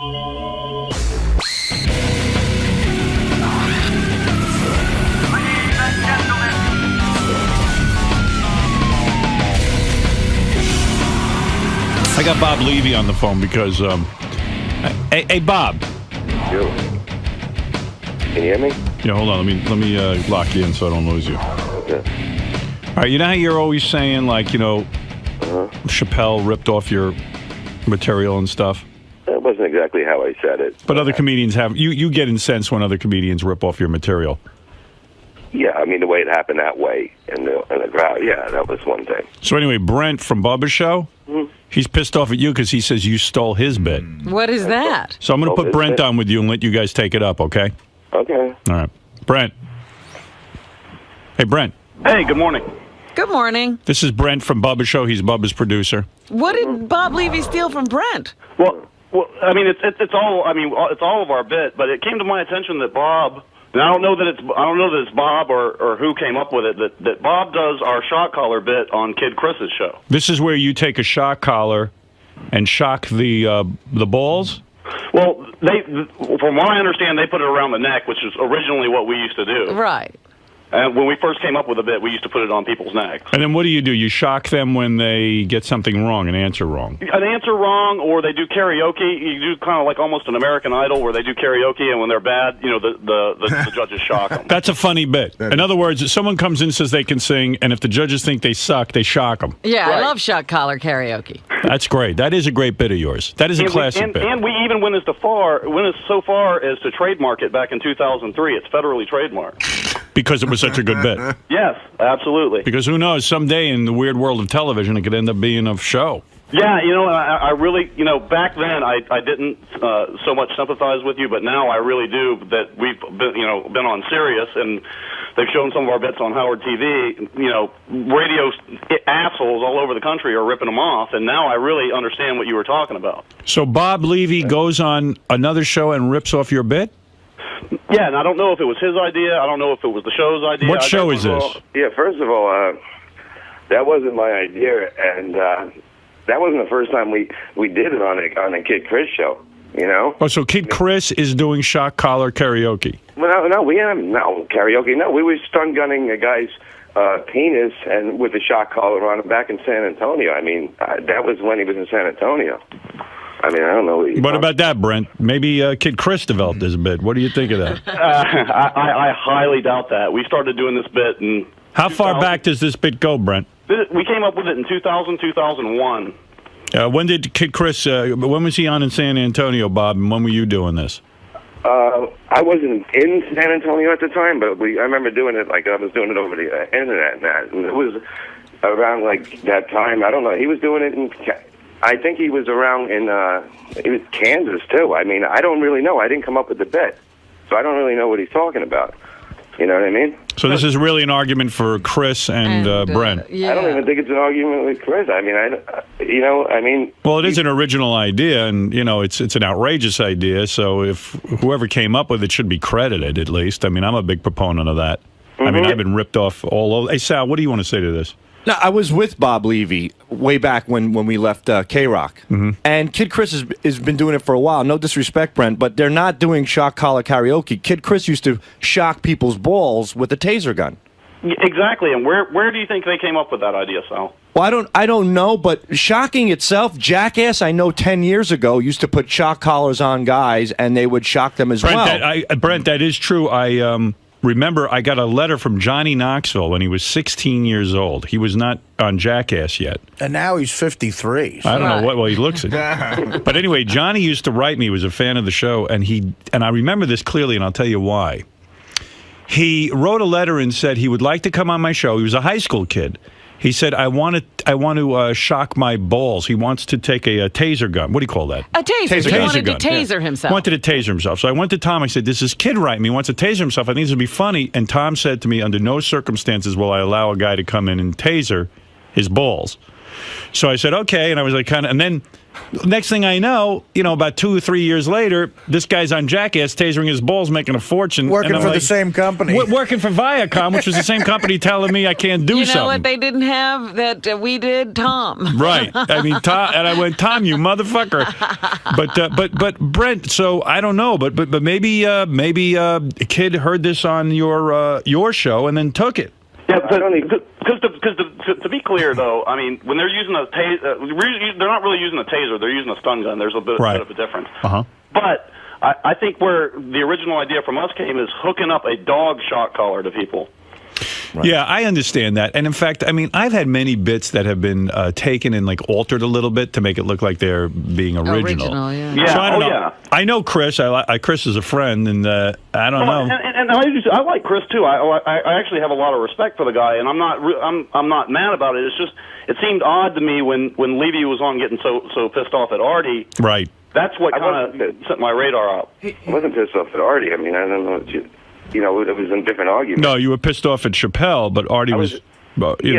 I got Bob Levy on the phone because, hey, Bob. Yo. Can you hear me? Yeah, hold on. Let me lock you in so I don't lose you. Okay. All right, you know how you're always saying, like, you know, Chappelle ripped off your material and stuff? That wasn't exactly how I said it. But other comedians have. You get incensed when other comedians rip off your material. Yeah, I mean, the way it happened that way in the crowd, yeah, that was one thing. So anyway, Brent from Bubba's show, he's pissed off at you because he says you stole his bit. What is that? So I'm going to put Brent on with you and let you guys take it up, okay? Okay. All right. Brent. Hey, Brent. Hey, good morning. Good morning. This is Brent from Bubba's show. He's Bubba's producer. What did Bob Levy steal from Brent? Well, I mean, it's all. I mean, it's all of our bit. But it came to my attention that Bob, and I don't know that it's Bob or who came up with it. That Bob does our shock collar bit on Kid Chris's show. This is where you take a shock collar and shock the balls. Well, from what I understand, they put it around the neck, which is originally what we used to do. Right. And when we first came up with the bit, we used to put it on people's necks. And then what do? You shock them when they get something wrong, an answer wrong. An answer wrong, or they do karaoke. You do kind of like almost an American Idol where they do karaoke, and when they're bad, you know, the judges shock them. That's a funny bit. In other words, if someone comes in and says they can sing, and if the judges think they suck, they shock them. Yeah, Right. I love shock collar karaoke. That's great. That is a great bit of yours. That is a classic bit. And we even went so far as to trademark it back in 2003. It's federally trademarked. Because it was such a good bit. Yes, absolutely. Because who knows, someday in the weird world of television, it could end up being a show. Yeah, you know, I really, you know, back then I didn't so much sympathize with you, but now I really do. That we've been on Sirius, and they've shown some of our bits on Howard TV. You know, radio assholes all over the country are ripping them off, and now I really understand what you were talking about. So Bob Levy goes on another show and rips off your bit? Yeah, and I don't know if it was his idea. I don't know if it was the show's idea. What show is this? Yeah, first of all, that wasn't my idea, and that wasn't the first time we did it on a Kid Chris show. You know? Oh, so Kid Chris is doing shock collar karaoke. Well, no, we haven't. No karaoke. No, we were stun gunning a guy's penis and with a shock collar on him back in San Antonio. I mean, that was when he was in San Antonio. I mean, I don't know. What about that, Brent? Maybe Kid Chris developed this bit. What do you think of that? I highly doubt that. We started doing this bit in... How far back does this bit go, Brent? We came up with it in 2000, 2001. When did Kid Chris, when was he on in San Antonio, Bob, and when were you doing this? I wasn't in San Antonio at the time, but I remember doing it, like I was doing it over the internet and that. And it was around, like, that time. I don't know. He was doing it in... I think he was around in Kansas, too. I mean, I don't really know. I didn't come up with the bit, so I don't really know what he's talking about. You know what I mean? So this is really an argument for Chris and Brent. Yeah. I don't even think it's an argument with Chris. I mean, Well, it is an original idea, and, you know, it's an outrageous idea, so if whoever came up with it should be credited, at least. I mean, I'm a big proponent of that. I mean, I've been ripped off all over. Hey, Sal, what do you want to say to this? No, I was with Bob Levy way back when we left K-Rock. And Kid Chris has been doing it for a while. No disrespect, Brent, but they're not doing shock collar karaoke. Kid Chris used to shock people's balls with a taser gun. Exactly, and where do you think they came up with that idea, Sal? Well, I don't know, but shocking itself, Jackass, I know 10 years ago, used to put shock collars on guys, and they would shock them as well. Brent, that is true. I remember I got a letter from Johnny Knoxville when he was 16 years old. He was not on Jackass yet. And now he's 53. I don't know what. Well, he looks it. But anyway, Johnny used to write me. He was a fan of the show, and I remember this clearly, and I'll tell you why. He wrote a letter and said he would like to come on my show. He was a high school kid. He said, I want to shock my balls. He wants to take a taser gun. What do you call that? A taser. He wanted to taser himself. Wanted to taser himself. So I went to Tom. I said, this is kid writing me. He wants to taser himself. I think this would be funny. And Tom said to me, under no circumstances will I allow a guy to come in and taser his balls. So I said, okay. And I was like, and then next thing I know, about 2 or 3 years later, this guy's on Jackass tasering his balls, making a fortine. Working for the same company. Working for Viacom, which was the same company telling me I can't do something. You know what they didn't have that we did? Tom. Right. I mean, Tom, and I went, Tom, you motherfucker. But Brent, so I don't know, but maybe a kid heard this on your show and then took it. Yeah, because to be clear, though, I mean, when they're using a taser, they're not really using a taser. They're using a stun gun. There's a bit of a difference. Uh-huh. But I think where the original idea from us came is hooking up a dog shock collar to people. Right. Yeah, I understand that. And in fact, I mean, I've had many bits that have been taken and altered a little bit to make it look like they're being original. Yeah. So I don't know. Yeah. I know Chris. Chris is a friend, and I don't know. And I like Chris too. I actually have a lot of respect for the guy, and I'm not mad about it. It's just it seemed odd to me when Levy was on getting so pissed off at Artie. Right. That's what kind of set my radar up. I wasn't pissed off at Artie. I mean, I don't know what you. It was in different arguments. No, you were pissed off at Chappelle, but Artie was know. He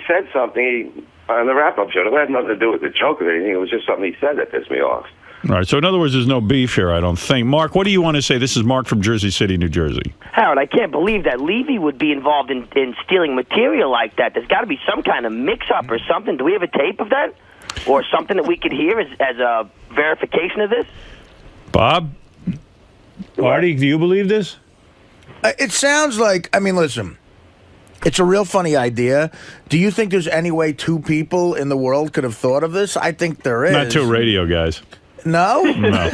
said something on the wrap-up show. It had nothing to do with the joke or anything. It was just something he said that pissed me off. All right, so in other words, there's no beef here, I don't think. Mark, what do you want to say? This is Mark from Jersey City, New Jersey. Howard, I can't believe that Levy would be involved in stealing material like that. There's got to be some kind of mix-up or something. Do we have a tape of that? Or something that we could hear as a verification of this? Bob? Artie, do you believe this? It sounds like, I mean, listen, it's a real funny idea. Do you think there's any way 2 people in the world could have thought of this? I think there is. Not 2 radio guys. No? No.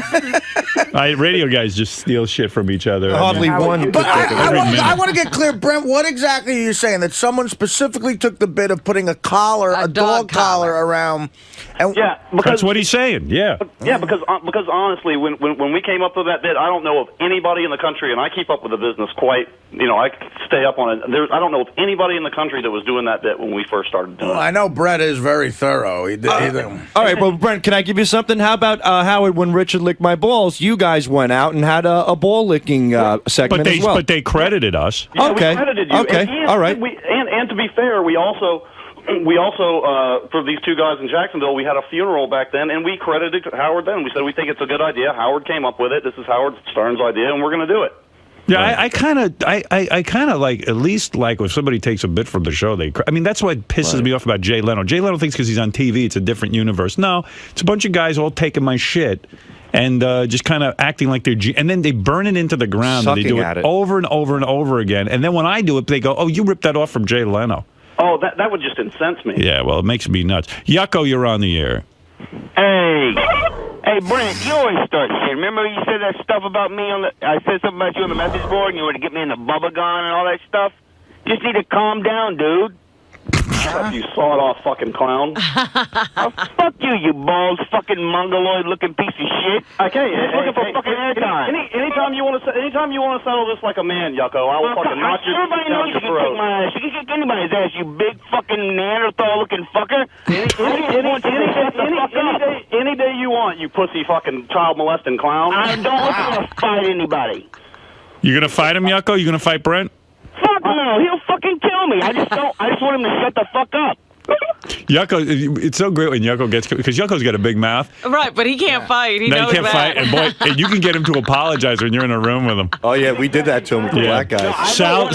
Radio guys just steal shit from each other. Hardly one. But I want to get clear, Brent, what exactly are you saying? That someone specifically took the bit of putting a collar, a dog collar around. And yeah, because that's what he's saying, yeah. Yeah, because honestly, when we came up with that bit, I don't know of anybody in the country, and I keep up with the business quite, I stay up on it. I don't know of anybody in the country that was doing that bit when we first started doing it. I know Brent is very thorough. All right, well, Brent, can I give you something? How about Howard, when Richard licked my balls, you guys went out and had a ball licking segment as well. But they credited us. Yeah, okay. We credited you. Okay. All right. And to be fair, we also for these 2 guys in Jacksonville, we had a funeral back then, and we credited Howard then. We said we think it's a good idea. Howard came up with it. This is Howard Stern's idea, and we're going to do it. Yeah, I kind of like, at least like if somebody takes a bit from the show, I mean, that's what pisses me off about Jay Leno. Jay Leno thinks because he's on TV, it's a different universe. No, it's a bunch of guys all taking my shit and just kind of acting like they're and then they burn it into the ground. Sucking and they do at it over and over and over again. And then when I do it, they go, oh, you ripped that off from Jay Leno. Oh, that would just incense me. Yeah, well, it makes me nuts. Yucko, you're on the air. Hey, Brent, you always start shit. Remember you said that stuff about me I said something about you on the message board and you were to get me in the bubba gun and all that stuff? Just need to calm down, dude. You sawed-off fucking clown. Fuck you, you bald fucking mongoloid-looking piece of shit. Okay, looking for fucking airtime. Anytime you want to settle this like a man, Yucko, I will fucking knock your everybody knows you can kick my ass. You can kick anybody's ass, you big fucking Neanderthal-looking fucker. Any day you want, you pussy fucking child-molesting clown. I don't want to fight anybody. You gonna fight him, Yucko? You gonna fight Brent? Fuck no, he'll fucking kill me. I just want him to shut the fuck up. Yucko, it's so great when Yucko gets, because Yucko's got a big mouth. Right, but he can't fight. He knows he can't that. fight, and boy, and you can get him to apologize when you're in a room with him. Oh yeah, we did that to him with the black guys. Sal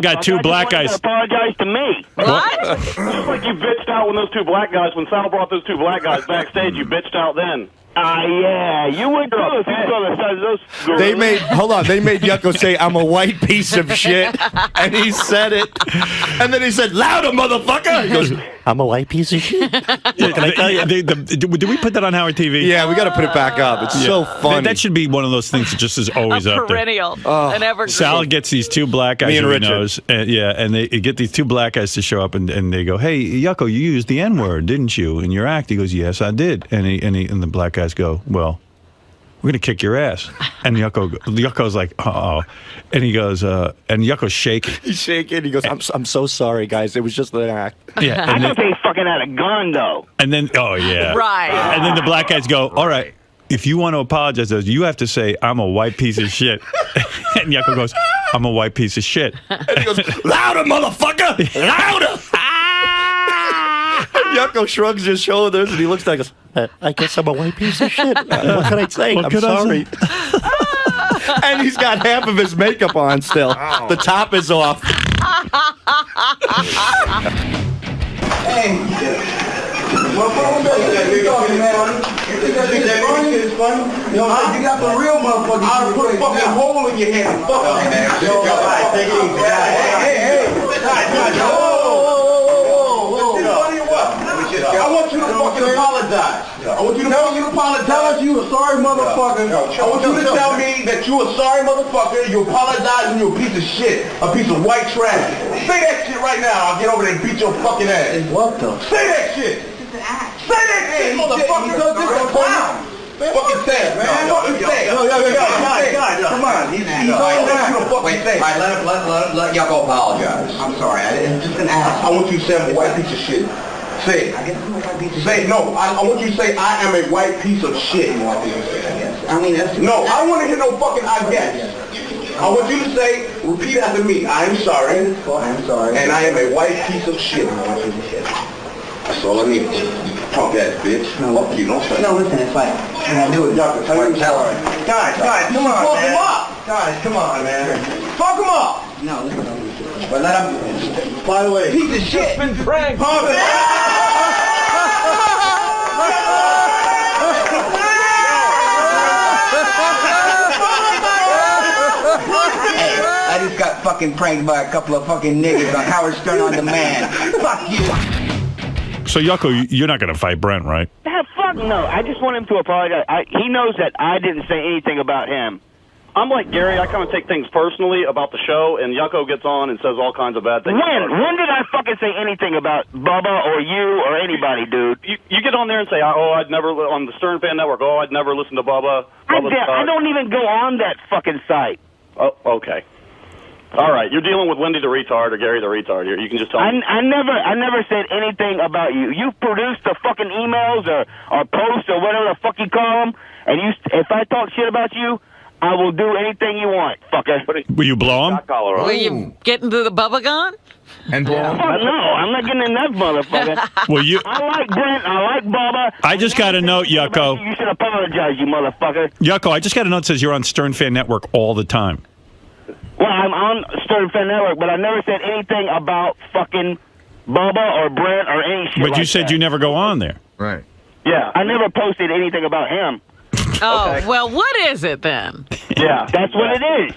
got 2 black guys. Apologize to me. What? Just like you bitched out when those 2 black guys, when Sal brought those 2 black guys backstage, you bitched out then. Yeah, you would too if you saw the size of those. They made Yucko say, I'm a white piece of shit. And he said it. And then he said, louder, motherfucker. He goes, I'm a white piece of shit. What can I tell you? Did we put that on Howard TV? Yeah, we got to put it back up. It's so funny. That should be one of those things that just is always up there. Perennial. An evergreen. Sal gets these 2 black guys who he knows. And they get these 2 black guys to show up, and they go, hey, Yucko, you used the N-word, didn't you, in your act? He goes, yes, I did. And the black guys go, well, we're going to kick your ass. And Yucko's like, uh-oh. And he goes, and Yucko's shaking. He's shaking. He goes, I'm so sorry, guys. It was just an act. Yeah. I thought they fucking had a gun, though. And then, oh, yeah. Right. And then the black guys go, all right, if you want to apologize, you have to say, I'm a white piece of shit. And Yucko goes, I'm a white piece of shit. And he goes, louder, motherfucker! Louder! Yucko shrugs his shoulders and he looks like, I guess I'm a white piece of shit. What can I say? I'm sorry. And he's got half of his makeup on still. Oh. The top is off. Hey, you got the real motherfucker. I'll put a fucking hole in your head and fuck up. Take it easy. Hey. I want you to fucking apologize. I want you to fucking apologize. You a sorry motherfucker. I want you to tell me that you a sorry motherfucker. You apologize and you a piece of shit. A piece of white trash. Say that shit right now. I'll get over there and beat your fucking ass. What the? Say that shit. Say that shit, motherfucker. Fucking say it, man. Fucking say it. Guys, come on. He's all down. Fucking say it. All right, let Yucko apologize. I'm sorry. It's just an ass. I want you to say I'm a white piece of shit. Say it. Say it. No, I want you to say I am a white piece of shit. I mean, that's... No, I don't want to hear no fucking I guess. I want you to say, repeat after me. I am sorry. I'm sorry. And I am a white piece of shit. That's all I need. Punk ass bitch. No, fuck you. Don't say. No, listen, it's like, I do it, Doctor. Tell me. Guys, come on, fuck him up. Guys, come on, man. Fuck him up. No, listen. But let him. By the way, piece of shit. Been pranked. I just got fucking pranked by a couple of fucking niggas on Howard Stern On Demand. Fuck you. So, Yucko, you're not going to fight Brent, right? Fuck no. I just want him to apologize. He knows that I didn't say anything about him. I'm like Gary. I kind of take things personally about the show, and Yucko gets on and says all kinds of bad things. When did I fucking say anything about Bubba or you or anybody, dude? You get on there and say, I'd never, on the Stern Fan Network, I'd never listen to Bubba. I don't even go on that fucking site. Oh, okay. All right, you're dealing with Wendy the retard or Gary the retard here. You can just tell me. I never said anything about you. You produced the fucking emails or posts or whatever the fuck you call them, and if I talk shit about you, I will do anything you want, fucker. Will you blow him? Will you get into the bubba gun? And blow him? Fuck no, I'm not getting in that motherfucker. Well, I like Brent, I like Bubba. I just got a note, Yucko. You should apologize, you motherfucker. Yucko, I just got a note that says you're on Stern Fan Network all the time. Well, I'm on Stern Fan Network, but I never said anything about fucking Bubba or Brent or any shit. But you said you never go on there. Right. Yeah, I never posted anything about him. Oh, okay. Well, what is it then? Yeah, that's what it is.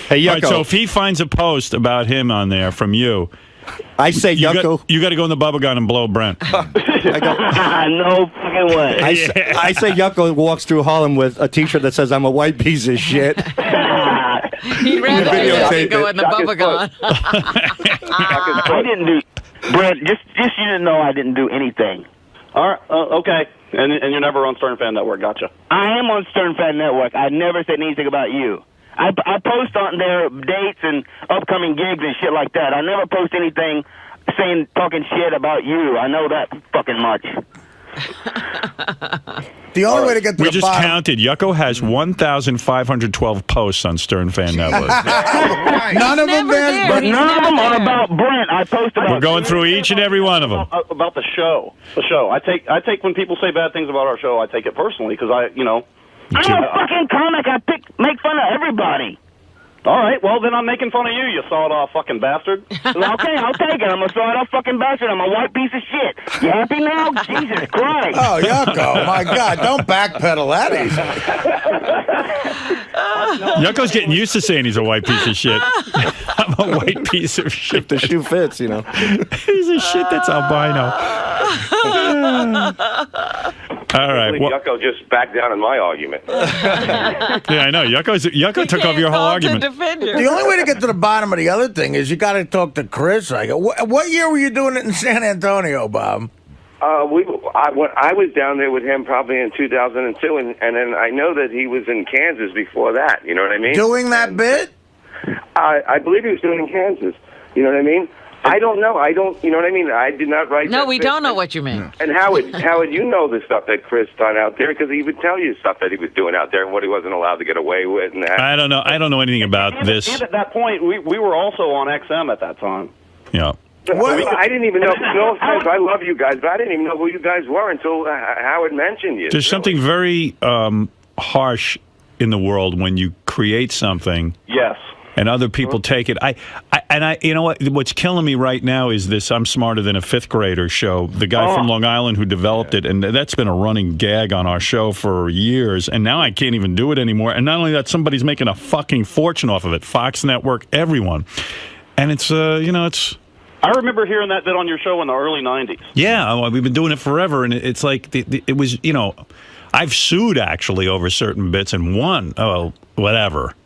Hey, Yucko. All right, so if he finds a post about him on there from you, I say, Yucko. You got to go in the bubble gun and blow Brent. No fucking way. I say Yucko walks through Harlem with a T-shirt that says, I'm a white piece of shit. He'd rather go in the bubble gun. I didn't do... Brent, just you didn't know I didn't do anything. All right, okay. And you're never on Stern Fan Network, gotcha. I am on Stern Fan Network. I never said anything about you. I post on their dates and upcoming gigs and shit like that. I never post anything talking shit about you. I know that fucking much. The only way to get to we the just bottom... counted. Yucko has 1,512 posts on Stern Fan Network. None of them, man. But none of them are about Brent. I post about. We're going through each and every one of them. About the show. The show. I take when people say bad things about our show, I take it personally because I'm a fucking comic. I make fun of everybody. All right, well, then I'm making fun of you, you sawed-off fucking bastard. Okay, I'll take it. I'm a sawed-off fucking bastard. I'm a white piece of shit. You happy now? Jesus Christ. Oh, Yucko, my God, don't backpedal that easy. Yucko's getting used to saying he's a white piece of shit. I'm a white piece of shit. If the shoe fits, you know. He's a shit that's albino. All right. Yucko just backed down in my argument. Yeah, I know. Yucko took over your whole argument. The only way to get to the bottom of the other thing is you got to talk to Chris. What year were you doing it in San Antonio, Bob? I was down there with him probably in 2002, and then I know that he was in Kansas before that. You know what I mean? Doing that bit? I believe he was doing it in Kansas. You know what I mean? I don't know. You know what I mean? I did not write. No, we don't know what you mean. And Howard, you know the stuff that Chris done out there because he would tell you stuff that he was doing out there and what he wasn't allowed to get away with. And that. I don't know. I don't know anything about this. And at that point, we were also on XM at that time. Yeah. I didn't even know. No offense, I love you guys, but I didn't even know who you guys were until Howard mentioned you. There's something very harsh in the world when you create something. Yes. And other people take it. I, you know what? What's killing me right now is this "I'm Smarter Than a Fifth Grader" show. The guy from Long Island who developed it, and that's been a running gag on our show for years. And now I can't even do it anymore. And not only that, somebody's making a fucking fortune off of it. Fox Network, everyone. And it's, it's. I remember hearing that bit on your show in the early '90s. Yeah, we've been doing it forever, and it's like it was. I've sued actually over certain bits and won. Oh, whatever.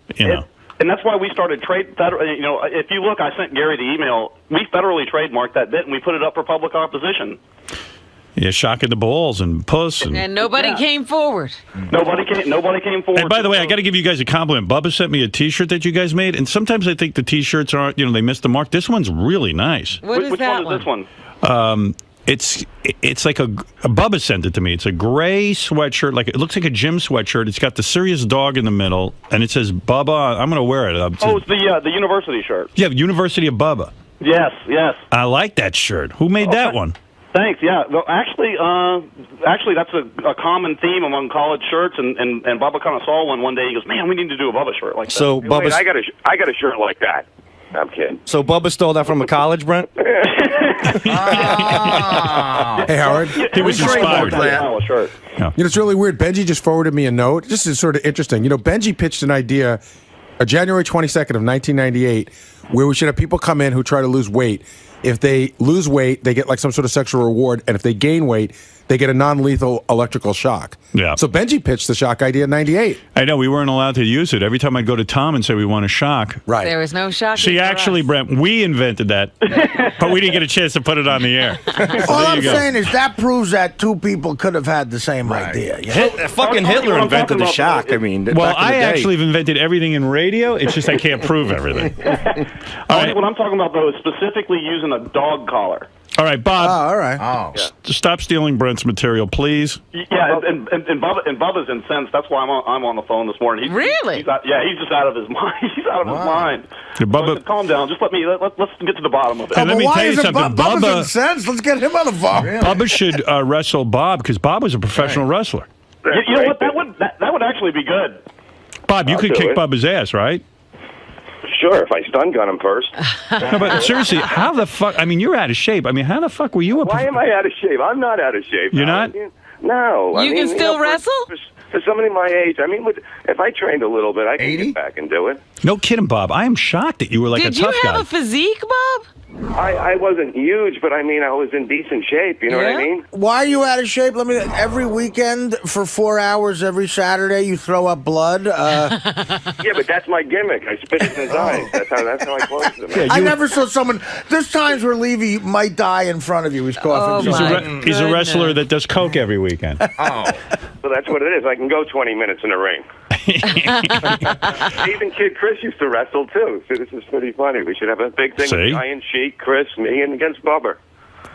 And that's why we started if you look, I sent Gary the email. We federally trademarked that bit, and we put it up for public opposition. Yeah, shocking the balls and puss. And nobody came forward. Nobody came forward. And by the way, I got to give you guys a compliment. Bubba sent me a T-shirt that you guys made, and sometimes I think the T-shirts aren't, they missed the mark. This one's really nice. Which one is this one? It's like a Bubba sent it to me. It's a gray sweatshirt, it looks like a gym sweatshirt. It's got the serious dog in the middle, and it says Bubba. I'm going to wear it. It's the university shirt. Yeah, University of Bubba. Yes. I like that shirt. Who made that one? Thanks. Yeah. Well, actually, that's a common theme among college shirts, and Bubba kind of saw one day. He goes, "Man, we need to do a Bubba shirt like that." So Bubba, I got a shirt like that. I'm kidding. So Bubba stole that from a college, Brent? Hey, Howard. He was inspired. Shirt. It's really weird. Benji just forwarded me a note. This is sort of interesting. Benji pitched an idea January 22nd of 1998 where we should have people come in who try to lose weight. If they lose weight, they get some sort of sexual reward. And if they gain weight, they get a non-lethal electrical shock. Yeah. So Benji pitched the shock idea in 98. I know. We weren't allowed to use it. Every time I'd go to Tom and say we want a shock. Right. There was no shock. See, actually, Brent, we invented that. But we didn't get a chance to put it on the air. All I'm saying is that proves that two people could have had the same idea. Fucking Hitler invented the shock. Well, I actually have invented everything in radio. It's just I can't prove everything. All right. What I'm talking about, though, is specifically using a dog collar. All right, Bob. Oh, all right. Stop stealing Brent's material, please. Yeah, and Bubba's incensed. That's why I'm on the phone this morning. Really? He's just out of his mind. He's out of his mind. Yeah, Bubba, so calm down. Just let's get to the bottom of it. And let me tell you something. Bubba's incensed. Let's get him on the phone. Bubba should wrestle Bob because Bob was a professional wrestler. You know what? That would actually be good. Bob, you could kick Bubba's ass, right? Sure, if I stun gun him first. No, but seriously, how the fuck? I mean, you're out of shape. I mean, how the fuck were you? Why am I out of shape? I'm not out of shape. You're not? No. You can still wrestle? For somebody my age, if I trained a little bit, I could get back and do it. No kidding, Bob. I am shocked that you were like a tough guy. Did you have a physique, Bob? I wasn't huge, but I was in decent shape. You know what I mean? Why are you out of shape? Every weekend for 4 hours every Saturday you throw up blood. Yeah, but that's my gimmick. I spit in his eyes. That's how I close them. I never saw someone. There's times where Levy might die in front of you. He's coughing. He's a wrestler that does coke every weekend. So that's what it is. I can go 20 minutes in a ring. Even Kid Chris used to wrestle too. So this is pretty funny. We should have a big thing with Giant Sheik, Chris, me, and against Bubber.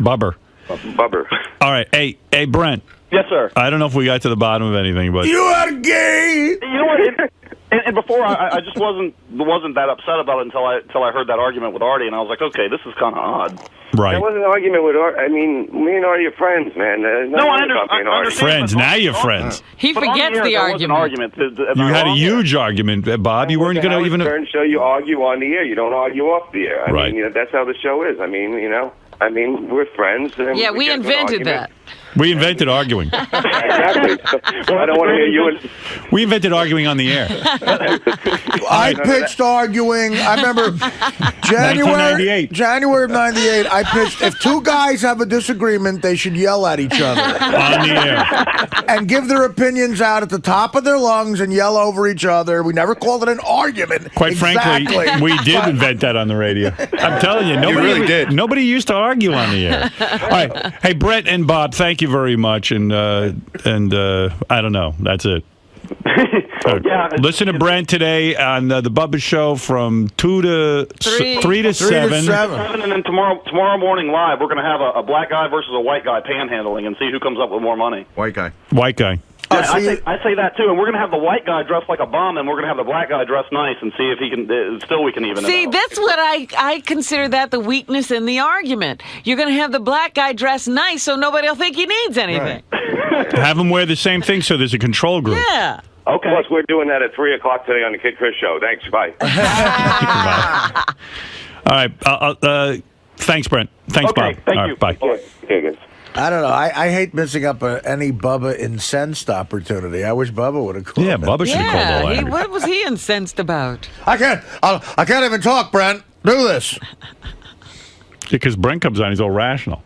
Bubber. All right. Hey, Brent. Yes, sir. I don't know if we got to the bottom of anything, but you are gay. You know what? And before I just wasn't that upset about it until I heard that argument with Artie, and I was like, okay, this is kind of odd. Right. That wasn't an argument with Artie. Me and Artie are friends, man. No, I understand. Friends. Now you're friends. He forgets the argument. You had a huge argument, Bob. You weren't going to even. Turn show you argue on the air. You don't argue off the air. I mean, that's how the show is. We're friends. And yeah, we invented that. We invented arguing. Exactly. I don't want to hear you. We invented arguing on the air. I pitched arguing. I remember January of '98. I pitched. If two guys have a disagreement, they should yell at each other on the air and give their opinions out at the top of their lungs and yell over each other. We never called it an argument. Quite frankly, we did invent that on the radio. I'm telling you, nobody really did. Nobody used to argue on the air. All right, hey Brent and Bob, thank you very much, and I don't know. That's it. Listen to Brent today on the Bubba Show from 3 to 7. And then tomorrow morning live, we're going to have a black guy versus a white guy panhandling and see who comes up with more money. White guy. Yeah, I say that too, and we're going to have the white guy dressed like a bum, and we're going to have the black guy dressed nice, and see if he can. Still, we can even. See, that's what I consider that the weakness in the argument. You're going to have the black guy dressed nice, so nobody will think he needs anything. Right. Have him wear the same thing, so there's a control group. Yeah. Okay. Plus, we're doing that at 3:00 today on the Kid Chris Show. Thanks. Bye. All right. Thanks, Brent. Thanks, okay, Bob. Thank All you. Right, bye. Okay, guys. I don't know. I hate missing up any Bubba incensed opportunity. I wish Bubba would have called. Yeah, Bubba should have called all that. What was he incensed about? I can't even talk, Brent. Do this. Because Brent comes on, he's all rational.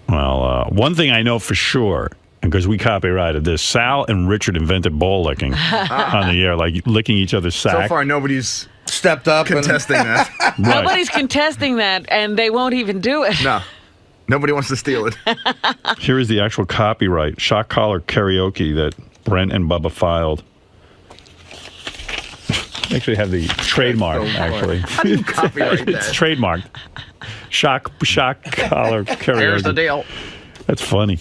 Well, one thing I know for sure, because we copyrighted this, Sal and Richard invented ball licking on the air, like licking each other's sack. So far, nobody's stepped up contesting that. Right. Nobody's contesting that, and they won't even do it. No. Nobody wants to steal it. Here is the actual copyright, shock collar karaoke that Brent and Bubba filed. Actually have the trademark, actually. How do you copyright that? It's trademarked. Shock collar karaoke. Here's the deal. That's funny.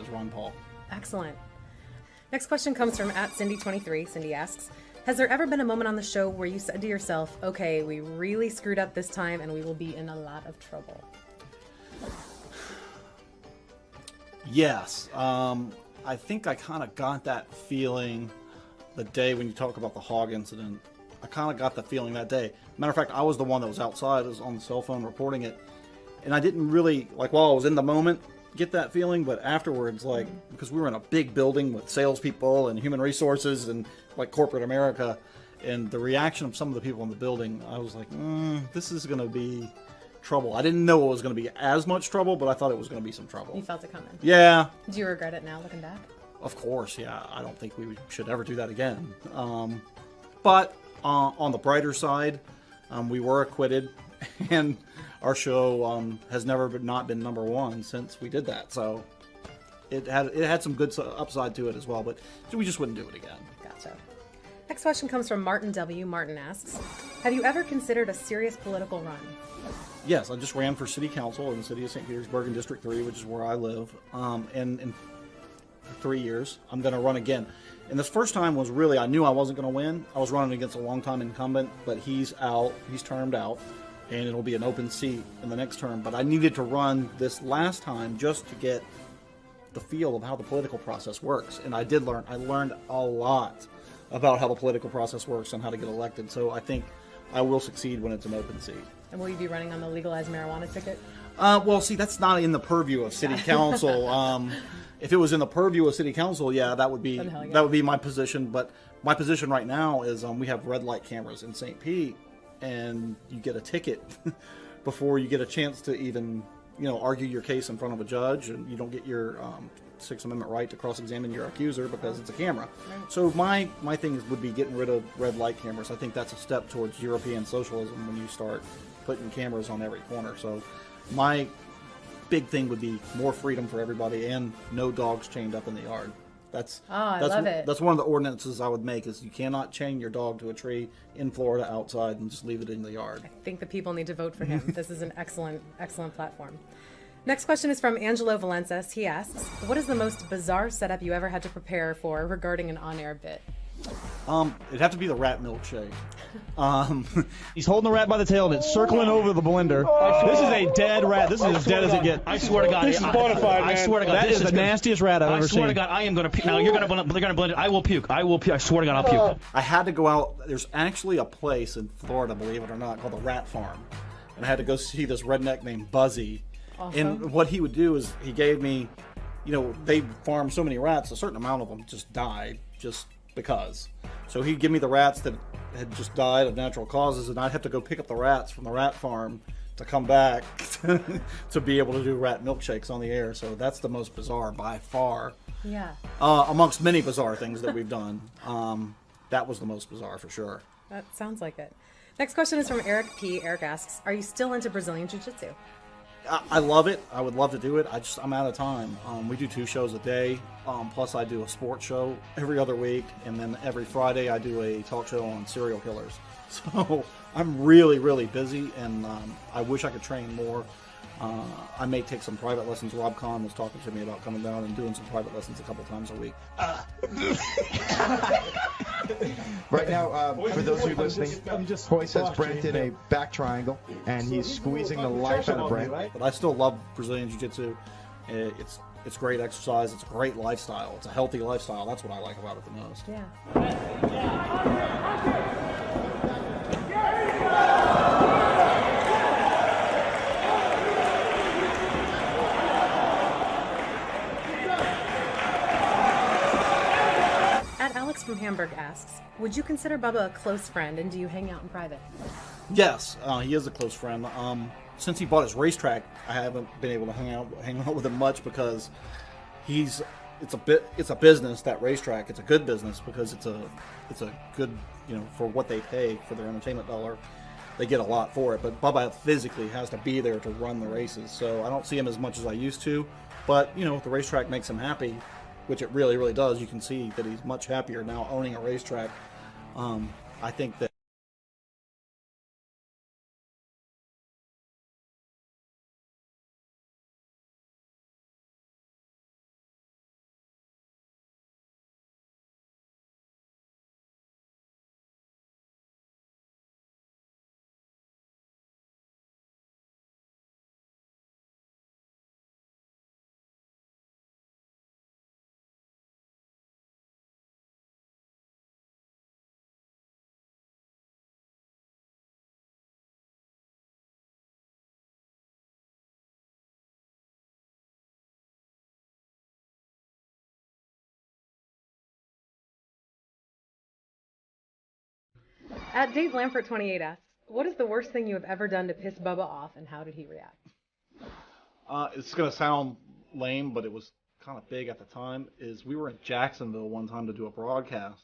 Is Ron Paul. Excellent. Next question comes from @Cindy23. Cindy asks, has there ever been a moment on the show where you said to yourself, okay, we really screwed up this time and we will be in a lot of trouble? Yes. I think I kind of got that feeling the day when you talk about the hog incident. I kind of got the feeling that day. Matter of fact, I was the one that was outside, I was on the cell phone reporting it. And I didn't really, like, while I was in the moment, get that feeling, but afterwards, like, because we were in a big building with salespeople and human resources and like corporate America, and the reaction of some of the people in the building, I was like, this is going to be trouble. I didn't know it was going to be as much trouble, but I thought it was going to be some trouble. You felt it coming. Yeah. Do you regret it now, looking back? Of course, yeah. I don't think we should ever do that again. But on the brighter side, we were acquitted, and our show has never not been number one since we did that. So it had some good upside to it as well, but we just wouldn't do it again. Gotcha. Next question comes from Martin W. Martin asks, have you ever considered a serious political run? Yes, I just ran for city council in the city of St. Petersburg in District 3, which is where I live. And in 3 years, I'm going to run again. And this first time was really, I knew I wasn't going to win. I was running against a longtime incumbent, but he's out, he's termed out, and it'll be an open seat in the next term. But I needed to run this last time just to get the feel of how the political process works. And I did learn. I learned a lot about how the political process works and how to get elected. So I think I will succeed when it's an open seat. And will you be running on the legalized marijuana ticket? Well, see, that's not in the purview of city council. If it was in the purview of city council, yeah, that would be my position. But my position right now is we have red light cameras in St. Pete, and you get a ticket before you get a chance to even, argue your case in front of a judge, and you don't get your Sixth Amendment right to cross-examine your accuser because it's a camera. Right. So my thing would be getting rid of red light cameras. I think that's a step towards European socialism when you start putting cameras on every corner. So my big thing would be more freedom for everybody and no dogs chained up in the yard. I love it. That's one of the ordinances I would make is you cannot chain your dog to a tree in Florida outside and just leave it in the yard. I think the people need to vote for him. This is an excellent platform. Next question is from Angelo Valencias. He asks, what is the most bizarre setup you ever had to prepare for regarding an on-air bit? It'd have to be the rat milkshake. He's holding the rat by the tail and it's circling over the blender. This is a dead rat. This is as dead as it gets. I swear to God. This is bona fide, man. I swear to God. That is the nastiest rat I've ever seen. I swear to God, I am going to puke. Now, they're going to blend it. I will puke. I swear to God, I'll puke. I had to go out. There's actually a place in Florida, believe it or not, called the Rat Farm. And I had to go see this redneck named Buzzy. Awesome. And what he would do is he gave me, they farm so many rats, a certain amount of them just died just because. So he'd give me the rats that had just died of natural causes, and I'd have to go pick up the rats from the rat farm to come back to be able to do rat milkshakes on the air. So that's the most bizarre by far. Yeah. Amongst many bizarre things that we've done. That was the most bizarre for sure. That sounds like it. Next question is from Eric P. Eric asks, are you still into Brazilian Jiu-Jitsu? I love it. I would love to do it. I'm out of time. We do 2 shows a day. Plus I do a sports show every other week. And then every Friday I do a talk show on serial killers. So I'm really, really busy, and I wish I could train more. I may take some private lessons. Rob Kahn was talking to me about coming down and doing some private lessons a couple times a week. Right now, for those of you listening, Hoyce has Brent in a back triangle, and he's squeezing the life out of Brent. But I still love Brazilian Jiu-Jitsu. It's great exercise. It's a great lifestyle. It's a healthy lifestyle. That's what I like about it the most. Yeah. Alex from Hamburg asks, would you consider Bubba a close friend, and do you hang out in private? Yes, he is a close friend. Since he bought his racetrack, I haven't been able to hang out with him much because it's a business, that racetrack. It's a good business because it's a good, for what they pay for their entertainment dollar, they get a lot for it. But Bubba physically has to be there to run the races, so I don't see him as much as I used to. But if the racetrack makes him happy, which it really, really does, you can see that he's much happier now owning a racetrack. I think that At Dave Lamford 28 asks, what is the worst thing you have ever done to piss Bubba off, and how did he react? It's going to sound lame, but it was kind of big at the time, is we were in Jacksonville one time to do a broadcast,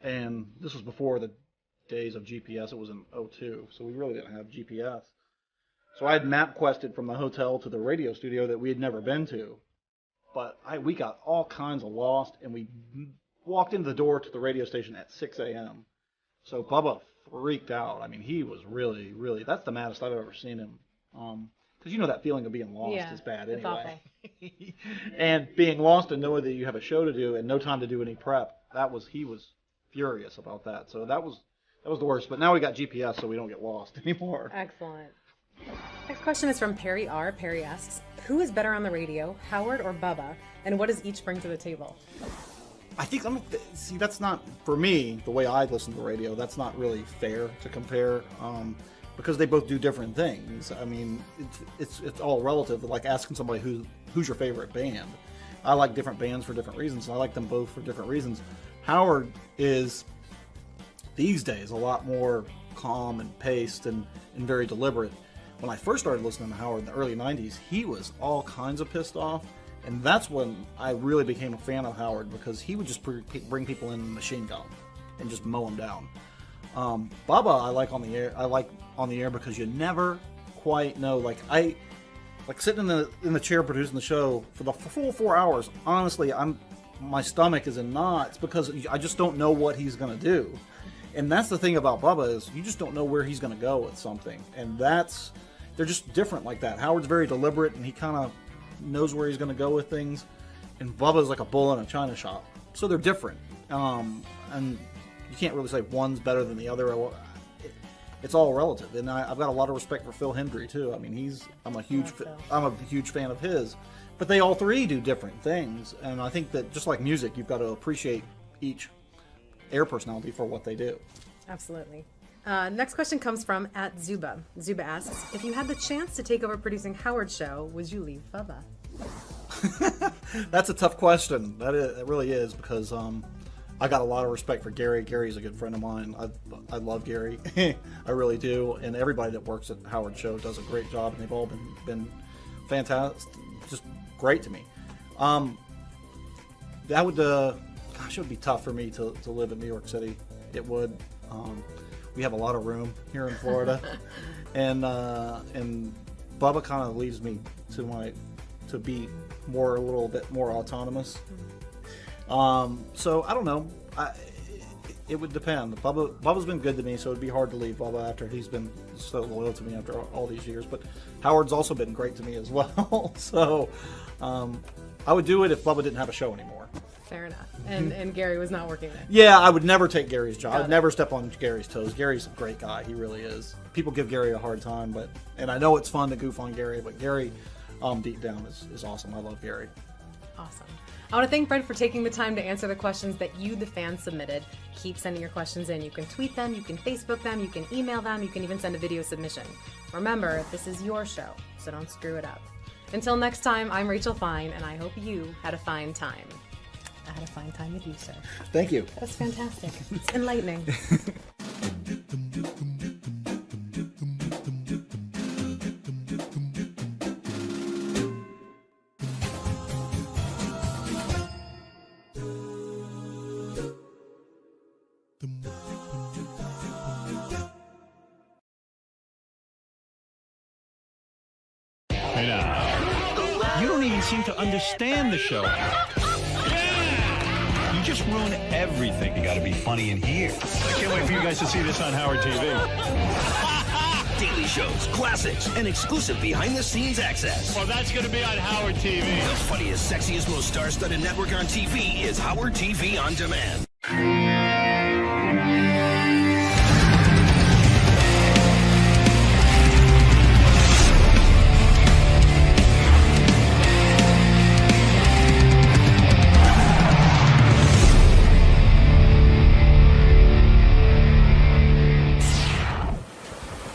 and this was before the days of GPS. It was in 2002, so we really didn't have GPS. So I had MapQuested from the hotel to the radio studio that we had never been to, but we got all kinds of lost, and we walked into the door to the radio station at 6 a.m., so Bubba freaked out. I mean, he was really, really, that's the maddest I've ever seen him. Because that feeling of being lost is bad anyway. And being lost and knowing that you have a show to do and no time to do any prep, he was furious about that. So that was the worst. But now we got GPS, so we don't get lost anymore. Excellent. Next question is from Perry R. Perry asks, who is better on the radio, Howard or Bubba, and what does each bring to the table? I think that's not, for me, the way I listen to the radio, that's not really fair to compare, because they both do different things. I mean, it's all relative, like asking somebody who's your favorite band. I like different bands for different reasons, and I like them both for different reasons. Howard is, these days, a lot more calm and paced and very deliberate. When I first started listening to Howard in the early 90s, he was all kinds of pissed off. And that's when I really became a fan of Howard, because he would just bring people in machine gun and just mow them down. Bubba, I like on the air because you never quite know. Like sitting in the chair producing the show for the full 4 hours. Honestly, my stomach is in knots because I just don't know what he's gonna do. And that's the thing about Bubba, is you just don't know where he's gonna go with something. And they're just different like that. Howard's very deliberate, and he kind of knows where he's going to go with things, and Bubba's like a bull in a china shop. So they're different, and you can't really say one's better than the other. it's all relative. And I've got a lot of respect for Phil Hendry too. I mean, I'm a huge fan of his. But they all three do different things, and I think that just like music, you've got to appreciate each air personality for what they do. Absolutely. Next question comes from @Zuba. Zuba asks, if you had the chance to take over producing Howard's show, would you leave Bubba? That's a tough question. It really is, because I got a lot of respect for Gary. Gary's a good friend of mine. I love Gary. I really do. And everybody that works at Howard's show does a great job, and they've all been fantastic, just great to me. That would, gosh, it would be tough for me to live in New York City. It would. We have a lot of room here in Florida, and Bubba kind of leaves me to be a little bit more autonomous. So I don't know. It would depend. Bubba's been good to me, so it'd be hard to leave Bubba after he's been so loyal to me after all these years. But Howard's also been great to me as well. So I would do it if Bubba didn't have a show anymore. Fair enough. And Gary was not working there. Yeah, I would never take Gary's job. I'd never step on Gary's toes. Gary's a great guy. He really is. People give Gary a hard time, and I know it's fun to goof on Gary, but Gary, deep down, is awesome. I love Gary. Awesome. I want to thank Brent for taking the time to answer the questions that you, the fans, submitted. Keep sending your questions in. You can tweet them, you can Facebook them, you can email them, you can even send a video submission. Remember, this is your show, so don't screw it up. Until next time, I'm Rachel Fine, and I hope you had a fine time. I had a fine time with you, sir. Thank you. That was fantastic. It's enlightening. Hey now. You don't even seem to understand the show. You just ruin everything. You got to be funny in here. I can't wait for you guys to see this on Howard TV. Daily shows, classics, and exclusive behind-the-scenes access. Well, that's going to be on Howard TV. The funniest, sexiest, most star-studded network on TV is Howard TV On Demand.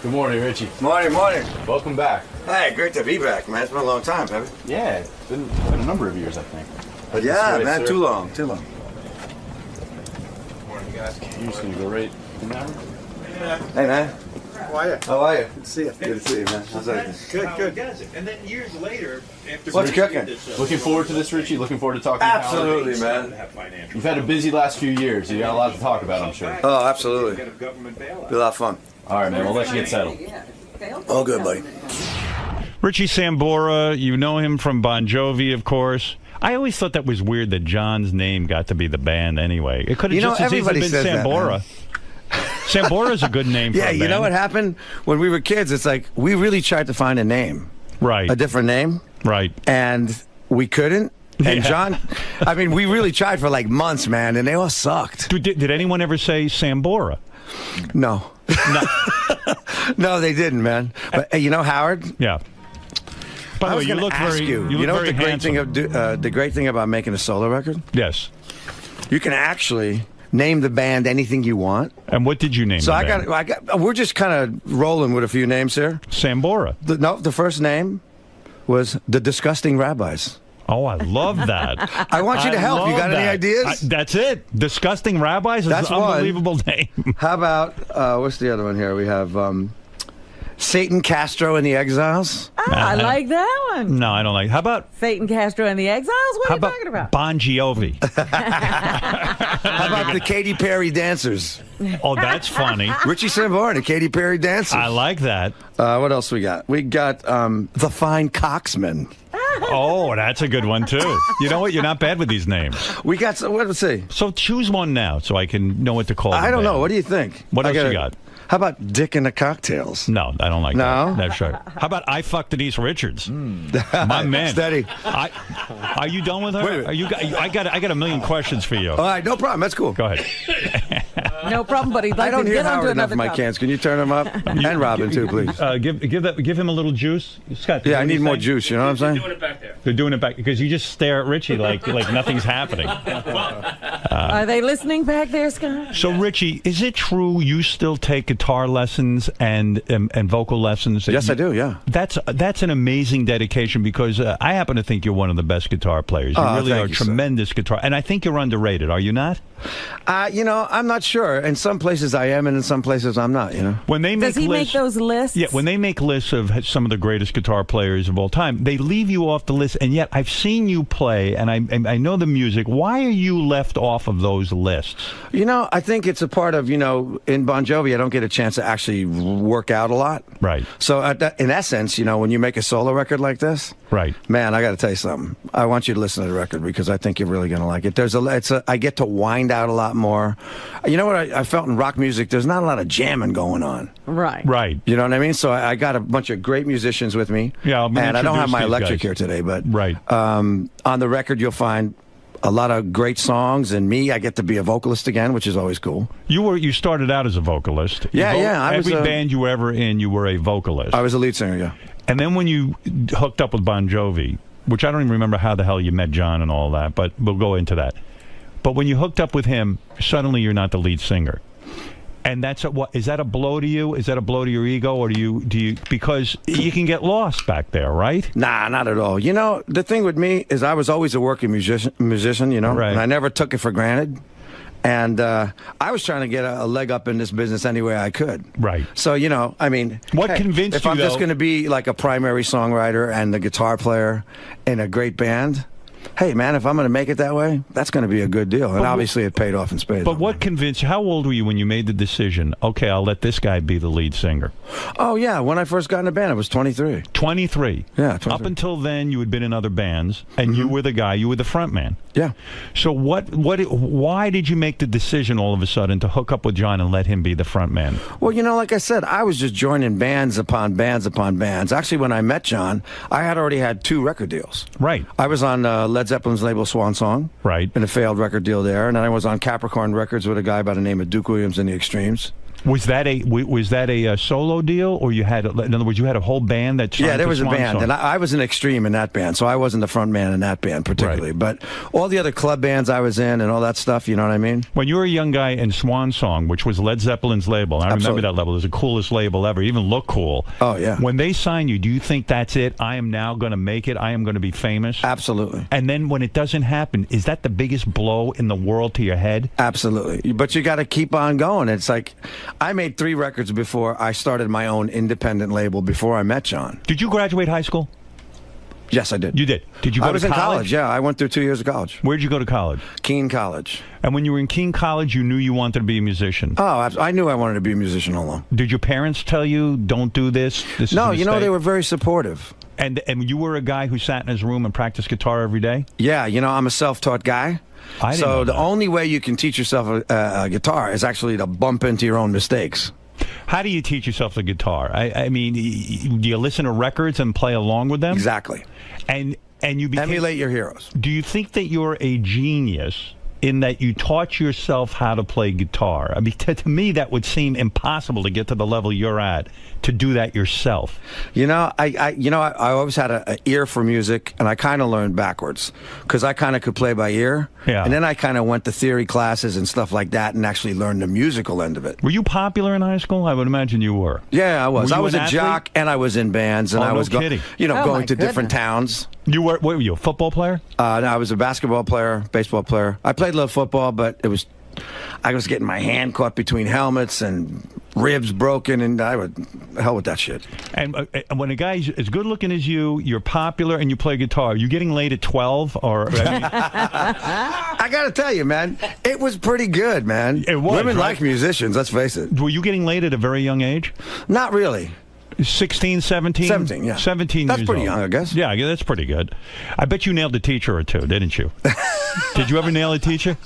Good morning, Richie. Morning. Welcome back. Hey, great to be back, man. It's been a long time, baby. Yeah, it's been a number of years, I think. But yeah, right, man, sir. too long. Morning, guys. You're just gonna go right in that one? Hey, man. How are you? How are you? Good to see you. Good to see you, man. How's everything? Good. And then years later, after What's cooking? Looking forward to this, Richie. Looking forward to talking Absolutely, to Howard. man. You've had a busy last few years. So you got a lot to talk about, I'm sure. Oh, absolutely. Be a lot of fun. All right, man. We'll let you get settled. All good, buddy. Richie Sambora, you know him from Bon Jovi, of course. I always thought that was weird that John's name got to be the band anyway. It could have just as easily been Sambora. Sambora's a good name for a band. Yeah, you know what happened? When we were kids, it's like we really tried to find a name. Right. A different name. Right. And we couldn't. And Yeah. John, I mean, we really tried for like months, man, and they all sucked. Did anyone ever say Sambora? No. No, they didn't, man. But hey, you know, Howard? Yeah. By the I way, was you gonna look ask very. you. You look know what very the great handsome. thing of the great thing about making a solo record? Yes. You can actually name the band anything you want. And what did you name? So the I band? got. We're just kind of rolling with a few names here. Sambora. The first name was the Disgusting Rabbis. Oh, I love that. I want you to help. You love got any that. ideas? That's it. Disgusting Rabbis is That's an one. unbelievable name. How about what's the other one here? We have Satan Castro and the Exiles. I like that one. No, I don't like. How about Satan Castro and the Exiles? What are you talking about? Bon Jovi? How about the Katy Perry Dancers? Oh, that's funny. Richie Sambora and the Katy Perry Dancers. I like that. What else we got? We got the Fine Coxmen. Oh, that's a good one too. You know what? You're not bad with these names. We got some. Let's see. So choose one now, so I can know what to call. I don't the band. know. What do you think? What else you got? How about Dick and the Cocktails? No, I don't like No? that. That's right. How about I Fucked Denise Richards? My man. Steady. Are you done with her? Wait a minute. Are you? I got a million questions for you. All right, no problem. That's cool. Go ahead. No problem, but he'd like I don't to hear get onto Howard enough another in my cup. cans. Can you turn them up? And Robin, too, please. Give him a little juice. Scott, Yeah, I need more juice. You know what I'm saying? They're doing it back because you just stare at Richie like nothing's happening. Are they listening back there, Scott? So, Richie, is it true you still take guitar lessons and vocal lessons? Yes, I do, yeah. That's an amazing dedication because I happen to think you're one of the best guitar players. You really are a tremendous guitar. And I think you're underrated, are you not? I'm not sure. In some places I am, and in some places I'm not, you know. When they Does he make those lists? Yeah, when they make lists of some of the greatest guitar players of all time, they leave you off the list. And yet I've seen you play, and I know the music. Why are you left off of those lists? You know, I think it's a part of, in Bon Jovi, I don't get a chance to actually work out a lot. Right. So in essence, when you make a solo record like this, right, man, I got to tell you something. I want you to listen to the record because I think you're really going to like it. I get to wind out a lot more. You know what I felt in rock music? There's not a lot of jamming going on. Right. Right. You know what I mean? So I got a bunch of great musicians with me. Yeah, and I don't have my introduce these electric guys. here today, but right. On the record, you'll find a lot of great songs, and me, I get to be a vocalist again, which is always cool. You started out as a vocalist. Yeah. Every band you were ever in, you were a vocalist. I was a lead singer, yeah. And then when you hooked up with Bon Jovi, which I don't even remember how the hell you met John and all that, but we'll go into that. But when you hooked up with him, suddenly you're not the lead singer. And is that a blow to you? Is that a blow to your ego, or do you because you can get lost back there, right? Nah, not at all. The thing with me is I was always a working musician, Right. and I never took it for granted. And I was trying to get a leg up in this business any way I could. Right. So, what convinced if you, I'm just though- going to be like a primary songwriter and the guitar player in a great band, hey, man, if I'm going to make it that way, that's going to be a good deal. And obviously it paid off in spades. But what convinced you? How old were you when you made the decision, okay, I'll let this guy be the lead singer? Oh, yeah. When I first got in the band, I was 23. 23? Yeah, 23. Up until then, you had been in other bands, and you were the guy, you were the front man. Yeah. So why did you make the decision all of a sudden to hook up with John and let him be the front man? Well, like I said, I was just joining bands upon bands upon bands. Actually, when I met John, I had already had 2 record deals. Right. I was on Led Zeppelin's label Swan Song. Right. In a failed record deal there. And then I was on Capricorn Records with a guy by the name of Duke Williams and the Extremes. Was that a solo deal, or you had, in other words, you had a whole band that signed Yeah, there to was a Swan band, Song? and I was an Extreme in that band, so I wasn't the front man in that band particularly. But all the other club bands I was in and all that stuff, you know what I mean? When you were a young guy in Swan Song, which was Led Zeppelin's label, and I remember that label, it was the coolest label ever, even looked cool. Oh, yeah. When they sign you, do you think that's it? I am now going to make it. I am going to be famous? Absolutely. And then when it doesn't happen, is that the biggest blow in the world to your head? Absolutely. But you got to keep on going. It's like I made 3 records before I started my own independent label before I met John. Did you graduate high school? Yes, I did. You did? Did you go I was to in college? college, yeah. I went through 2 years of college. Where'd you go to college? Keene College. And when you were in Keene College, you knew you wanted to be a musician? Oh, I knew I wanted to be a musician all along. Did your parents tell you, don't do this? This No, is a they were very supportive. And you were a guy who sat in his room and practiced guitar every day? Yeah, I'm a self-taught guy. I didn't know So the that. only way you can teach yourself a guitar is actually to bump into your own mistakes. How do you teach yourself the guitar? I mean, do you listen to records and play along with them? Exactly. And you emulate your heroes. Do you think that you're a genius in that you taught yourself how to play guitar? I mean, to me, that would seem impossible to get to the level you're at to do that yourself. I always had an ear for music, and I kind of learned backwards because I kind of could play by ear. Yeah. And then I kind of went to theory classes and stuff like that, and actually learned the musical end of it. Were you popular in high school? I would imagine you were. Yeah, I was. Were I you was an a athlete? jock, and I was in bands, and Oh, I no was kidding. going to different towns. You were? What were you? A football player? No, I was a basketball player, baseball player. I played a little football, but I was getting my hand caught between helmets and ribs broken, and hell with that shit. And when a guy's as good looking as you, you're popular, and you play guitar, you getting laid at 12? Or I got to tell you, man, it was pretty good, man. It was, Women right? like musicians, let's face it. Were you getting laid at a very young age? Not really. 16, 17? 17, yeah. 17 That's years pretty old. young, I guess. Yeah, that's pretty good. I bet you nailed a teacher or two, didn't you? Did you ever nail a teacher?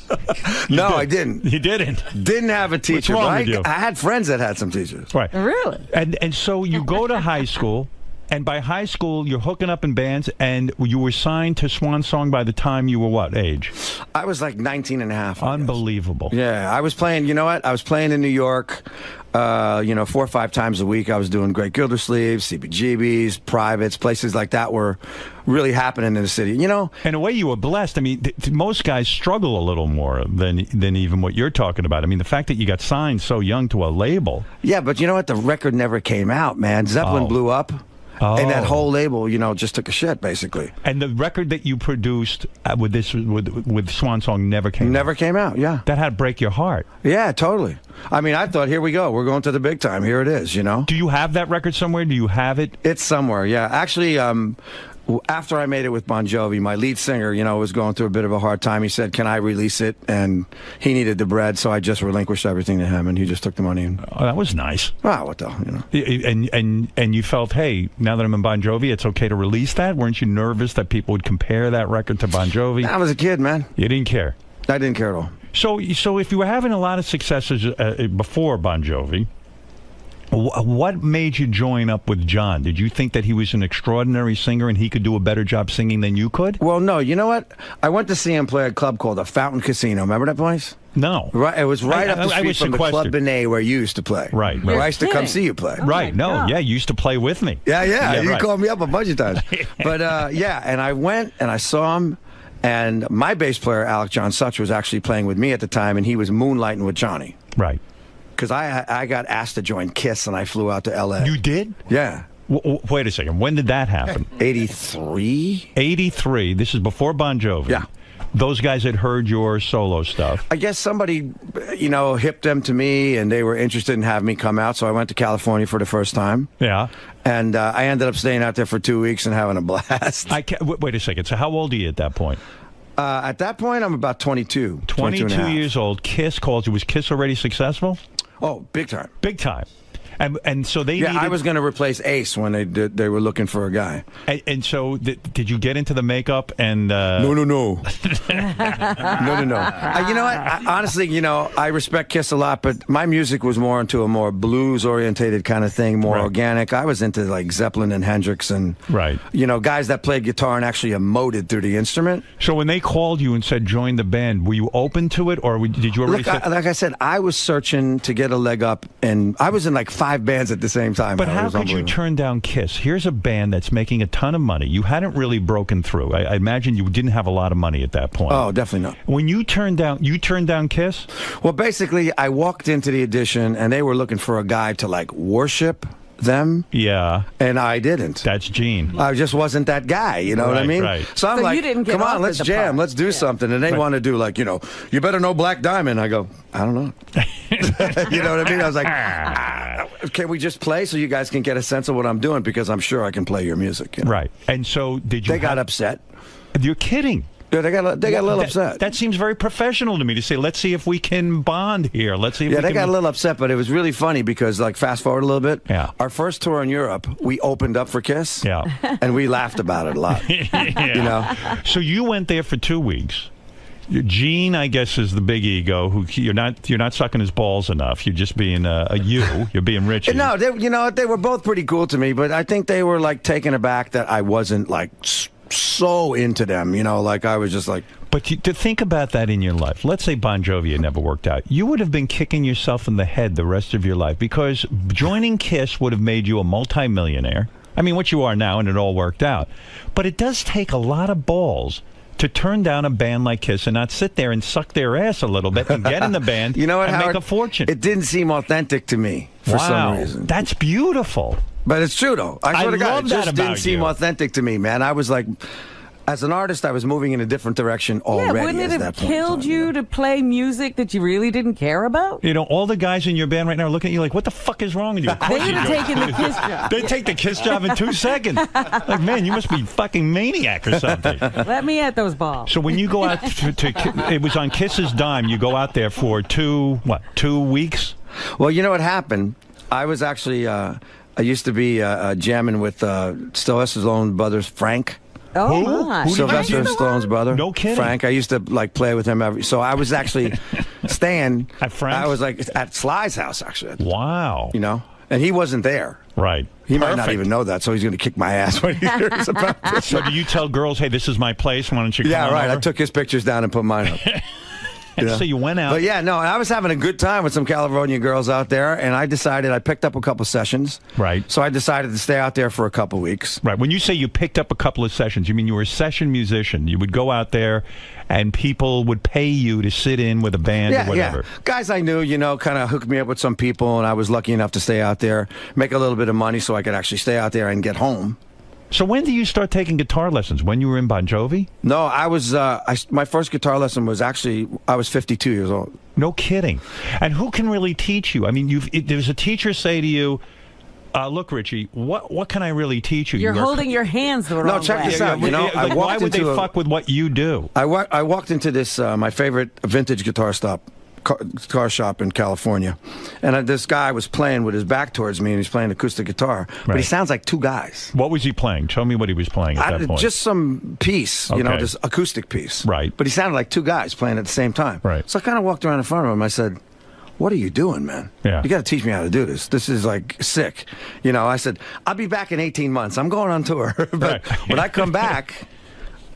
No, I didn't. You didn't? Didn't have a teacher. What's wrong but with you? I had friends that had some teachers. Right. Really? And so you go to high school, And by high school, you're hooking up in bands, and you were signed to Swan Song by the time you were what age? I was like 19 and a half. Unbelievable. Yeah, I was playing, you know what? I was playing in New York, 4 or 5 times a week. I was doing Great Gildersleeves, CBGBs, privates, places like that were really happening in the city, you know? In a way, you were blessed. I mean, most guys struggle a little more than even what you're talking about. I mean, the fact that you got signed so young to a label. Yeah, but you know what? The record never came out, man. Zeppelin blew up. And that whole label, just took a shit, basically. And the record that you produced with Swan Song never came out, yeah. That had to break your heart. Yeah, totally. I mean, I thought, here we go. We're going to the big time. Here it is, Do you have that record somewhere? Do you have it? It's somewhere, yeah. Actually, after I made it with Bon Jovi, my lead singer, was going through a bit of a hard time. He said, can I release it? And he needed the bread, so I just relinquished everything to him, and he just took the money. Oh, that was nice. Ah, what the hell, And you felt, hey, now that I'm in Bon Jovi, it's okay to release that? Weren't you nervous that people would compare that record to Bon Jovi? I was a kid, man. You didn't care? I didn't care at all. So if you were having a lot of successes before Bon Jovi, what made you join up with John? Did you think that he was an extraordinary singer and he could do a better job singing than you could? Well, no. You know what? I went to see him play at a club called the Fountain Casino. Remember that place? No. Right. It was right up the street from the Club Benet where you used to play. Right. Where I used to come see you play. Right. No. Yeah. You used to play with me. Yeah. You right. called me up a bunch of times. But and I went and I saw him. And my bass player, Alec John Such, was actually playing with me at the time, and he was moonlighting with Johnny. Right. Because I got asked to join KISS, and I flew out to L.A. You did? Yeah. Wait a second. When did that happen? 83. 83. This is before Bon Jovi. Yeah. Those guys had heard your solo stuff. I guess somebody, hipped them to me, and they were interested in having me come out, so I went to California for the first time. Yeah. And I ended up staying out there for 2 weeks and having a blast. Wait a second. So how old are you at that point? At that point, I'm about 22. 22 years old. KISS calls you. Was KISS already successful? Oh, big time. Big time. And so they needed... I was going to replace Ace when they were looking for a guy. And so did you get into the makeup and... No. No. You know what? Honestly, I respect KISS a lot, but my music was more into a more blues-orientated kind of thing, more organic. I was into like Zeppelin and Hendrix and, guys that played guitar and actually emoted through the instrument. So when they called you and said join the band, were you open to it, or did you already... Like I said, I was searching to get a leg up, and I was in like 5 bands at the same time. But how could you turn down KISS? Here's a band that's making a ton of money. You hadn't really broken through. I imagine you didn't have a lot of money at that point. Oh, definitely not. When you turned down KISS? Well, basically, I walked into the audition, and they were looking for a guy to like worship them. Yeah. And I didn't. That's Gene. I just wasn't that guy, you know what I mean? Right. So I'm like, come on, let's jam, let's do something. And they want to do like, you better know Black Diamond. I go, I don't know. You know what I mean? I was like, can we just play so you guys can get a sense of what I'm doing? Because I'm sure I can play your music. Right. And so did you... They got upset. You're kidding. Yeah, they got a little upset. That seems very professional to me to say, let's see if we can bond here. Let's see if they got a little upset, but it was really funny because, like, fast forward a little bit. Yeah. Our first tour in Europe, we opened up for KISS. Yeah. And we laughed about it a lot. Yeah. So you went there for 2 weeks. Gene, I guess, is the big ego. Who you're not sucking his balls enough. You're just being you're being Richie. No, they were both pretty cool to me, but I think they were like taken aback that I wasn't like so into them. Like I was just like. But to think about that in your life, let's say Bon Jovi had never worked out, you would have been kicking yourself in the head the rest of your life because joining KISS would have made you a multimillionaire. I mean, what you are now, and it all worked out. But it does take a lot of balls to turn down a band like KISS and not sit there and suck their ass a little bit and get in the band and Howard, make a fortune. It didn't seem authentic to me for some reason. That's beautiful. But it's true, though. I swear to God, it just didn't seem authentic to me, man. I was like... As an artist, I was moving in a different direction already. Yeah, wouldn't it have killed you to play music that you really didn't care about? All the guys in your band right now are looking at you like, what the fuck is wrong with you? They would have taken the KISS job. They'd take the KISS job in 2 seconds. Like, man, you must be fucking maniac or something. Let me at those balls. So when you go out it was on KISS's dime, you go out there for 2 weeks? Well, you know what happened? I was actually, I used to be jamming with Sylvester Stallone's brothers, Frank. Oh, my. Sylvester Stallone's brother. No kidding. Frank. I used to like play with him so I was actually staying at Frank's? I was like at Sly's house actually. Wow. And he wasn't there. Right. He might not Perfect. even know that, so he's going to kick my ass when he hears about this. So do you tell girls, hey, this is my place, why don't you come Yeah, on right. over? I took his pictures down and put mine up. And so you went out. But yeah, no, I was having a good time with some California girls out there, and I decided I picked up a couple sessions. Right. So I decided to stay out there for a couple weeks. Right. When you say you picked up a couple of sessions, you mean you were a session musician. You would go out there and people would pay you to sit in with a band or whatever. Yeah. Guys I knew, kind of hooked me up with some people, and I was lucky enough to stay out there, make a little bit of money so I could actually stay out there and get home. So when did you start taking guitar lessons? When you were in Bon Jovi? No, I was. My first guitar lesson was actually I was 52 years old. No kidding. And who can really teach you? I mean, there's a teacher say to you, "Look, Richie, what can I really teach you?" You're holding your hands the wrong way. No, check this out. Why would they fuck with what you do? I walked into this my favorite vintage guitar car shop in California, and this guy was playing with his back towards me, and he's playing acoustic guitar, but he sounds like two guys. What was he playing? Tell me what he was playing at that point. Just some piece, this acoustic piece. Right. But he sounded like two guys playing at the same time. Right. So I kind of walked around in front of him. I said, "What are you doing, man? Yeah. You got to teach me how to do this. This is like sick." I said, "I'll be back in 18 months. I'm going on tour, but when I come back,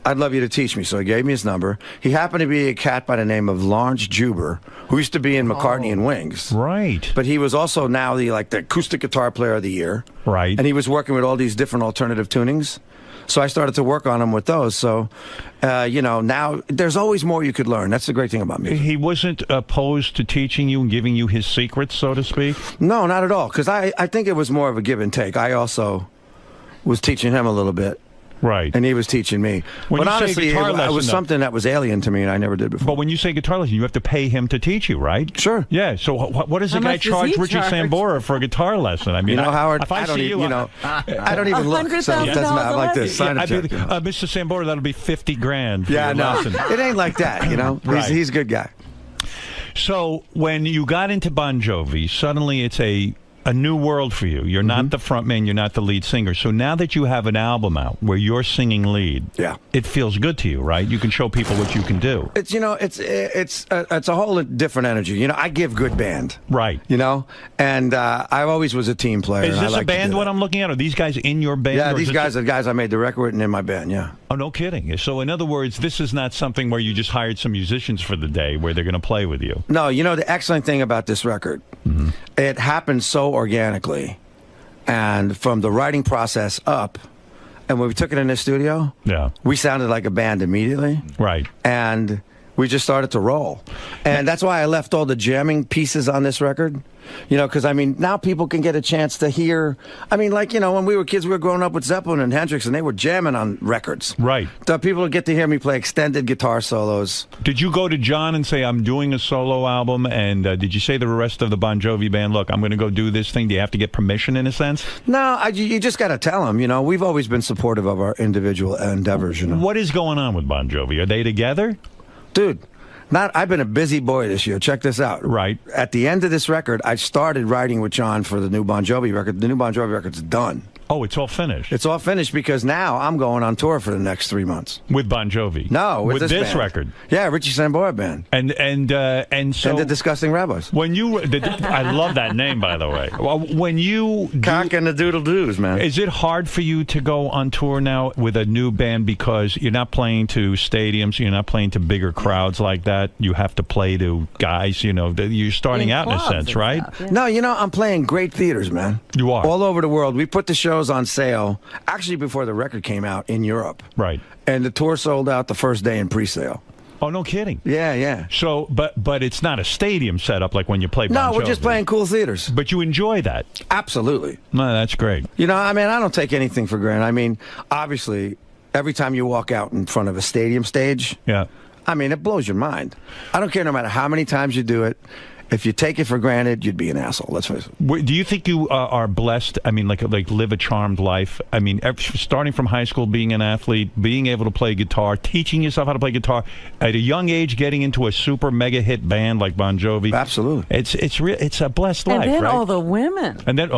I'd love you to teach me." So he gave me his number. He happened to be a cat by the name of Lawrence Juber, who used to be in McCartney and Wings. Right. But he was also now the acoustic guitar player of the year. Right. And he was working with all these different alternative tunings. So I started to work on him with those. So, now there's always more you could learn. That's the great thing about music. He wasn't opposed to teaching you and giving you his secrets, so to speak? No, not at all. Because I think it was more of a give and take. I also was teaching him a little bit. Right. And he was teaching me. When but you say honestly, guitar it lesson, was though- something that was alien to me and I never did before. But when you say guitar lesson, you have to pay him to teach you, right? Sure. Yeah. So what does the How guy much does charge he Richie charge? Sambora for a guitar lesson? I mean, Howard, if I don't see even, you, I don't even look. So it doesn't matter. I'm like this. Sign a check. Mr. Sambora, that'll be $50,000. For Yeah, your no. lesson. It ain't like that, Right. He's a good guy. So when you got into Bon Jovi, suddenly it's a new world for you. You're not the front man, you're not the lead singer. So now that you have an album out where you're singing lead, it feels good to you, right? You can show people what you can do. It's it's a whole different energy. I give good band, right? And I always was a team player. Is and I this like a to do band? that. What I'm looking at? Are these guys in your band? Yeah, or these is guys this are guys I made the record with and in my band. Yeah. Oh, no kidding. So in other words, this is not something where you just hired some musicians for the day where they're going to play with you. No, the excellent thing about this record, it happened so organically, and from the writing process up, and when we took it in the studio, we sounded like a band immediately. Right. And we just started to roll. And that's why I left all the jamming pieces on this record. Because, now people can get a chance to hear. When we were kids, we were growing up with Zeppelin and Hendrix, and they were jamming on records. Right. So people would get to hear me play extended guitar solos. Did you go to John and say, I'm doing a solo album, and did you say to the rest of the Bon Jovi band, look, I'm going to go do this thing? Do you have to get permission in a sense? No, you just got to tell them. We've always been supportive of our individual endeavors. What is going on with Bon Jovi? Are they together? Dude. I've been a busy boy this year. Check this out. Right. At the end of this record, I started writing with John for the new Bon Jovi record. The new Bon Jovi record's done. Oh, it's all finished. It's all finished because now I'm going on tour for the next 3 months. With Bon Jovi? No, with this band. Record. Yeah, Richie Sambora Band. And so and the Disgusting Rabbis. When I love that name, by the way. When you Cock and the Doodle Doos, man. Is it hard for you to go on tour now with a new band because you're not playing to stadiums, you're not playing to bigger crowds like that? You have to play to guys, you're starting out in a sense, right? No, I'm playing great theaters, man. You are. All over the world. We put the shows on sale, actually before the record came out in Europe. Right. And the tour sold out the first day in pre-sale. Oh, no kidding. Yeah. So, but it's not a stadium setup like when you play Bon No, we're Jovi. just playing cool theaters. But you enjoy that? Absolutely. No, that's great. I don't take anything for granted. Obviously, every time you walk out in front of a stadium stage, it blows your mind. I don't care no matter how many times you do it. If you take it for granted, you'd be an asshole. Let's face it. Do you think you are blessed? Like live a charmed life. Starting from high school, being an athlete, being able to play guitar, teaching yourself how to play guitar at a young age, getting into a super mega hit band like Bon Jovi. Absolutely. It's a blessed life, and then right? all the women. And then,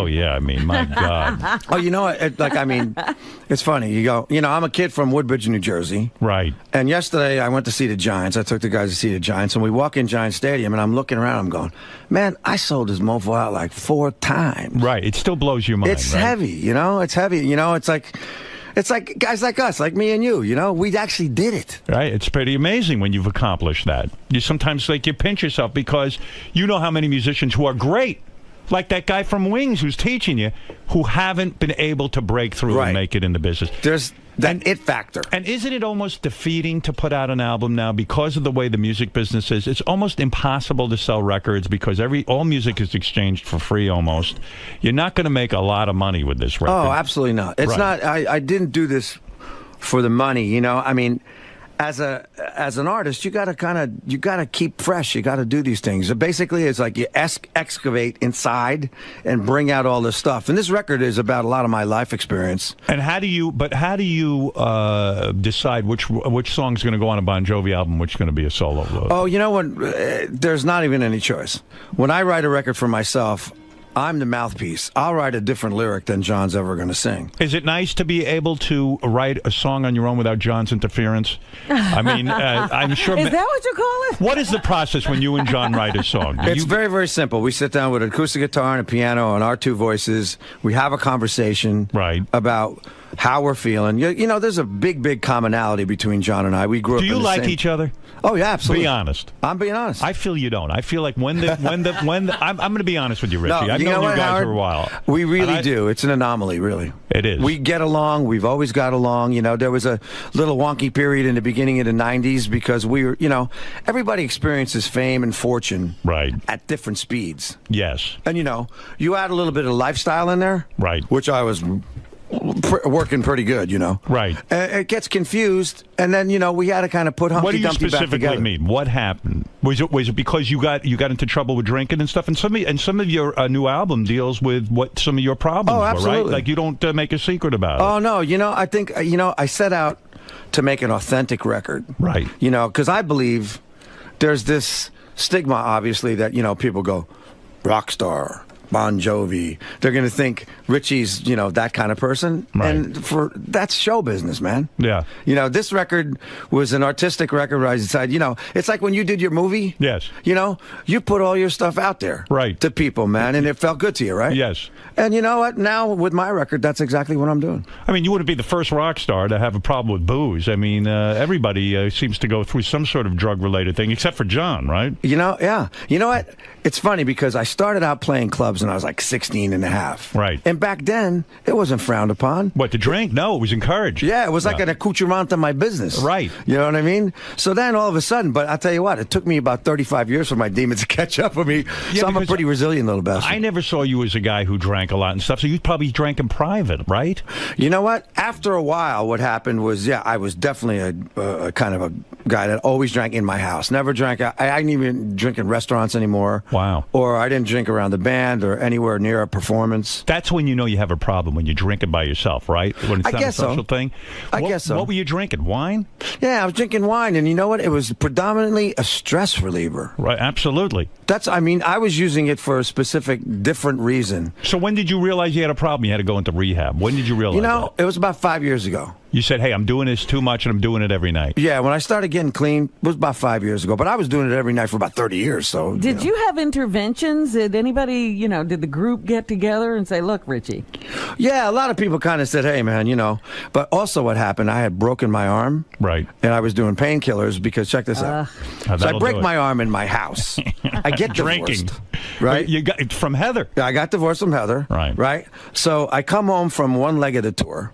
my God. Oh, it's funny. You go, I'm a kid from Woodbridge, New Jersey. Right. And yesterday I went to see the Giants. I took the guys to see the Giants, and we walk in Giant Stadium, and I'm looking around. I'm going, going, man, I sold this mofo out like 4 times. Right. It still blows your mind. It's right? heavy, you know. It's heavy, you know. It's like guys like us, like me and you. You know, we actually did it. Right. It's pretty amazing when you've accomplished that. You sometimes you pinch yourself because you know how many musicians who are great, like that guy from Wings who's teaching you, who haven't been able to break through and make it in the business. There's that it factor. And isn't it almost defeating to put out an album now because of the way the music business is? It's almost impossible to sell records because all music is exchanged for free almost. You're not going to make a lot of money with this record. Oh, absolutely not. It's not. I didn't do this for the money, you know. I mean, as an artist, you gotta keep fresh. You gotta do these things. So basically, it's like you excavate inside and bring out all this stuff. And this record is about a lot of my life experience. And how do you decide which song's going to go on a Bon Jovi album, which is going to be a solo? Oh, you know what? There's not even any choice. When I write a record for myself, I'm the mouthpiece. I'll write a different lyric than John's ever going to sing. Is it nice to be able to write a song on your own without John's interference? I mean, I'm sure... Is that what you call it? What is the process when you and John write a song? It's very, very simple. We sit down with an acoustic guitar and a piano and our 2 voices. We have a conversation about how we're feeling. You know, there's a big commonality between John and I. We grew up. Do you like each other? Oh yeah, absolutely. Be honest. I'm being honest. I feel you don't. I feel like when I'm going to be honest with you, Richie. No, I've known you guys Howard? for a while. We really do. It's an anomaly, really. It is. We get along. We've always got along. You know, there was a little wonky period in the beginning of the 90s because we were, you know, everybody experiences fame and fortune at different speeds. Yes. And, you know, you add a little bit of lifestyle in there. Right. Which I was working pretty good, you know. Right. It gets confused, and then, you know, we had to kind of put Humpty What do you Dumpty back specifically together. mean? What happened? Was it because you got into trouble with drinking and stuff? And some of your new album deals with what some of your problems were, right? absolutely. Like you don't make a secret about it. Oh, no. You know, I think, you know, I set out to make an authentic record. Right. You know, because I believe there's this stigma, obviously, that, you know, people go, rock star, Bon Jovi. They're going to think Richie's, you know, that kind of person. Right. And that's show business, man. Yeah. You know, this record was an artistic record where I decided, you know, it's like when you did your movie. Yes. You know, you put all your stuff out there. Right. To people, man, and it felt good to you, right? Yes. And you know what? Now, with my record, that's exactly what I'm doing. I mean, you wouldn't be the first rock star to have a problem with booze. I mean, everybody seems to go through some sort of drug-related thing, except for John, right? You know, yeah. You know what? It's funny because I started out playing clubs when I was like 16 and a half. Right. And back then, it wasn't frowned upon. What, to drink? No, it was encouraged. Yeah, it was like an accoutrement to my business. Right. You know what I mean? So then all of a sudden, but I'll tell you what, it took me about 35 years for my demons to catch up with me. Yeah, so I'm a pretty resilient little bastard. I never saw you as a guy who drank a lot and stuff, so you probably drank in private, right? You know what? After a while, what happened was, yeah, I was definitely a kind of a guy that always drank in my house. Never drank. I didn't even drink in restaurants anymore. Wow. Or I didn't drink around the band or anywhere near a performance. That's when you know you have a problem, when you're drinking by yourself, right? When it's I not guess a social so. thing. I guess so. What were you drinking? Wine? Yeah, I was drinking wine, and you know what? It was predominantly a stress reliever. Right, absolutely. I mean, I was using it for a specific, different reason. So when did you realize you had a problem? You had to go into rehab. When did you realize You know, it was about 5 years ago. You said, hey, I'm doing this too much, and I'm doing it every night. Yeah, when I started getting clean, it was about 5 years ago. But I was doing it every night for about 30 years. So Did you have interventions? Did anybody, you know, did the group get together and say, look, Richie? Yeah, a lot of people kind of said, hey, man, you know. But also what happened, I had broken my arm. Right. And I was doing painkillers because, check this out. So I break my arm in my house. I get Drinking. divorced. Right? You got from Heather. I got divorced from Heather. Right. Right? So I come home from one leg of the tour.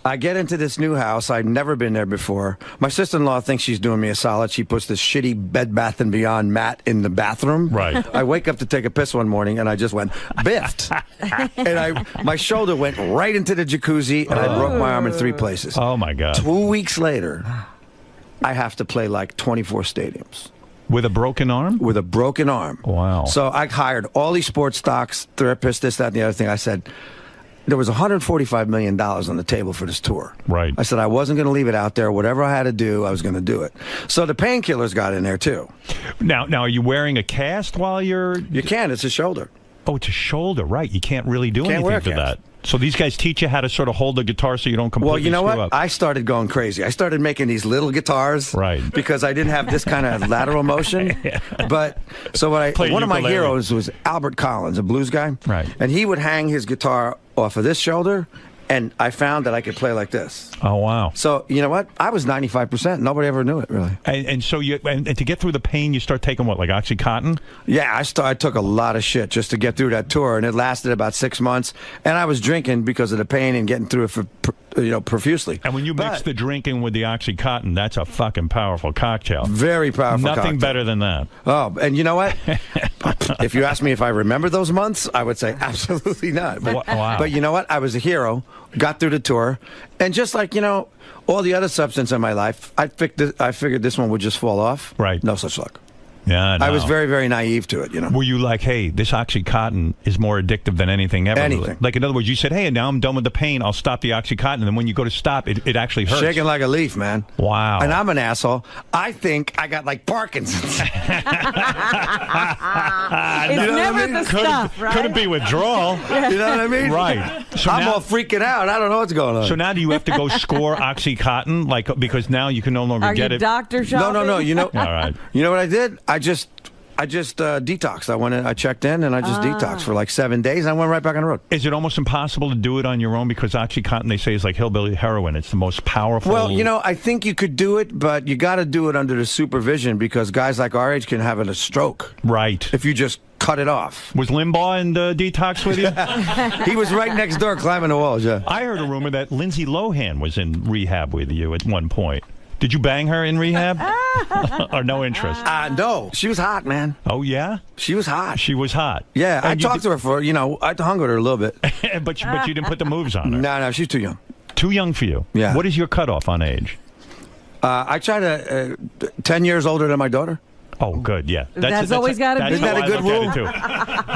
I get into this new house. I'd never been there before. My sister-in-law thinks she's doing me a solid. She puts this shitty Bed Bath & Beyond mat in the bathroom. Right. I wake up to take a piss one morning, and I just went biffed. And my shoulder went right into the jacuzzi, and I broke my arm in 3 places. Oh, my God. 2 weeks later, I have to play like 24 stadiums. With a broken arm? With a broken arm. Wow. So I hired all these sports stocks, therapists, this, that, and the other thing. I said, there was $145 million on the table for this tour. Right. I said I wasn't going to leave it out there. Whatever I had to do, I was going to do it. So the painkillers got in there, too. Now, are you wearing a cast while you're... You can. It's a shoulder. Oh, it's a shoulder, right? You can't really do Can't anything wear to caps. that. So these guys teach you how to sort of hold the guitar so you don't completely Well, you know screw what? up. I started going crazy. I started making these little guitars, right? Because I didn't have this kind of lateral motion. But so one of my heroes was Albert Collins, a blues guy, right? And he would hang his guitar off of this shoulder. And I found that I could play like this. Oh, wow. So, you know what? I was 95%. Nobody ever knew it, really. And so and to get through the pain, you start taking what, like Oxycontin? Yeah, I took a lot of shit just to get through that tour, and it lasted about 6 months. And I was drinking because of the pain and getting through it profusely. And when you mix the drinking with the Oxycontin, that's a fucking powerful cocktail. Very powerful Nothing cocktail. better than that. Oh, and you know what? If you ask me if I remember those months, I would say absolutely not. But, wow. But you know what? I was a hero, got through the tour, and just like, all the other substance in my life, I figured this one would just fall off. Right. No such luck. Yeah, no. I was very, very naive to it, Were you like, hey, this Oxycontin is more addictive than anything ever? Anything. Like, in other words, you said, hey, now I'm done with the pain. I'll stop the Oxycontin. And then when you go to stop, it actually hurts. Shaking like a leaf, man. Wow. And I'm an asshole. I think I got like Parkinson's. It's never the stuff, right? Could it be withdrawal? You know what I mean? Right. So I'm now, all freaking out. I don't know what's going on. So now do you have to go score Oxycontin? Because now you can no longer Are get you it? doctor shopping? No. All right. You know what I did? I just detoxed. I went in, I checked in, and I just detoxed for like 7 days. And I went right back on the road. Is it almost impossible to do it on your own? Because Oxycontin, they say, is like hillbilly heroin. It's the most powerful. Well, I think you could do it, but you got to do it under the supervision because guys like our age can have a stroke. Right. If you just cut it off. Was Limbaugh in detox with you? He was right next door climbing the walls, yeah. I heard a rumor that Lindsay Lohan was in rehab with you at one point. Did you bang her in rehab? Or no interest? No. She was hot, man. Oh, yeah? She was hot. She was hot. Yeah, I talked to her for, I hung with her a little bit. but you didn't put the moves on her? No, she's too young. Too young for you? Yeah. What is your cutoff on age? I try to, 10 years older than my daughter. Oh, good, yeah. That's always got to be. Isn't that a good rule?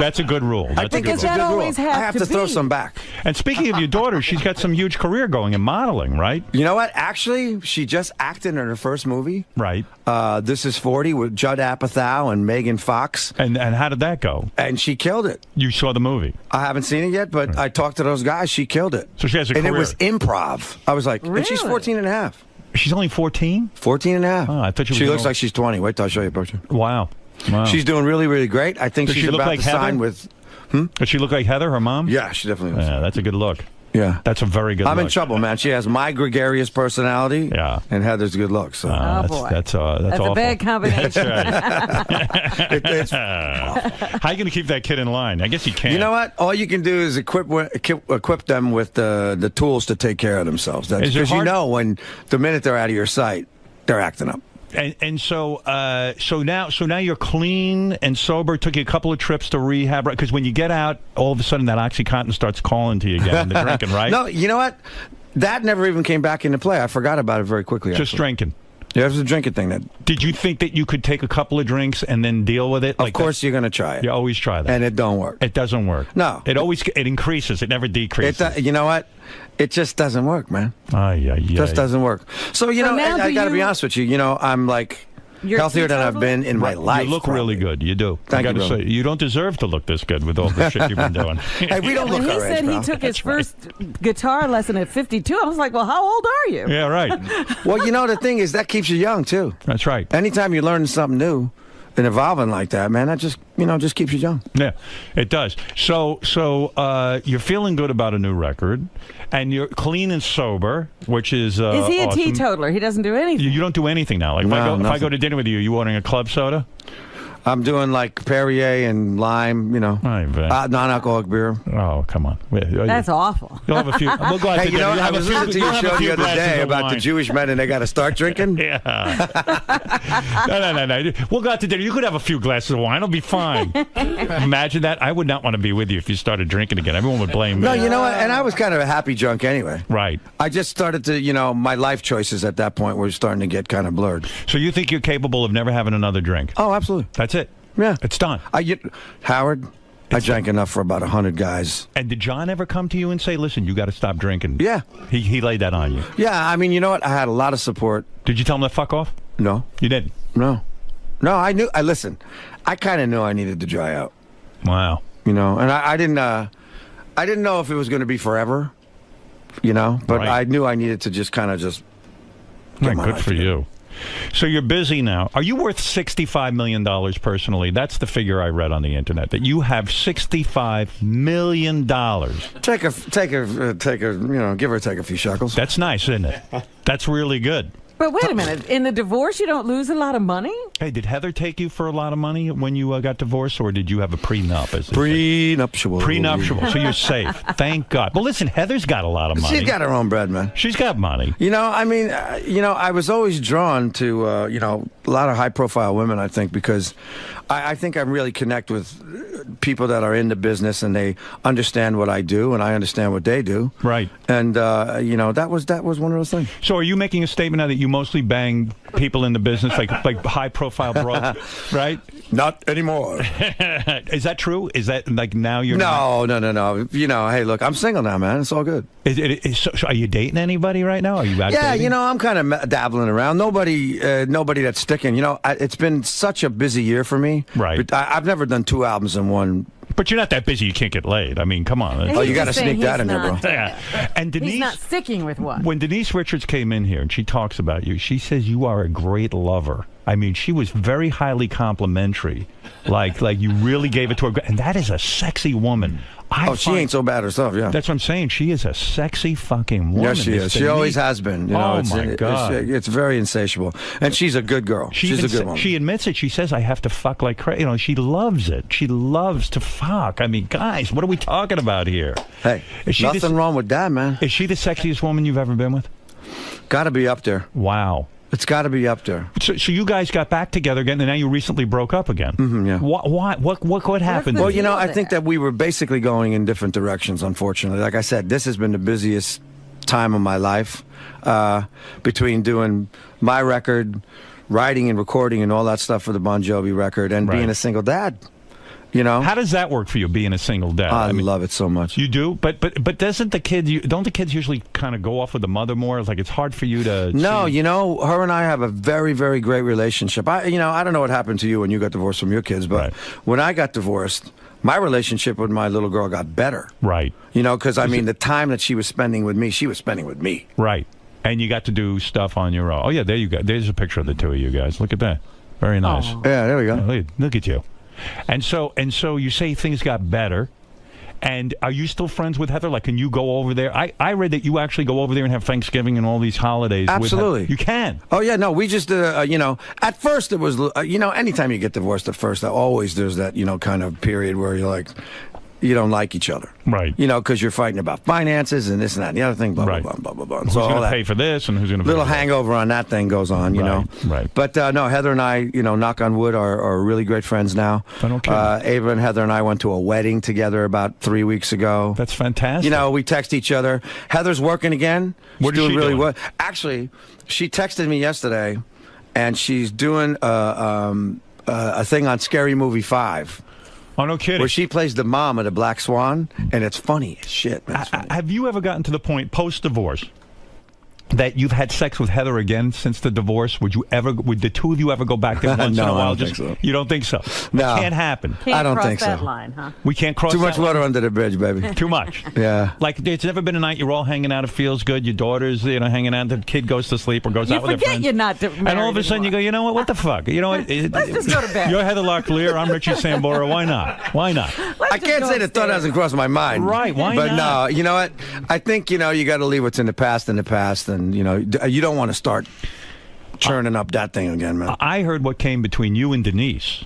That's a good rule. I think it's a good rule. I have to throw some back. And speaking of your daughter, she's got some huge career going in modeling, right? You know what? Actually, she just acted in her first movie. Right. This is 40 with Judd Apatow and Megan Fox. And how did that go? And she killed it. You saw the movie? I haven't seen it yet, but I talked to those guys. She killed it. So she has a career. And it was improv. I was like, and she's 14 and a half. She's only 14? 14 and a half. Oh, I thought she looks like she's 20. Wait till I show you a picture. Wow. She's doing really, really great. I think Does she's she look about like to Heather? sign with... Does she look like Heather, her mom? Yeah, she definitely does. Yeah, that's a good look. Yeah. That's a very good look. I'm in trouble, man. She has my gregarious personality. Yeah. And Heather's good looks. So. boy. That's That's awful. a bad combination. That's right. How are you going to keep that kid in line? I guess you can't. You know what? All you can do is equip them with the tools to take care of themselves. Because when the minute they're out of your sight, they're acting up. And so now you're clean and sober. It took you a couple of trips to rehab, right? Because when you get out, all of a sudden that Oxycontin starts calling to you again. The drinking, right? No, you know what? That never even came back into play. I forgot about it very quickly. Just drinking. Yeah, it was a drinking thing. Did you think that you could take a couple of drinks and then deal with it? Of course, you're going to try it. You always try that, and it don't work. It doesn't work. No, it increases. It never decreases. You know what? It just doesn't work, man. It just doesn't work. So I got to be honest with you. I'm like healthier than I've been in my life. You look really good. You do. Thank I you, gotta say, you don't deserve to look this good with all the shit you've been doing. Hey, we don't look When he our age, said bro. he took his first guitar lesson at 52, I was like, well, how old are you? Yeah, right. Well, the thing is, that keeps you young, too. That's right. Anytime you're learning something new and evolving like that, man, that just keeps you young. Yeah, it does. So you're feeling good about a new record, and you're clean and sober, which is he a awesome. teetotaler? He doesn't do anything. You don't do anything now. Like if I go to dinner with you, you ordering a club soda? I'm doing like Perrier and lime, non-alcoholic beer. Oh, come on. That's awful. You'll have a few. We'll go out to dinner. I was listening to your show the other day about the Jewish men and they got to start drinking. Yeah. No. We'll go out to dinner. You could have a few glasses of wine. It'll be fine. Imagine that. I would not want to be with you if you started drinking again. Everyone would blame me. No, you know what? And I was kind of a happy drunk anyway. Right. I just started to, my life choices at that point were starting to get kind of blurred. So you think you're capable of never having another drink? Oh, absolutely. That's it. Yeah. It's done. Howard, I drank enough for about 100 guys. And did John ever come to you and say, listen, you got to stop drinking? Yeah. He laid that on you? Yeah, you know what? I had a lot of support. Did you tell him to fuck off? No. You didn't? No, I knew. Listen, I kind of knew I needed to dry out. Wow. You know, and I didn't know if it was going to be forever. You know, but Right. I knew I needed to just kind of just. Get my Good life for you. So you're busy now. Are you worth $65 million personally? That's the figure I read on the internet, that you have $65 million. Take a, you know, give or take a few shekels. That's nice, isn't it? That's really good. But wait a minute. In the divorce, you don't lose a lot of money? Hey, did Heather take you for a lot of money when you got divorced, or did you have a prenup? Prenuptial. Prenuptial. So you're safe. Thank God. Well, listen, Heather's got a lot of money. She's got her own bread, man. She's got money. You know, I mean, you know, I was always drawn to, you know, a lot of high-profile women, I think, because I think I really connect with people that are in the business and they understand what I do and I understand what they do. Right. And, you know, that was one of those things. So are you making a statement now that you mostly bang people in the business, like high-profile broads, right? Not anymore. Is that true? Is that, like, now you're... No. You know, hey, look, I'm single now, man. It's all good. So are you dating anybody right now? Are you out dating? You know, I'm kind of dabbling around. Nobody that's sticking. You know, it's been such a busy year for me. Right. But I've never done 2 albums in one. But you're not that busy. You can't get laid. I mean, come on. Oh, you got to sneak that in there, bro. Yeah. And Denise, He's not sticking with one. When Denise Richards came in here and she talks about you, she says you are a great lover. I mean, she was very highly complimentary. Like you really gave it to her. And that is a sexy woman. She ain't so bad herself, yeah. That's what I'm saying. She is a sexy fucking woman. Yes, she is. She always has been. You know, my God. It's very insatiable. And she's a good girl. She's a good woman. She admits it. She says, I have to fuck like crazy. You know, she loves it. She loves to fuck. I mean, guys, what are we talking about here? Hey, nothing wrong with that, man. Is she the sexiest woman you've ever been with? Got to be up there. Wow. It's got to be up there. So you guys got back together again, and now you recently broke up again. Mm-hmm, yeah. Why? What happened? Well, you know, I think that we were basically going in different directions, unfortunately. Like I said, this has been the busiest time of my life, between doing my record, writing and recording and all that stuff for the Bon Jovi record, and being a single dad. You know, how does that work for you, being a single dad? I love it so much. You do, but doesn't the kid? Don't the kids usually kind of go off with the mother more? It's like it's hard for you to. No, you know, her and I have a very, very great relationship. I don't know what happened to you when you got divorced from your kids, but when I got divorced, my relationship with my little girl got better. Right. You know, because I mean, the time that she was spending with me, she was spending with me. Right. And you got to do stuff on your own. Oh yeah, there you go. There's a picture of the two of you guys. Look at that. Very nice. Oh. Yeah, there we go. Look at you. And so you say things got better. And are you still friends with Heather? Like, can you go over there? I read that you actually go over there and have Thanksgiving and all these holidays. Absolutely. With Heather. You can. Oh, yeah, no, we just, you know, at first it was, you know, anytime you get divorced at first, always there's that, you know, kind of period where you're like, you don't like each other. Right. You know, because you're fighting about finances and this and that and the other thing, blah, blah, blah, blah, blah, blah. Who's going to pay for this and who's going to little hangover on that thing goes on, you know. Right. But, no, Heather and I, you know, knock on wood, are really great friends now. Ava and Heather and I went to a wedding together about 3 weeks ago. That's fantastic. You know, we text each other. Heather's working again. What is doing she really doing? well. Actually, she texted me yesterday, and she's doing a thing on Scary Movie 5. Oh, no kidding. Where she plays the mom of the Black Swan, and it's funny as shit. Man. Have you ever gotten to the point, post-divorce, that you've had sex with Heather again since the divorce? Would the two of you ever go back there once No, in a while? I don't think so. You don't think so? No. It can't happen. I don't think that so. line, huh? We can't cross Too much that line? water under the bridge, baby. Too much. Yeah. Like, it's never been a night you're all hanging out, it feels good, your daughter's, you know, hanging out, the kid goes to sleep or goes out with her friends. You're not and all of a sudden you go, you know what the fuck? You know what? Let's just go to bed. You're Heather Locklear, I'm Richie Sambora. Why not? Why not? I can't say the thought hasn't crossed my mind. Right, why but not? no, you know what? I think, you know, you got to leave what's in the past, and, you know, you don't want to start churning up that thing again, man. I heard what came between you and Denise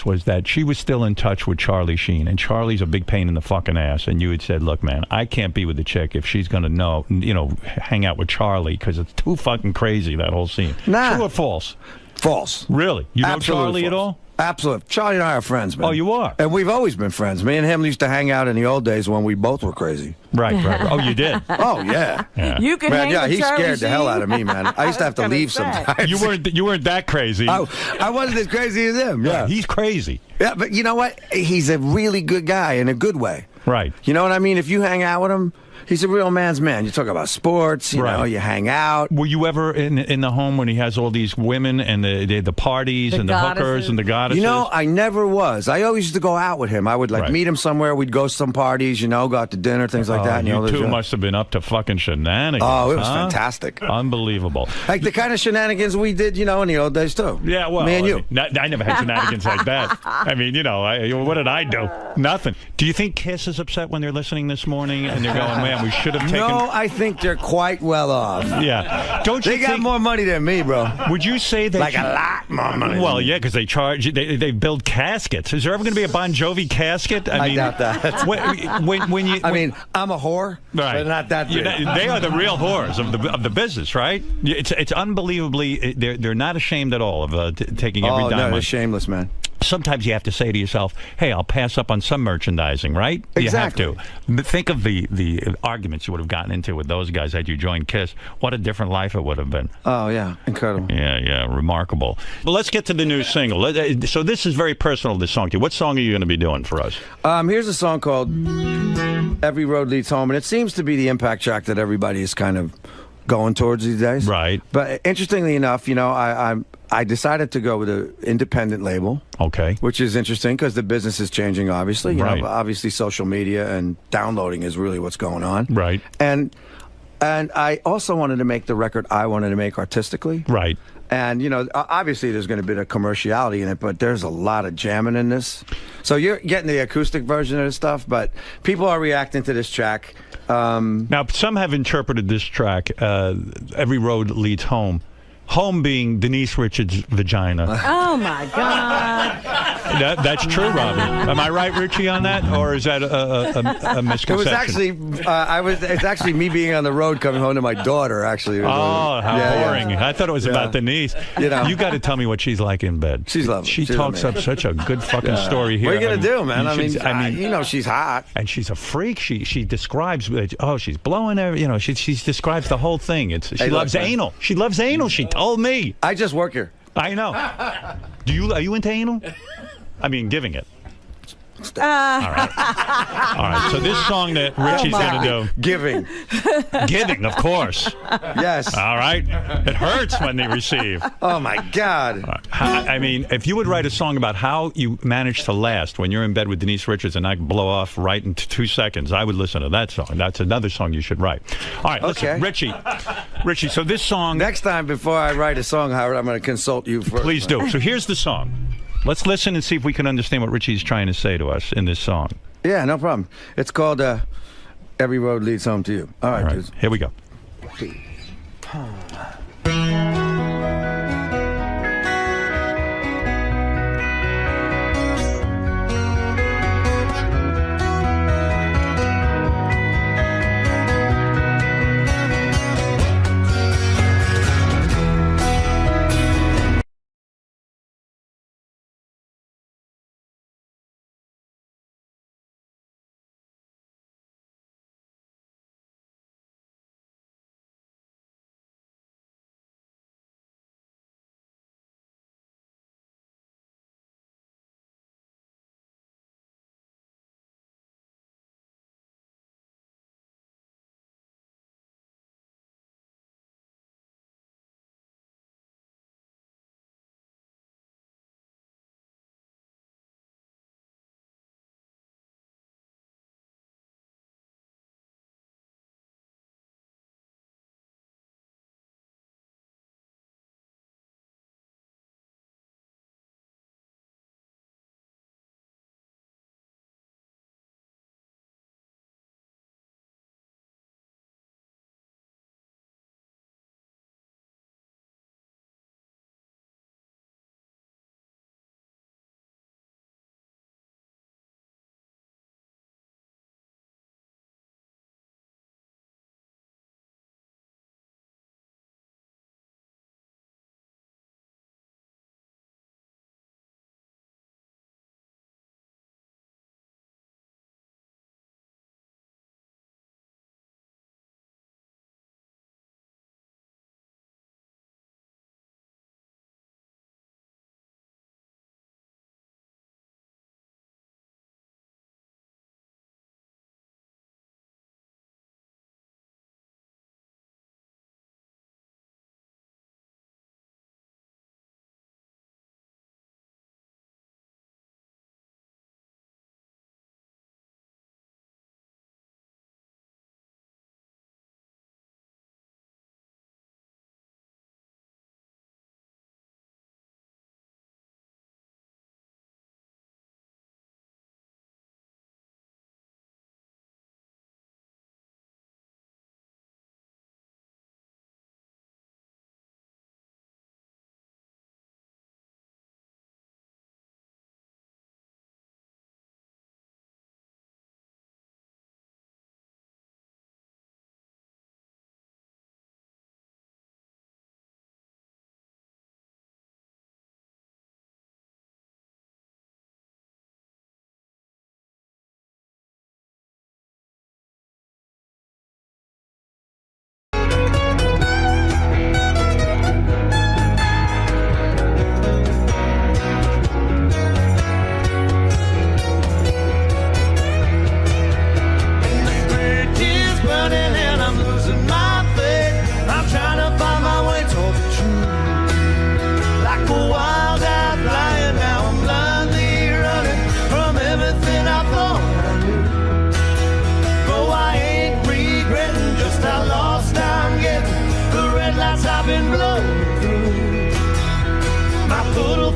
was that she was still in touch with Charlie Sheen, and Charlie's a big pain in the fucking ass, and you had said, look, man, I can't be with the chick if she's going to hang out with Charlie, because it's too fucking crazy, that whole scene. Nah. True or false? False. Really? You know Absolutely Charlie false. at all? Absolutely. Charlie and I are friends, man. Oh, you are? And we've always been friends. Me and him used to hang out in the old days when we both were crazy. Right. Oh, you did? Oh, yeah. You could man, hang with he Charlie scared the hell Sheen? out of me, man. I used to have to leave sometimes. You weren't that crazy. I wasn't as crazy as him. Yeah. He's crazy. Yeah, but you know what? He's a really good guy in a good way. Right. You know what I mean? If you hang out with him, He's a real man's man. You talk about sports, you know, you hang out. Were you ever in the home when he has all these women and the parties and the hookers and the goddesses? You know, I never was. I always used to go out with him. I would meet him somewhere. We'd go to some parties, you know, go out to dinner, things like that. You two must have been up to fucking shenanigans. Oh, it was fantastic. Unbelievable. Like the kind of shenanigans we did, you know, in the old days too. Yeah, well, me and you. I never had shenanigans like that. I mean, you know, what did I do? Nothing. Do you think Kiss is upset when they're listening this morning and they're going, man, we should have taken... No, I think they're quite well off. Yeah. Don't you They got more money than me, bro. Would you say that... Like a lot more money. Well, yeah, because they charge... They build caskets. Is there ever going to be a Bon Jovi casket? I doubt that. When you... I mean, I'm a whore, but not that big. They are the real whores of the business, right? It's unbelievably... They're not ashamed at all of taking every dime. No, they're shameless, man. Sometimes you have to say to yourself, hey, I'll pass up on some merchandising, right? Exactly. You have to. Think of the arguments you would have gotten into with those guys had you joined Kiss. What a different life it would have been. Oh, yeah. Incredible. Yeah, remarkable. But let's get to the new single. So this is very personal, this song to you. What song are you going to be doing for us? Here's a song called Every Road Leads Home, and it seems to be the impact track that everybody is kind of going towards these days. Right. But interestingly enough, you know, I decided to go with an independent label. Okay. Which is interesting because the business is changing, obviously. You know, obviously, social media and downloading is really what's going on. Right. And I also wanted to make the record I wanted to make artistically. Right. And, you know, obviously there's going to be a commerciality in it, but there's a lot of jamming in this. So you're getting the acoustic version of this stuff, but people are reacting to this track. Now, some have interpreted this track, Every Road Leads Home. Home being Denise Richards' vagina. Oh, my God. That's true, Robbie. Am I right, Richie, on that? Or is that a misconception? It was actually, it's actually me being on the road coming home to my daughter, actually. Oh, how boring. Yeah. I thought it was about Denise. You know. You got to tell me what she's like in bed. She's lovely. She talks up such a good fucking story here. What are you going to do, man? I mean, you know, she's hot. And she's a freak. She describes, she's blowing her, you know, she describes the whole thing. She loves anal. She loves anal, she told me. I just work here. I know. Are you into anal? I mean, giving it. All right. So this song that Richie's going to do. Giving, of course. Yes. All right. It hurts when they receive. Oh, my God. I mean, if you would write a song about how you manage to last when you're in bed with Denise Richards and I blow off right in 2 seconds, I would listen to that song. That's another song you should write. All right. Listen, Richie, so this song... Next time, before I write a song, Howard, I'm going to consult you first. Please do. So here's the song. Let's listen and see if we can understand what Richie's trying to say to us in this song. Yeah, no problem. It's called Every Road Leads Home to You. All right. Dudes. Here we go.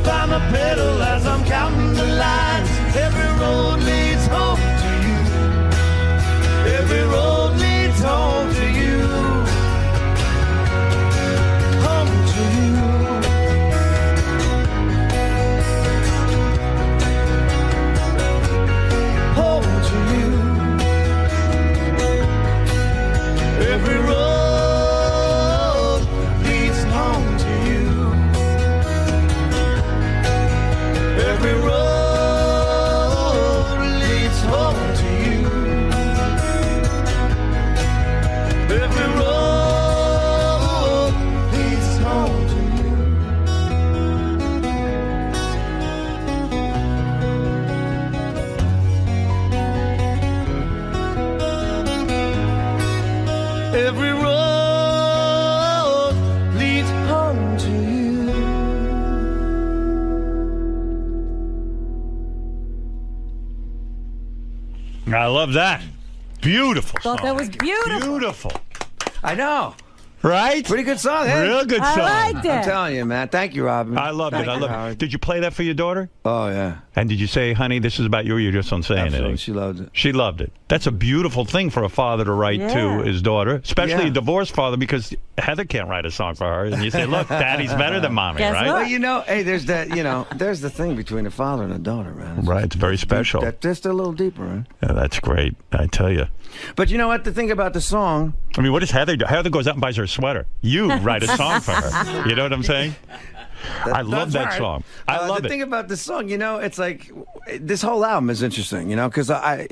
find the pedal as I'm counting the lines. Every road leads home to you. Every road leads home to you. Home to you. Home to you. Every road leads home to you. Every road leads home to you. Every road leads home to you. Every road leads home to you. I love that. Beautiful Thought song. that was beautiful. Beautiful. I know. Right? Pretty good song, eh? Real good song. I liked it. I'm telling you, man. Thank you, Robin. I loved it. I loved it. Did you play that for your daughter? Oh, yeah. And did you say, honey, this is about you, or you just don't say Absolutely. anything? She loved it. She loved it. That's a beautiful thing for a father to write to his daughter, especially a divorced father, because Heather can't write a song for her. And you say, look, Daddy's better than Mommy, right? Well, you know, hey, there's that, you know, there's the thing between a father and a daughter, man. Right, it's very special. That's just a little deeper, right? Yeah, that's great, I tell you. But you know what? The thing about the song... I mean, what does Heather do? Heather goes out and buys her a sweater. You write a song for her. You know what I'm saying? I love that song. I love the it. thing about this song, you know, it's like this whole album is interesting, you know, because I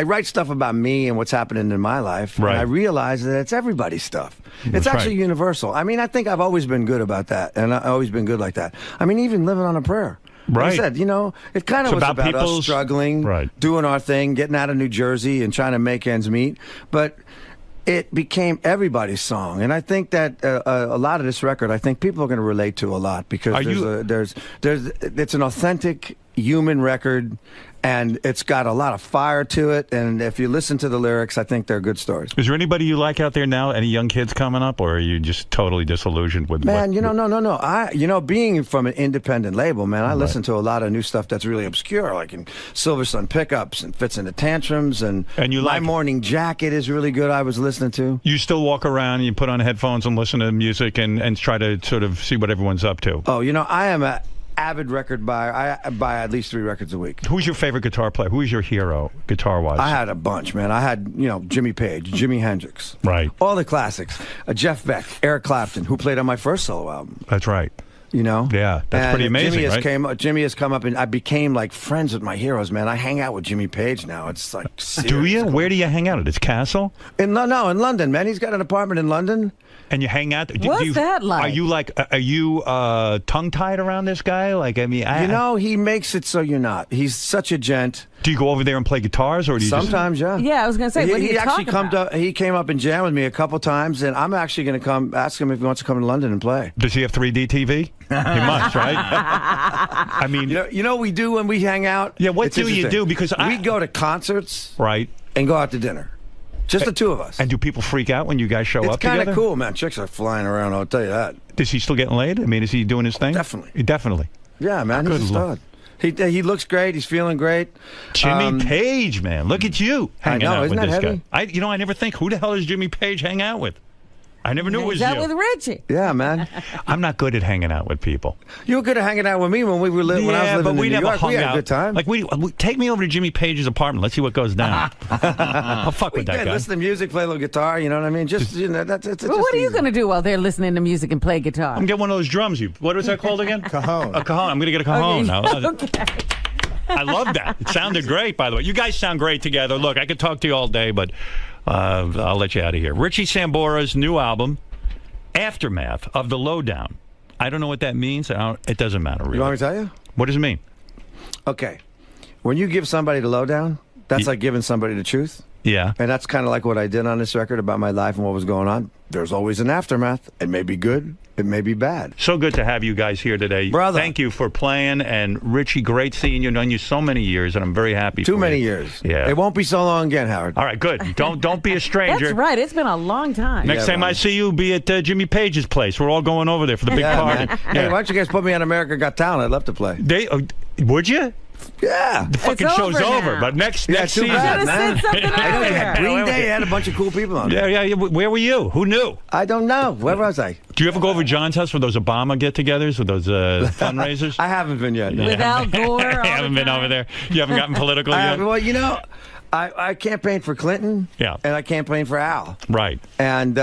write stuff about me and what's happening in my life, Right. and I realize that it's everybody's stuff. That's It's actually right. universal. I mean, I think I've always been good about that, and I've always been good like that. I mean, even living on a prayer. Like I Right. said, you know, it kind of It's was about about us people's- struggling, Right. doing our thing, getting out of New Jersey and trying to make ends meet. But it became everybody's song, and I think that a lot of this record, I think people are going to relate to a lot because Are there's it's an authentic human record, and it's got a lot of fire to it. And if you listen to the lyrics, I think they're good stories. Is there anybody you like out there now? Any young kids coming up, or are you just totally disillusioned with Man, what, you know, no. Being from an independent label, man, I listen to a lot of new stuff that's really obscure, like in Silver Sun Pickups and Fits into Tantrums, and you My like- Morning Jacket is really good. I was listening to. You still walk around and you put on headphones and listen to music and try to sort of see what everyone's up to. Oh, you know, I am a avid record buyer. I buy at least 3 records a week. Who's your favorite guitar player? Who is your hero, guitar-wise? I had a bunch, man. I had, you know, Jimmy Page, Jimi Hendrix. Right. All the classics. Jeff Beck, Eric Clapton, who played on my first solo album. That's right. You know? Yeah, that's And pretty amazing, Jimmy has come up, and I became like friends with my heroes, man. I hang out with Jimmy Page now. It's like serious. Do you? Where do you hang out at his castle? In London, man. He's got an apartment in London. And you hang out? What's that like? Are you tongue-tied around this guy? Like, I mean, You know, he makes it so you're not. He's such a gent. Do you go over there and play guitars, or do you Sometimes, yeah. Yeah, I was going to say, what do you actually talk about? He came up and jammed with me a couple times, and I'm actually going to come ask him if he wants to come to London and play. Does he have 3D TV? He must, right? I mean, you know what we do when we hang out? Yeah, what It's do you interesting. do? Because we go to concerts, right, and go out to dinner. Just the two of us. And do people freak out when you guys show It's up together? kind of cool, man. Chicks are flying around, I'll tell you that. Is he still getting laid? I mean, is he doing his thing? Definitely. Definitely. Yeah, man, Good he's a Lord. stud. He looks great. He's feeling great. Jimmy Page, man. Look at you hanging know, out isn't with that this heavy? guy. I never think, who the hell does Jimmy Page hang out with? I never knew it was Is that you. with Richie? Yeah, man. I'm not good at hanging out with people. You were good at hanging out with me when we were when I was living but in we New never York. hung We had out. a good time. Like we take me over to Jimmy Page's apartment. Let's see what goes down. I'll fuck We with that did guy. listen to music, play a little guitar. You know what I mean? Just you know, that's it's Well, what are you going to do while they're listening to music and play guitar? I'm getting one of those drums. What was that called again? Cajon. A cajon. I'm going to get a cajon now. Okay. I love that. It sounded great, by the way. You guys sound great together. Look, I could talk to you all day, but I'll let you out of here. Richie Sambora's new album, Aftermath of the Lowdown. I don't know what that means. It doesn't matter, really. You want me to tell you? What does it mean? Okay. When you give somebody the lowdown, that's like giving somebody the truth. Yeah. And that's kind of like what I did on this record about my life and what was going on. There's always an aftermath. It may be good, it may be bad. So good to have you guys here today. Brother. Thank you for playing. And Richie, great seeing you. Known you so many years, and I'm very happy Too for many you. years. Yeah. It won't be so long again, Howard. All right, good. Don't be a stranger. That's right. It's been a long time. Next time I see you, be at Jimmy Page's place. We're all going over there for the big party. Man. Hey, why don't you guys put me on America Got Talent? I'd love to play. Would you? Yeah. The fucking show's over, but next too season. bad, man. I know they had Green Yeah, Day. They had a bunch of cool people on there. Yeah. Where were you? Who knew? I don't know. Where was I? Do you ever go over to John's house for those Obama get-togethers or those fundraisers? I haven't been yet. No. With Al Gore. I haven't been over there. You haven't gotten political yet? Well, you know, I campaigned for Clinton. Yeah. And I campaigned for Al. Right. And,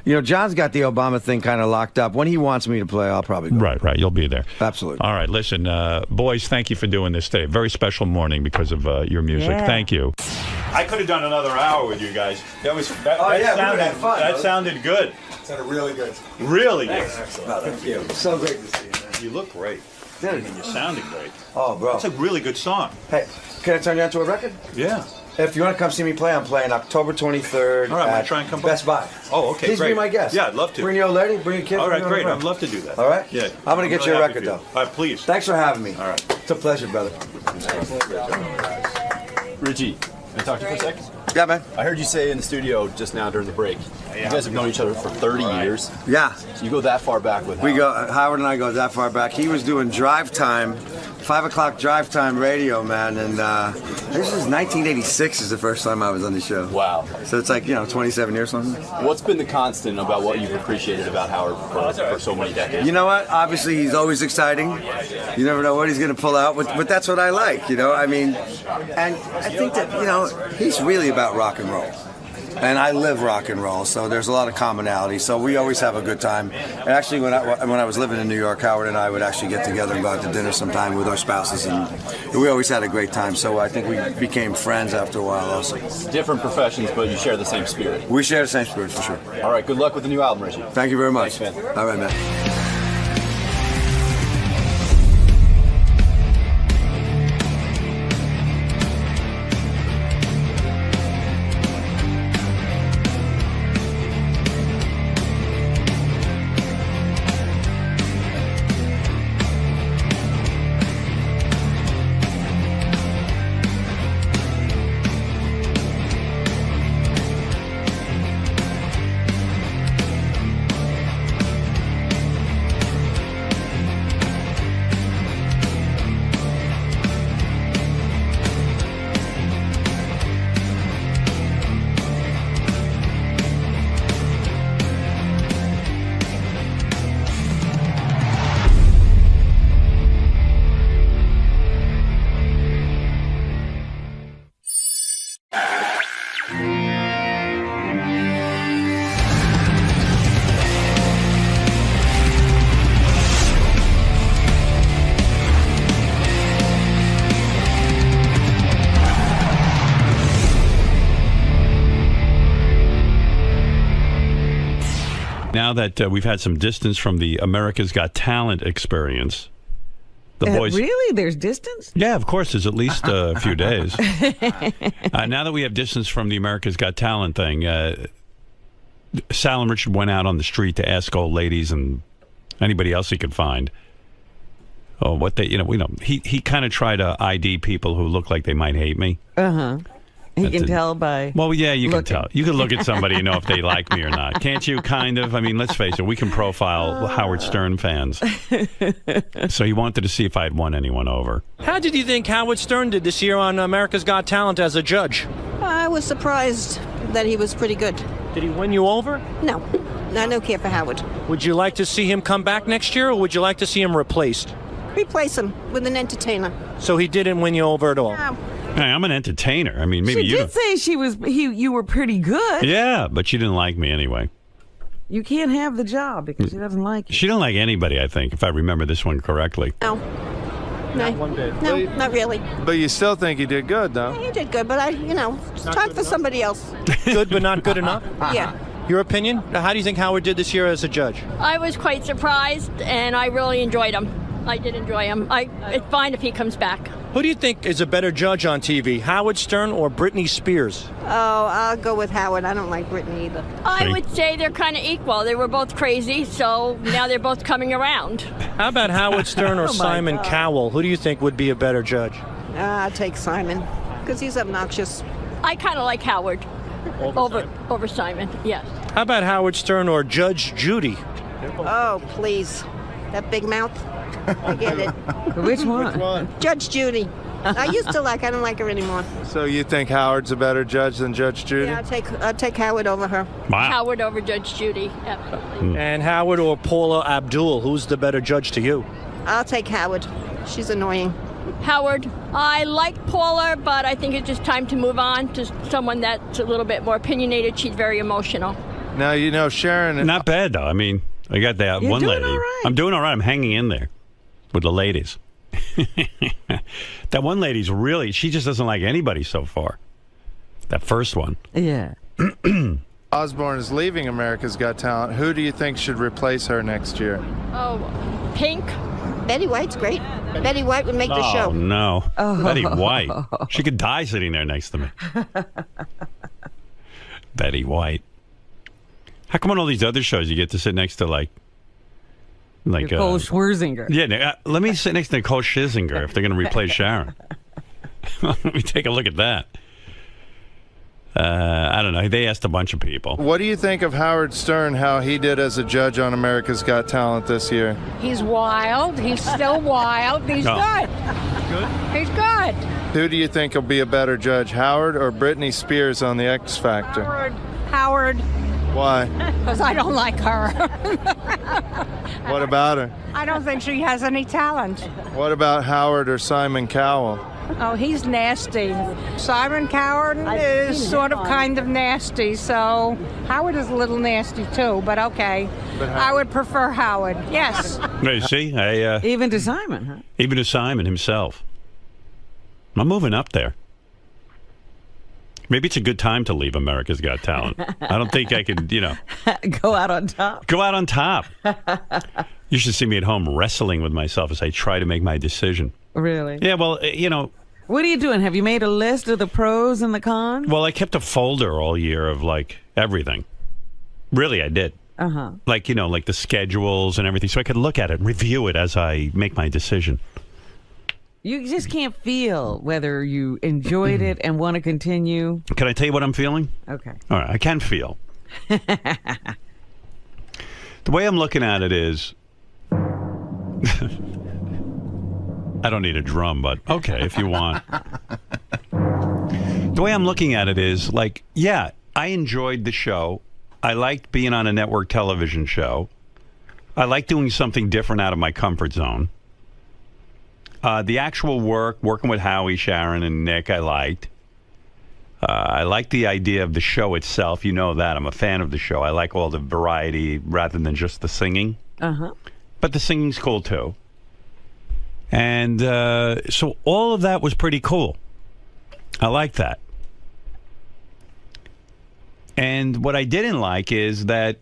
you know, John's got the Obama thing kind of locked up. When he wants me to play, I'll probably go. Right. You'll be there. Absolutely. All right. Listen, boys, thank you for doing this today. Very special morning because of your music. Yeah. Thank you. I could have done another hour with you guys. That sounded good. Sounded really good. Really good. Excellent. Thank you. So great to see you, man. You look great. Dude. And you sounded great. Oh, bro. It's a really good song. Hey, can I turn you on to a record? Yeah. If you want to come see me play, I'm playing October 23rd All right, I'm at gonna try and come by. Best Buy. Oh, okay, Please great. be my guest. Yeah, I'd love to. Bring your old lady, bring your kids. All right, bring great. your I'd love to do that. All right? Yeah. I'm going to get you a really record, happy though. for you. All right, please. Thanks for having me. All right. It's a pleasure, brother. Richie, can I talk to you for a second? Yeah, man. I heard you say in the studio just now during the break. You guys have known each other for 30 years. Yeah. So you go that far back with We Howard. go. Howard and I go that far back. He was doing drive time, 5 o'clock drive time radio, man. And this is 1986 is the first time I was on the show. Wow. So it's like 27 years or something. What's been the constant about what you've appreciated about Howard for so many decades? You know what? Obviously, he's always exciting. You never know what he's going to pull out, but that's what I like, I mean, and I think that, he's really about rock and roll. And I live rock and roll, so there's a lot of commonality. So we always have a good time. And actually, when I was living in New York, Howard and I would actually get together and go out to dinner sometime with our spouses, and we always had a great time. So I think we became friends after a while also. Different professions, but you share the same spirit. We share the same spirit, for sure. All right, good luck with the new album, Richie. Thank you very much. Thanks, man. All right, man. Now that we've had some distance from the America's Got Talent experience, the boys... Really? There's distance? Yeah, of course. There's at least a few days. Now that we have distance from the America's Got Talent thing, Sal and Richard went out on the street to ask old ladies and anybody else he could find. Oh, what they, he kind of tried to ID people who look like they might hate me. Uh-huh. He can tell by Well, yeah, you looking. can tell. You can look at somebody and know if they like me or not. Can't you, kind of? I mean, let's face it. We can profile Howard Stern fans. So he wanted to see if I'd won anyone over. How did you think Howard Stern did this year on America's Got Talent as a judge? I was surprised that he was pretty good. Did he win you over? No, I don't care for Howard. Would you like to see him come back next year, or would you like to see him replaced? Replace him with an entertainer. So he didn't win you over at all? No. Hey, I'm an entertainer. I mean, maybe she you did say you were pretty good. Yeah, but she didn't like me anyway. You can't have the job because she doesn't like you. She didn't like anybody, I think, if I remember this one correctly. No. No, one bit. no, not really. But you still think he did good, though? He did good, but it's time for somebody else. Good, but not good enough? Yeah. Your opinion? How do you think Howard did this year as a judge? I was quite surprised, and I really enjoyed him. I did enjoy him. It's fine if he comes back. Who do you think is a better judge on TV, Howard Stern or Britney Spears? Oh, I'll go with Howard. I don't like Brittany either. I would say they're kind of equal. They were both crazy, so now they're both coming around. How about Howard Stern or Simon Cowell? Who do you think would be a better judge? I'll take Simon, because he's obnoxious. I kind of like Howard over Simon, yes. How about Howard Stern or Judge Judy? Oh, please. That big mouth. I get it. Which one? Judge Judy. I used to like. I don't like her anymore. So you think Howard's a better judge than Judge Judy? Yeah, I'll take Howard over her. Howard over Judge Judy, absolutely. And Howard or Paula Abdul, who's the better judge to you? I'll take Howard. She's annoying. Howard, I like Paula, but I think it's just time to move on to someone that's a little bit more opinionated. She's very emotional. Now, you know, Sharon... Not bad, though. I mean, I got that You're one doing lady. all right. I'm doing all right. I'm hanging in there with the ladies. That one lady's really... She just doesn't like anybody so far. That first one. Yeah. Osborne is leaving America's Got Talent. Who do you think should replace her next year? Oh, Pink? Betty White's great. Betty White would make the Oh, show. no. Betty White. She could die sitting there next to me. Betty White. How come on all these other shows you get to sit next to, like Nicole Scherzinger? Yeah, let me sit next to Nicole Scherzinger if they're going to replace Sharon. Let me take a look at that. I don't know. They asked a bunch of people. What do you think of Howard Stern, how he did as a judge on America's Got Talent this year? He's wild. He's still wild. He's good. Good? He's good. Who do you think will be a better judge, Howard or Britney Spears on the X Factor? Howard. Why? Because I don't like her. What about her? I don't think she has any talent. What about Howard or Simon Cowell? Oh, he's nasty. Simon Coward is sort of kind of nasty, so Howard is a little nasty too, but okay. I would prefer Howard. Yes. You see? Even to Simon, huh? Even to Simon himself. I'm moving up there. Maybe it's a good time to leave America's Got Talent. I don't think I could, Go out on top. Go out on top. You should see me at home wrestling with myself as I try to make my decision. Really? Yeah, well, What are you doing? Have you made a list of the pros and the cons? Well, I kept a folder all year of, everything. Really, I did. Uh-huh. Like the schedules and everything, so I could look at it and review it as I make my decision. You just can't feel whether you enjoyed it and want to continue. Can I tell you what I'm feeling? Okay. All right, I can feel. The way I'm looking at it is... I don't need a drum, but okay, if you want. The way I'm looking at it is I enjoyed the show. I liked being on a network television show. I like doing something different out of my comfort zone. The actual working with Howie, Sharon, and Nick, I liked. I like the idea of the show itself. You know that. I'm a fan of the show. I like all the variety rather than just the singing. Uh-huh. But the singing's cool, too. And so all of that was pretty cool. I like that. And what I didn't like is that,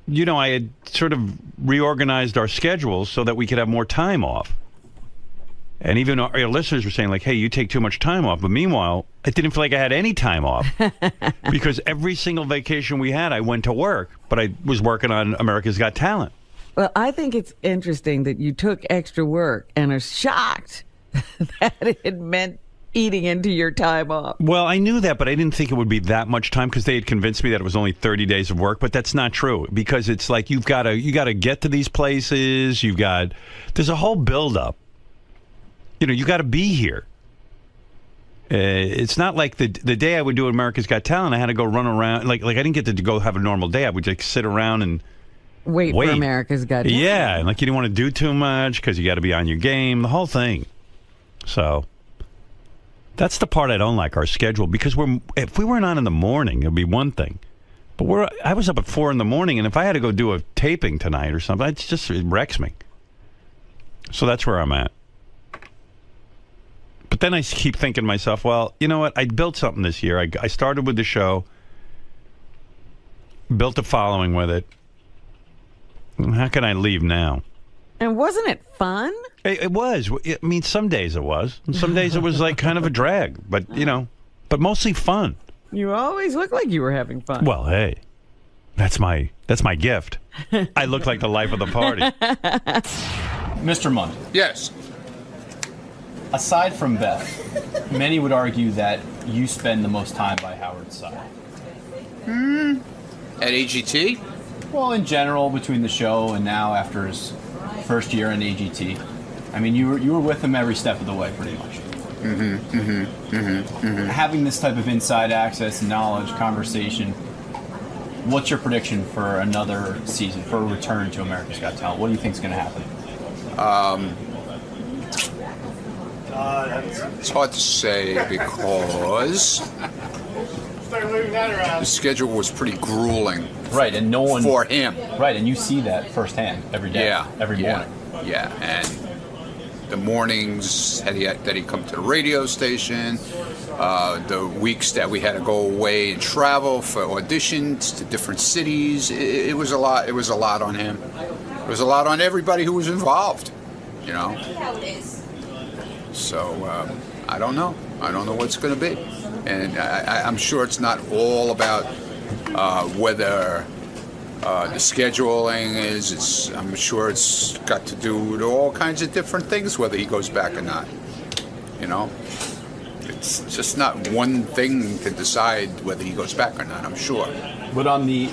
I had sort of reorganized our schedules so that we could have more time off. And even our listeners were saying, hey, you take too much time off. But meanwhile, I didn't feel like I had any time off. Because every single vacation we had, I went to work. But I was working on America's Got Talent. Well, I think it's interesting that you took extra work and are shocked that it meant eating into your time off. Well, I knew that, but I didn't think it would be that much time because they had convinced me that it was only 30 days of work. But that's not true because it's like you got to get to these places. There's a whole buildup. You got to be here. It's not like the day I would do America's Got Talent, I had to go run around. Like I didn't get to go have a normal day. I would just sit around and wait for America's Got Talent. Yeah, and you didn't want to do too much because you got to be on your game, the whole thing. So that's the part I don't like, our schedule, because if we weren't on in the morning, it'd be one thing. But I was up at 4 in the morning, and if I had to go do a taping tonight or something, it wrecks me. So that's where I'm at. But then I keep thinking to myself, well, you know what? I built something this year. I started with the show, built a following with it. How can I leave now? And wasn't it fun? It was. I mean, some days it was. And some days it was like kind of a drag. But, but mostly fun. You always look like you were having fun. Well, hey, that's my gift. I look like the life of the party. Mr. Mundt. Yes. Aside from Beth, many would argue that you spend the most time by Howard's side. At AGT? Well, in general, between the show and now after his first year in AGT. I mean, you were with him every step of the way, pretty much. Having this type of inside access, knowledge, conversation, what's your prediction for another season, for a return to America's Got Talent? What do you think is going to happen? It's hard to say because the schedule was pretty grueling. Right, and no one for him. Right, and you see that firsthand every day. Every morning. Yeah, and the mornings that he'd come to the radio station, the weeks that we had to go away and travel for auditions to different cities. It was a lot. It was a lot on him. It was a lot on everybody who was involved. So I don't know. I don't know what's going to be, and I'm sure it's not all about whether the scheduling is. I'm sure it's got to do with all kinds of different things, whether he goes back or not. It's just not one thing to decide whether he goes back or not. I'm sure. But on the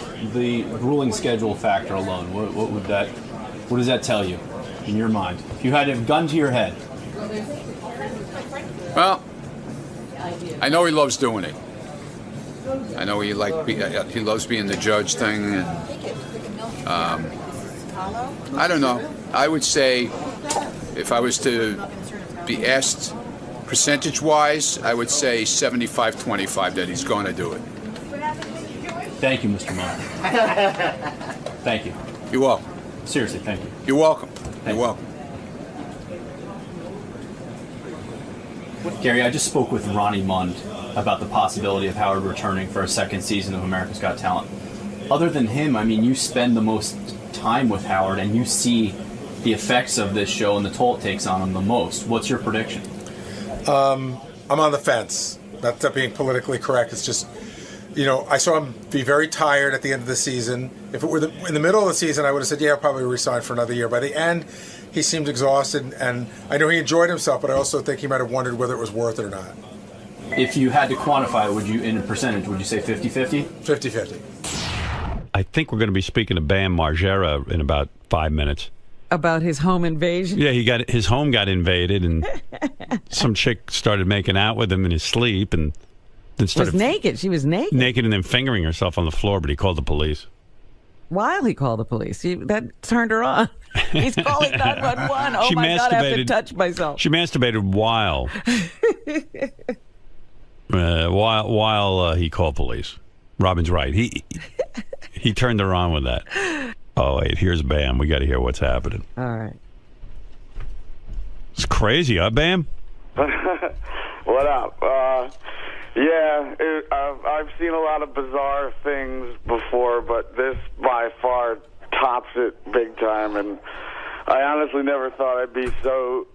grueling schedule factor alone, what does that tell you in your mind? If you had a gun to your head. Well, I know he loves doing it. I know he loves being the judge thing. And, I don't know. I would say if I was to be asked percentage-wise, I would say 75-25 that he's going to do it. Thank you, Mr. Mundt. Thank you. You're welcome. Seriously, thank you. You're welcome. You're welcome. Gary, I just spoke with Ronnie Mund about the possibility of Howard returning for a second season of America's Got Talent. Other than him, I mean, you spend the most time with Howard and you see the effects of this show and the toll it takes on him the most. What's your prediction? I'm on the fence. Not being politically correct. It's just, I saw him be very tired at the end of the season. If it were in the middle of the season, I would have said, yeah, I'll probably resign for another year. By the end, he seemed exhausted, and I know he enjoyed himself, but I also think he might have wondered whether it was worth it or not. If you had to quantify it, in a percentage, would you say 50-50? 50-50. I think we're going to be speaking to Bam Margera in about 5 minutes. About his home invasion? Yeah, his home got invaded, and some chick started making out with him in his sleep, and then started... Was naked. She was naked. Naked and then fingering herself on the floor, but he called the police. While he called the police. That turned her on. He's calling 911. Oh, my God, I have to touch myself. She masturbated while he called police. Robin's right. He turned her on with that. Oh, wait, here's Bam. We got to hear what's happening. All right. It's crazy, huh, Bam? What up? I've seen a lot of bizarre things before, but this by far tops it big time, and I honestly never thought I'd be so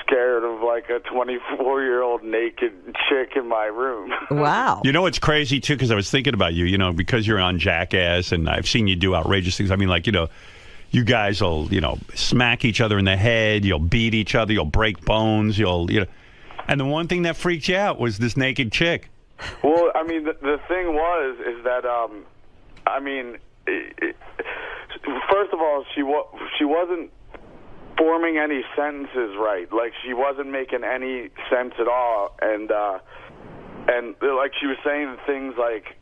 scared of like a 24-year-old naked chick in my room. Wow. You know, it's crazy, too, because I was thinking about you, because you're on Jackass, and I've seen you do outrageous things. I mean, like, you guys will, smack each other in the head, you'll beat each other, you'll break bones, and the one thing that freaked you out was this naked chick. Well, I mean, the thing is that, first of all, she wasn't forming any sentences right. Like, she wasn't making any sense at all. And like, she was saying things like,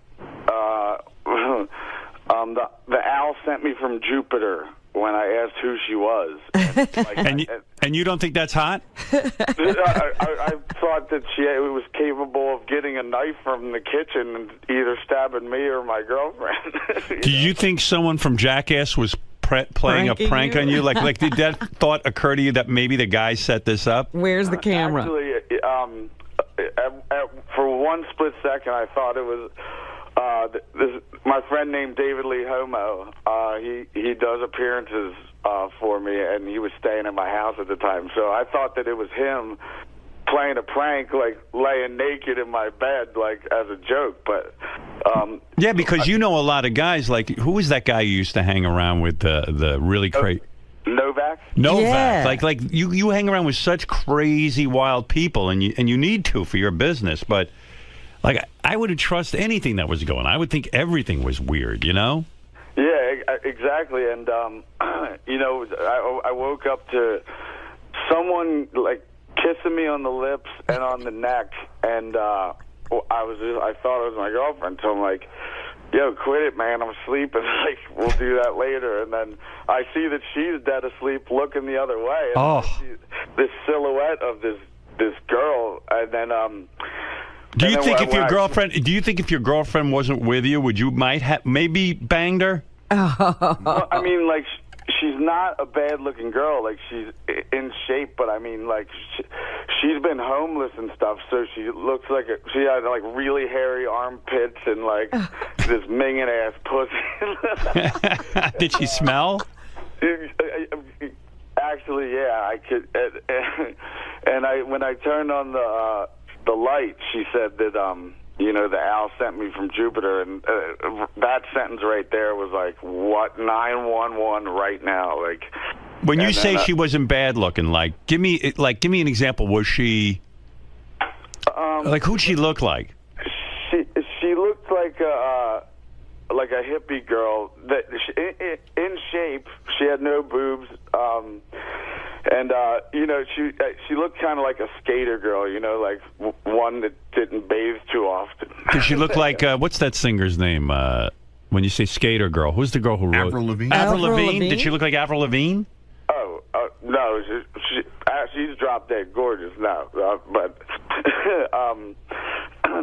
the owl sent me from Jupiter when I asked who she was. And you don't think that's hot? I thought that she was capable of getting a knife from the kitchen and either stabbing me or my girlfriend. Do you think someone from Jackass was playing a prank on you? Like, did that thought occur to you that maybe the guy set this up? Where's the camera? Actually, for one split second, I thought it was my friend named David Lee Homo. He does appearances for me, and he was staying at my house at the time. So I thought that it was him playing a prank, like laying naked in my bed, like as a joke. But yeah, because you know a lot of guys. Like, who was that guy you used to hang around with? The really crazy Novak. Yeah. Like you hang around with such crazy, wild people, and you need to for your business. But like, I wouldn't trust anything that was going on. I would think everything was weird. You know. Yeah, exactly. And you know, I woke up to someone like kissing me on the lips and on the neck, and I thought it was my girlfriend. So I'm like, "Yo, quit it, man! I'm sleeping. Like, we'll do that later." And then I see that she's dead asleep, looking the other way. And I see this silhouette of this girl, and then Do you think if your girlfriend wasn't with you, would you maybe banged her? Well, I mean, like, she's not a bad-looking girl. Like, she's in shape, but I mean, like, she's been homeless and stuff, so she looks like she had like really hairy armpits and like this minging ass pussy. Did she smell? Actually, yeah, I could. And when I turned on the light, she said that you know, the owl sent me from Jupiter, and that sentence right there was like, what, 911 right now? Like, when you say she wasn't bad looking, like, give me an example. Was she like, who'd she look like? She looked like a hippie girl that in shape. She had no boobs. And you know, she looked kind of like a skater girl, you know, like one that didn't bathe too often. Did she look like what's that singer's name? When you say skater girl, who's the girl who wrote Avril Lavigne? Avril Lavigne? Did she look like Avril Lavigne? Oh no, she's drop dead gorgeous now, but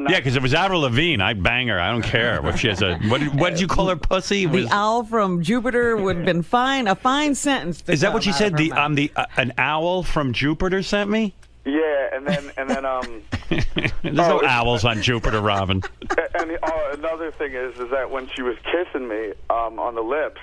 yeah, because if it was Avril Lavigne, I'd bang her. I don't care if she has a what did you call her pussy? The owl from Jupiter would have been fine. A fine sentence. Is that what she said? An owl from Jupiter sent me. Yeah, and then There's no owls on Jupiter, Robin. And another thing is that when she was kissing me on the lips,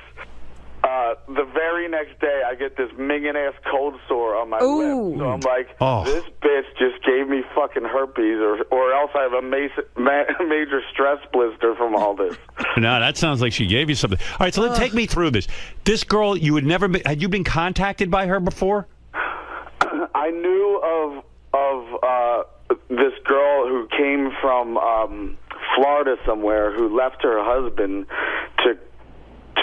the very next day I get this minging ass cold sore on my lip. So I'm like, this bitch just gave me fucking herpes, or else I have a major stress blister from all this. No, that sounds like she gave you something. All right, so let's take me through this. This girl, had you been contacted by her before? I knew of this girl who came from Florida somewhere, who left her husband to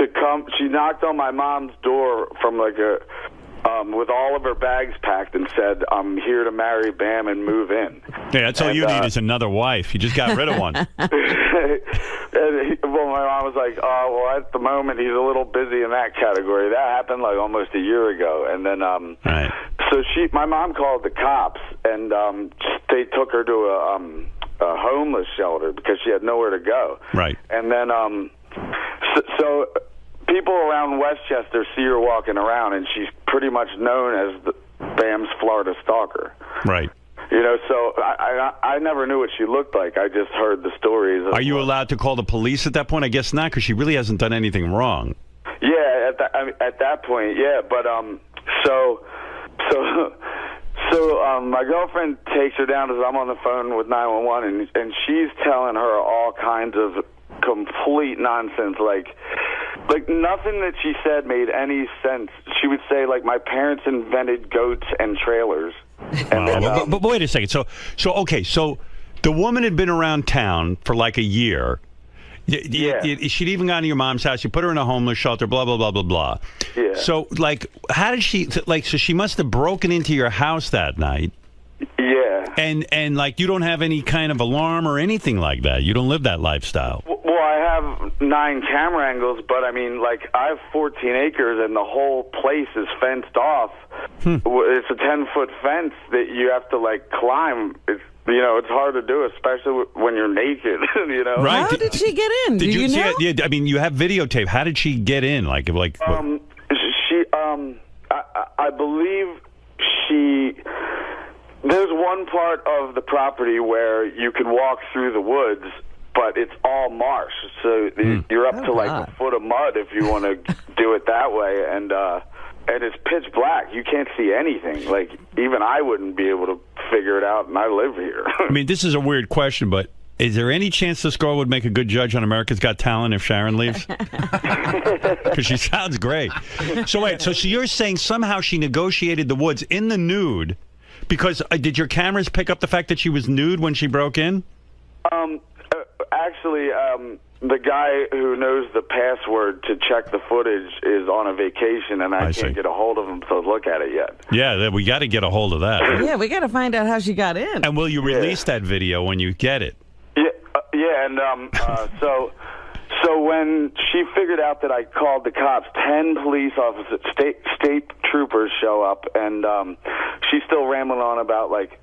come. She knocked on my mom's door from like with all of her bags packed and said, "I'm here to marry Bam and move in." Yeah, that's all you need is another wife. You just got rid of one. Well, my mom was like, "Oh, well, at the moment he's a little busy in that category." That happened like almost a year ago, and then so my mom called the cops, and they took her to a homeless shelter because she had nowhere to go. Right. And then so people around Westchester see her walking around, and she's pretty much known as Bam's Florida stalker. Right. You know, so I never knew what she looked like. I just heard the stories. Are you allowed to call the police at that point? I guess not, because she really hasn't done anything wrong. Yeah, at that point, yeah. But so my girlfriend takes her down as I'm on the phone with 911, and she's telling her all kinds of complete nonsense, like nothing that she said made any sense. She would say, like, my parents invented goats and trailers. And then, but wait a second. So the woman had been around town for like a year. She'd even gone to your mom's house. You put her in a homeless shelter, blah, blah, blah, blah, blah. Yeah. So, like, how did she, like, so she must have broken into your house that night. Yeah. And like, you don't have any kind of alarm or anything like that. You don't live that lifestyle. Well, I have 9 camera angles, but I mean, like, I have 14 acres and the whole place is fenced off. It's a 10-foot fence that you have to, like, climb. It's, you know, it's hard to do, especially when you're naked, you know? Right. How did she get in? Did Do you see know? it? Yeah, I mean, you have videotape. How did she get in? I believe there's one part of the property where you can walk through the woods, but it's all marsh, so you're up to like a foot of mud if you want to do it that way. And and it's pitch black. You can't see anything. Like, even I wouldn't be able to figure it out, and I live here. I mean, this is a weird question, but is there any chance this girl would make a good judge on America's Got Talent if Sharon leaves? Because she sounds great. So wait, so you're saying somehow she negotiated the woods in the nude because did your cameras pick up the fact that she was nude when she broke in? Actually, the guy who knows the password to check the footage is on a vacation, and I can't get a hold of him to look at it yet. Yeah, we got to get a hold of that. Yeah, we got to find out how she got in. And will you release that video when you get it? Yeah, and so when she figured out that I called the cops, 10 police officers, state troopers show up, and she's still rambling on about, like,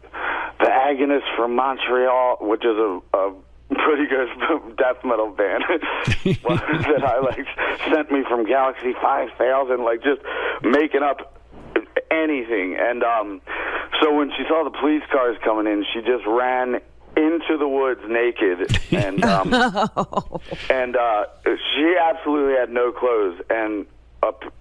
the Agonists from Montreal, which is a pretty good death metal band that I, like, sent me from Galaxy 5000, like, just making up anything. And so when she saw the police cars coming in, she just ran into the woods naked, and and she absolutely had no clothes. And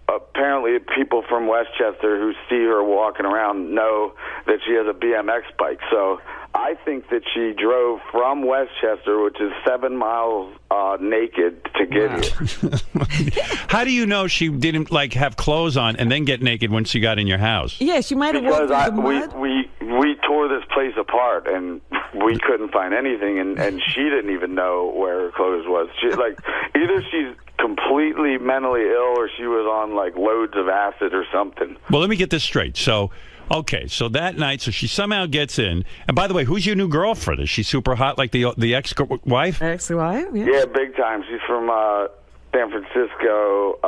apparently people from Westchester who see her walking around know that she has a BMX bike. So I think that she drove from Westchester, which is 7 miles naked, to get here. How do you know she didn't, like, have clothes on and then get naked when she got in your house? Yeah, she might have walked through the mud. We tore this place apart, and we couldn't find anything, and she didn't even know where her clothes was. She, like, either she's completely mentally ill or she was on, like, loads of acid or something. Well, let me get this straight. So, okay, so that night, so she somehow gets in. And by the way, who's your new girlfriend? Is she super hot like the ex-wife? Ex-wife, yeah. Yeah, big time. She's from San Francisco.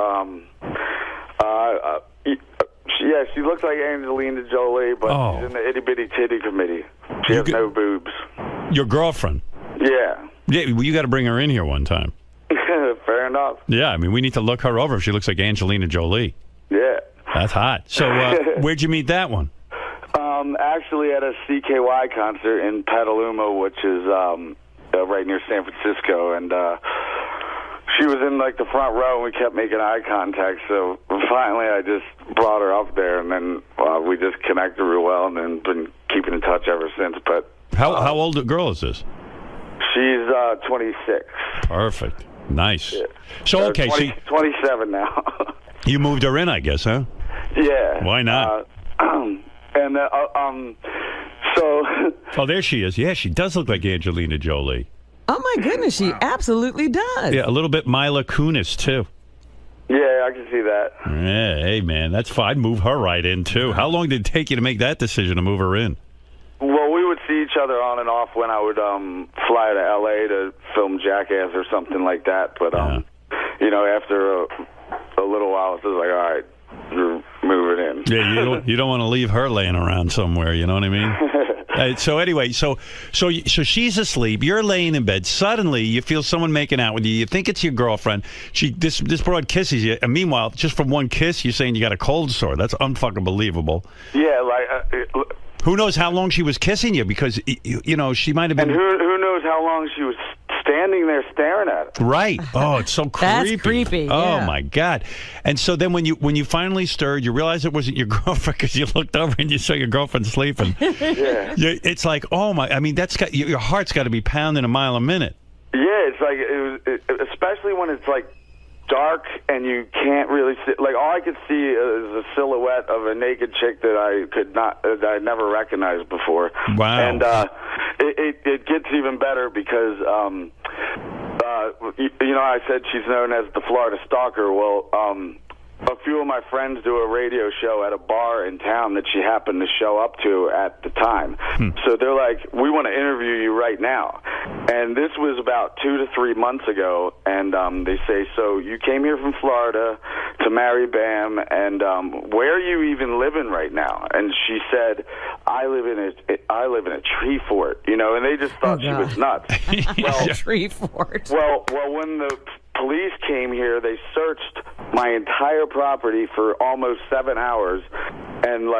Yeah, she looks like Angelina Jolie, but she's in the itty-bitty titty committee. She has no boobs. Your girlfriend? Yeah. Yeah, well, you got to bring her in here one time. Fair enough. Yeah, I mean, we need to look her over if she looks like Angelina Jolie. Yeah. That's hot. So where'd you meet that one? Actually at a CKY concert in Petaluma, which is right near San Francisco, and she was in, like, the front row, and we kept making eye contact, so finally I just brought her up there, and then we just connected real well, and then been keeping in touch ever since. But how old a girl is this? She's 26. Perfect. Nice. Yeah. So, okay, 27 now. You moved her in, I guess, huh? Yeah. Why not? And so... Oh, there she is. Yeah, she does look like Angelina Jolie. Oh, my goodness, she absolutely does. Yeah, a little bit Mila Kunis, too. Yeah, I can see that. Yeah, hey, man, that's fine. Move her right in, too. How long did it take you to make that decision to move her in? Well, we would see each other on and off when I would fly to L.A. to film Jackass or something like that. But, you know, after a little while, it's just like, all right, you're moving in. Yeah, you don't want to leave her laying around somewhere, you know what I mean? So anyway, so she's asleep. You're laying in bed. Suddenly, you feel someone making out with you. You think it's your girlfriend. This broad kisses you, and meanwhile, just from one kiss, you're saying you got a cold sore. That's unfucking believable. Yeah, like who knows how long she was kissing you? Because you know she might have been. And who knows how long she was standing there staring at it. Right. Oh, it's so creepy. That's creepy. Oh yeah. my God. And so then when you finally stirred, you realized it wasn't your girlfriend because you looked over and you saw your girlfriend sleeping. Yeah. It's like, oh my. I mean, that's got your heart's got to be pounding a mile a minute. Yeah, it's like especially when it's like dark and you can't really see. Like all I could see is a silhouette of a naked chick that I never recognized before. Wow. And it gets even better because you know, I said she's known as the Florida Stalker. Well, a few of my friends do a radio show at a bar in town that she happened to show up to at the time. So they're like, we want to interview you right now. And this was about 2 to 3 months ago. And they say, so you came here from Florida to marry Bam, and where are you even living right now? And she said, I live in a tree fort, you know, and they just thought she was nuts. Well, tree fort. Well, when the police came here, they searched my entire property for almost 7 hours, and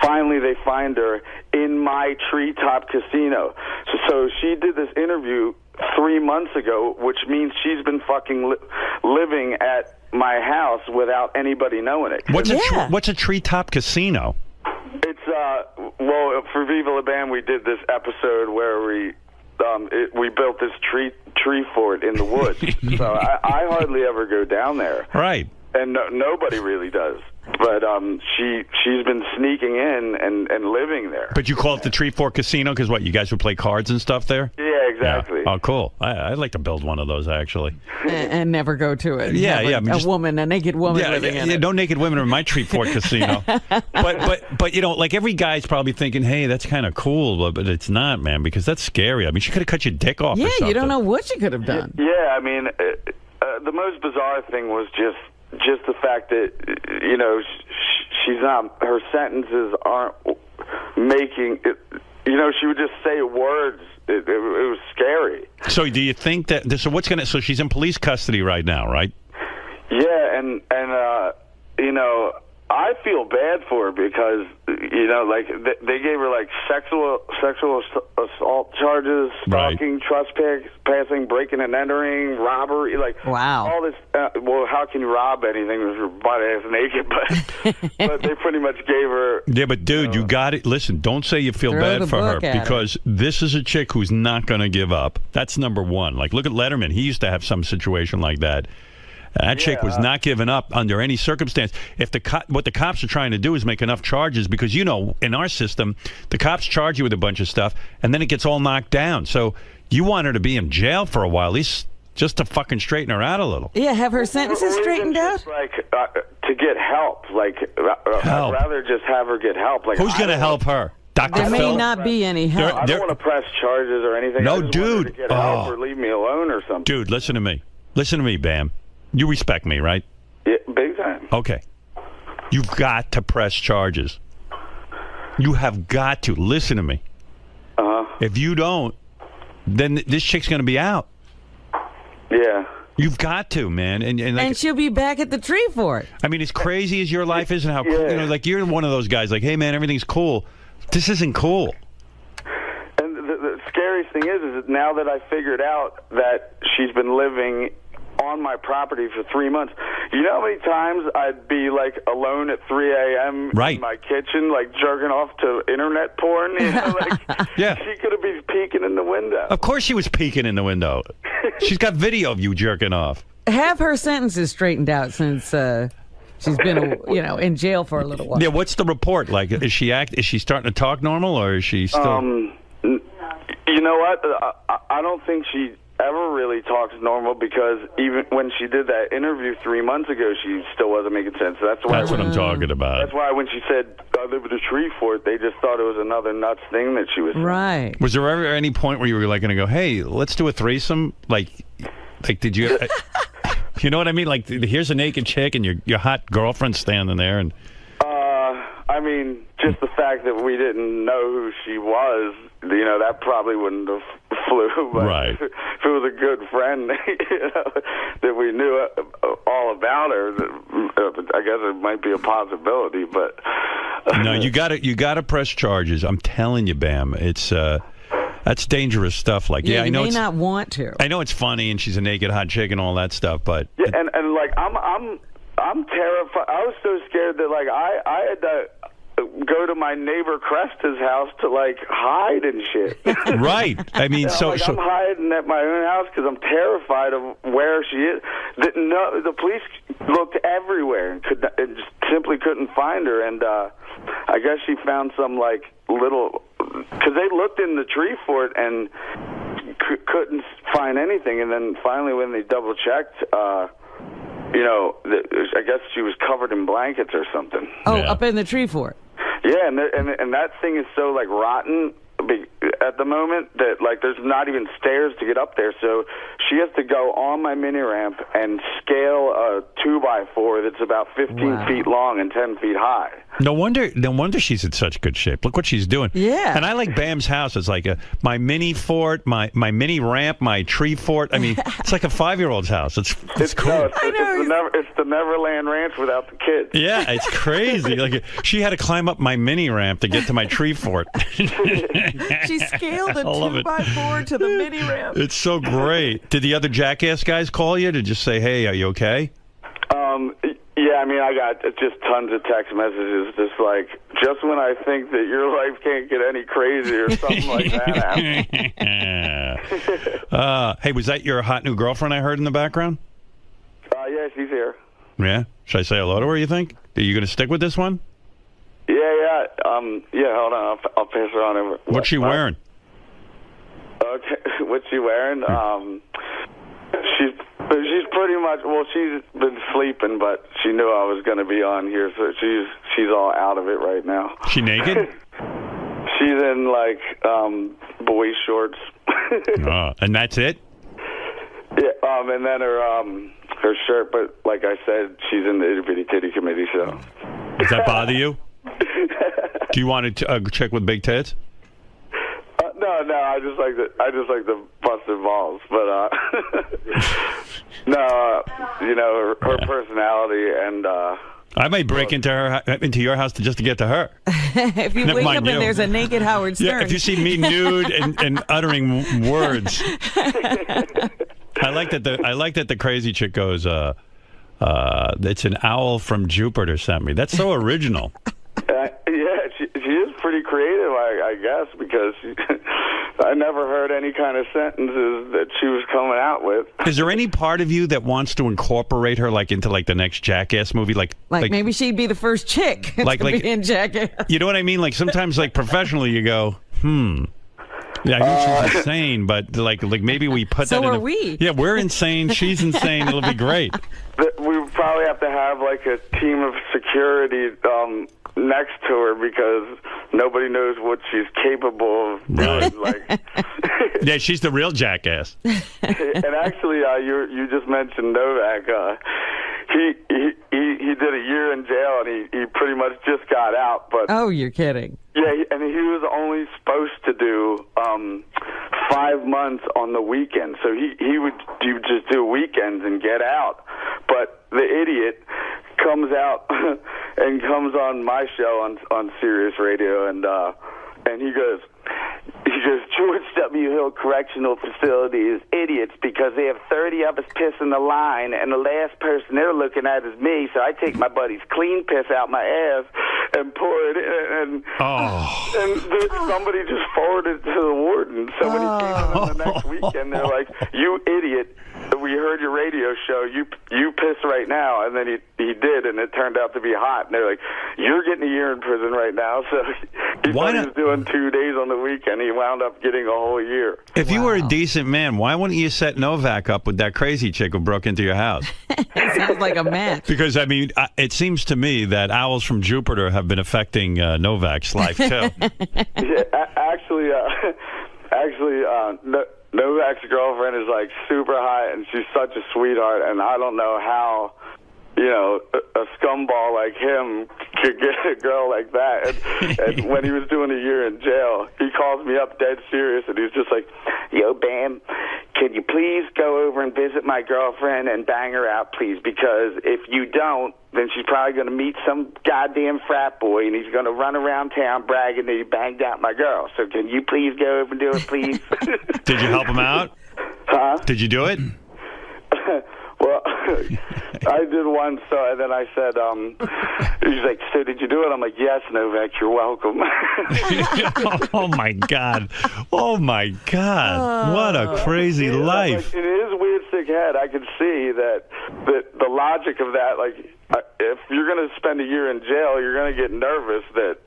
finally they find her in my treetop casino. So she did this interview 3 months ago, which means she's been fucking living at my house without anybody knowing it. What's a treetop casino? It's well, for Viva La Band, we did this episode where we built this tree fort in the woods. So I hardly ever go down there. Right. And nobody really does. But she's been sneaking in and living there. But you call it the Tree Fort Casino because what? You guys would play cards and stuff there? Yeah, exactly. Yeah. Oh, cool. I'd like to build one of those actually. And never go to it. Yeah, Never, yeah. I mean, a naked woman living in it. No naked women in my Tree Fort Casino. But you know, like every guy's probably thinking, hey, that's kind of cool, but it's not, man, because that's scary. I mean, she could have cut your dick off. Yeah, or something. you don't know what she could have done. Yeah, I mean, the most bizarre thing was just the fact that, you know, she's not, her sentences aren't making it, you know, she would just say words. It was scary. So do you think that, so she's in police custody right now, right? Yeah, and you know, I feel bad for her because, you know, like they gave her like sexual assault charges, stalking, trespassing, breaking and entering, robbery, like all this. Well, how can you rob anything with your butt ass naked? But they pretty much gave her. Yeah, but dude, you got it. Listen, don't say you feel bad for her because this is a chick who's not going to give up. That's number one. Like, look at Letterman. He used to have some situation like that. That chick was not giving up under any circumstance. If what the cops are trying to do is make enough charges, because, you know, in our system, the cops charge you with a bunch of stuff, and then it gets all knocked down. So you want her to be in jail for a while, at least just to fucking straighten her out a little. Yeah, have her sentences straightened out? Like, to get help. Like, I'd rather just have her get help. Like, who's going to help her? Dr. There may Phil? not be any help. I don't want to press charges or anything. No, I just want her to get help or leave me alone or something. Dude, listen to me. Listen to me, Bam. You respect me, right? Yeah, big time. Okay. You've got to press charges. You have got to. Listen to me. If you don't, then this chick's going to be out. Yeah. You've got to, man. And she'll be back at the tree fort. I mean, as crazy as your life is and how cool, you know, like you're one of those guys like, hey, man, everything's cool. This isn't cool. And the scariest thing is that now that I figured out that she's been living on my property for 3 months. You know how many times I'd be like alone at 3 a.m. in my kitchen, like jerking off to internet porn? You know, like, she could have been peeking in the window. Of course she was peeking in the window. She's got video of you jerking off. Have her sentences straightened out since she's been, you know, in jail for a little while. Yeah, what's the report? Like, is she starting to talk normal, or is she still? You know what? I don't think she ever really talks normal, because even when she did that interview 3 months ago, she still wasn't making sense. That's what I'm talking about. That's why when she said, I live at a tree fort, they just thought it was another nuts thing that she was saying. Right. Was there ever any point where you were like going to go, hey, let's do a threesome? Like did you... you know what I mean? Like, here's a naked chick and your hot girlfriend standing there. And I mean, just the fact that we didn't know who she was, you know, that probably wouldn't have flew. But right. If it was a good friend, you know, that we knew all about her, I guess it might be a possibility. But no, you got to press charges. I'm telling you, Bam. It's that's dangerous stuff. Like, I know you may not want to. I know it's funny, and she's a naked hot chick and all that stuff, but and like I'm terrified. I was so scared that like I had to go to my neighbor Cresta's house to like hide and shit. Right. I mean, so I'm hiding at my own house because I'm terrified of where she is. The police looked everywhere and just simply couldn't find her. And I guess she found some like little, because they looked in the tree fort and couldn't find anything. And then finally, when they double checked, you know, I guess she was covered in blankets or something. Oh, up in the tree fort. Yeah, and that thing is so like rotten at the moment that like there's not even stairs to get up there. So she has to go on my mini ramp and scale a 2x4 that's about 15 feet long and 10 feet high. No wonder she's in such good shape. Look what she's doing. Yeah. And I like Bam's house. It's like my mini fort, my mini ramp, my tree fort. I mean, it's like a 5-year-old's house. It's cool. No, it's the Neverland Ranch without the kids. Yeah, it's crazy. Like she had to climb up my mini ramp to get to my tree fort. She scaled a 2x4 to the mini ramp. It's so great. Did the other jackass guys call you to just say, hey, are you okay? mean, I got just tons of text messages, just like, just when I think that your life can't get any crazier, or something like that. Hey, was that your hot new girlfriend I heard in the background? Yeah, she's here. Yeah? Should I say hello to her, you think? Are you going to stick with this one? Yeah. Yeah, hold on. I'll pass her on over. What's she wearing? Okay, what's she wearing? She's pretty much, well, she's been sleeping, but she knew I was going to be on here, so she's all out of it right now. She naked? She's in, like, boy shorts. And that's it? Yeah, and then her shirt, but like I said, she's in the Itty Bitty Titty Committee, so. Does that bother you? Do you want a chick with big tits? No, I just like the busted balls, but no, you know, her personality and. I might break into your house just to get to her. If you wake up and there's a naked Howard Stern. Yeah, if you see me nude and uttering words. I like that the crazy chick goes, it's an owl from Jupiter sent me. That's so original. Yeah, she is pretty creative, I guess, because I never heard any kind of sentences that she was coming out with. Is there any part of you that wants to incorporate her into the next Jackass movie? Like maybe she'd be the first chick to be in Jackass. You know what I mean? Like sometimes professionally you go, Yeah, I know she's insane, but like maybe we put that in. So are we. Yeah, we're insane. She's insane. It'll be great. We would probably have to have like a team of security next to her because nobody knows what she's capable of doing. Like, yeah, she's the real jackass. And actually, you just mentioned Novak. He did a year in jail, and he pretty much just got out. But oh, you're kidding. Yeah, and he was only supposed to do 5 months on the weekend. So he would just do weekends and get out. But the idiot comes out and comes on my show on Sirius Radio, and he goes, George W. Hill Correctional Facility is idiots because they have 30 of us pissing the line, and the last person they're looking at is me, so I take my buddy's clean piss out my ass and pour it in, and somebody just forwarded it to the warden. So when he came in the next weekend, they're like, you idiot, we heard your radio show, you piss right now, and then he did, and it turned out to be hot, and they're like, you're getting a year in prison right now. So he thought he was doing 2 days on the weekend. He wound up getting a whole year. If you were a decent man, why wouldn't you set Novak up with that crazy chick who broke into your house? It sounds like a match. Because, I mean, it seems to me that owls from Jupiter have been affecting Novak's life, too. Yeah, actually, Novak's girlfriend is like super hot, and she's such a sweetheart, and I don't know how, a scumball like him could get a girl like that. And when he was doing a year in jail, he calls me up dead serious, and he's just like, yo, Bam, can you please go over and visit my girlfriend and bang her out, please? Because if you don't, then she's probably going to meet some goddamn frat boy, and he's going to run around town bragging that he banged out my girl. So can you please go over and do it, please? Did you help him out? Huh? Did you do it? Well, I did once, and then I said, he's like, so did you do it? I'm like, yes, Novak, you're welcome. Oh, my God. Oh, my God. What a crazy life. Like, in his weird sick head, I could see that the logic of that, like, if you're going to spend a year in jail, you're going to get nervous that,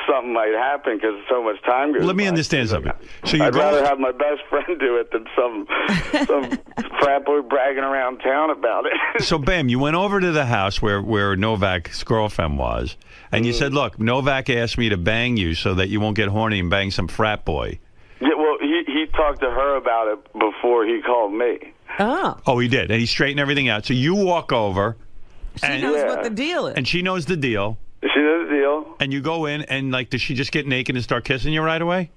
something might happen because so much time goes by. Let me understand something. So I'd rather have my best friend do it than some frat boy bragging around town about it. So, Bam, you went over to the house where Novak's girlfriend was, and you said, look, Novak asked me to bang you so that you won't get horny and bang some frat boy. Yeah, well, he talked to her about it before he called me. Oh, he did, and he straightened everything out. So you walk over. She knows what the deal is. And she knows the deal. She knows the deal. And you go in, and, does she just get naked and start kissing you right away?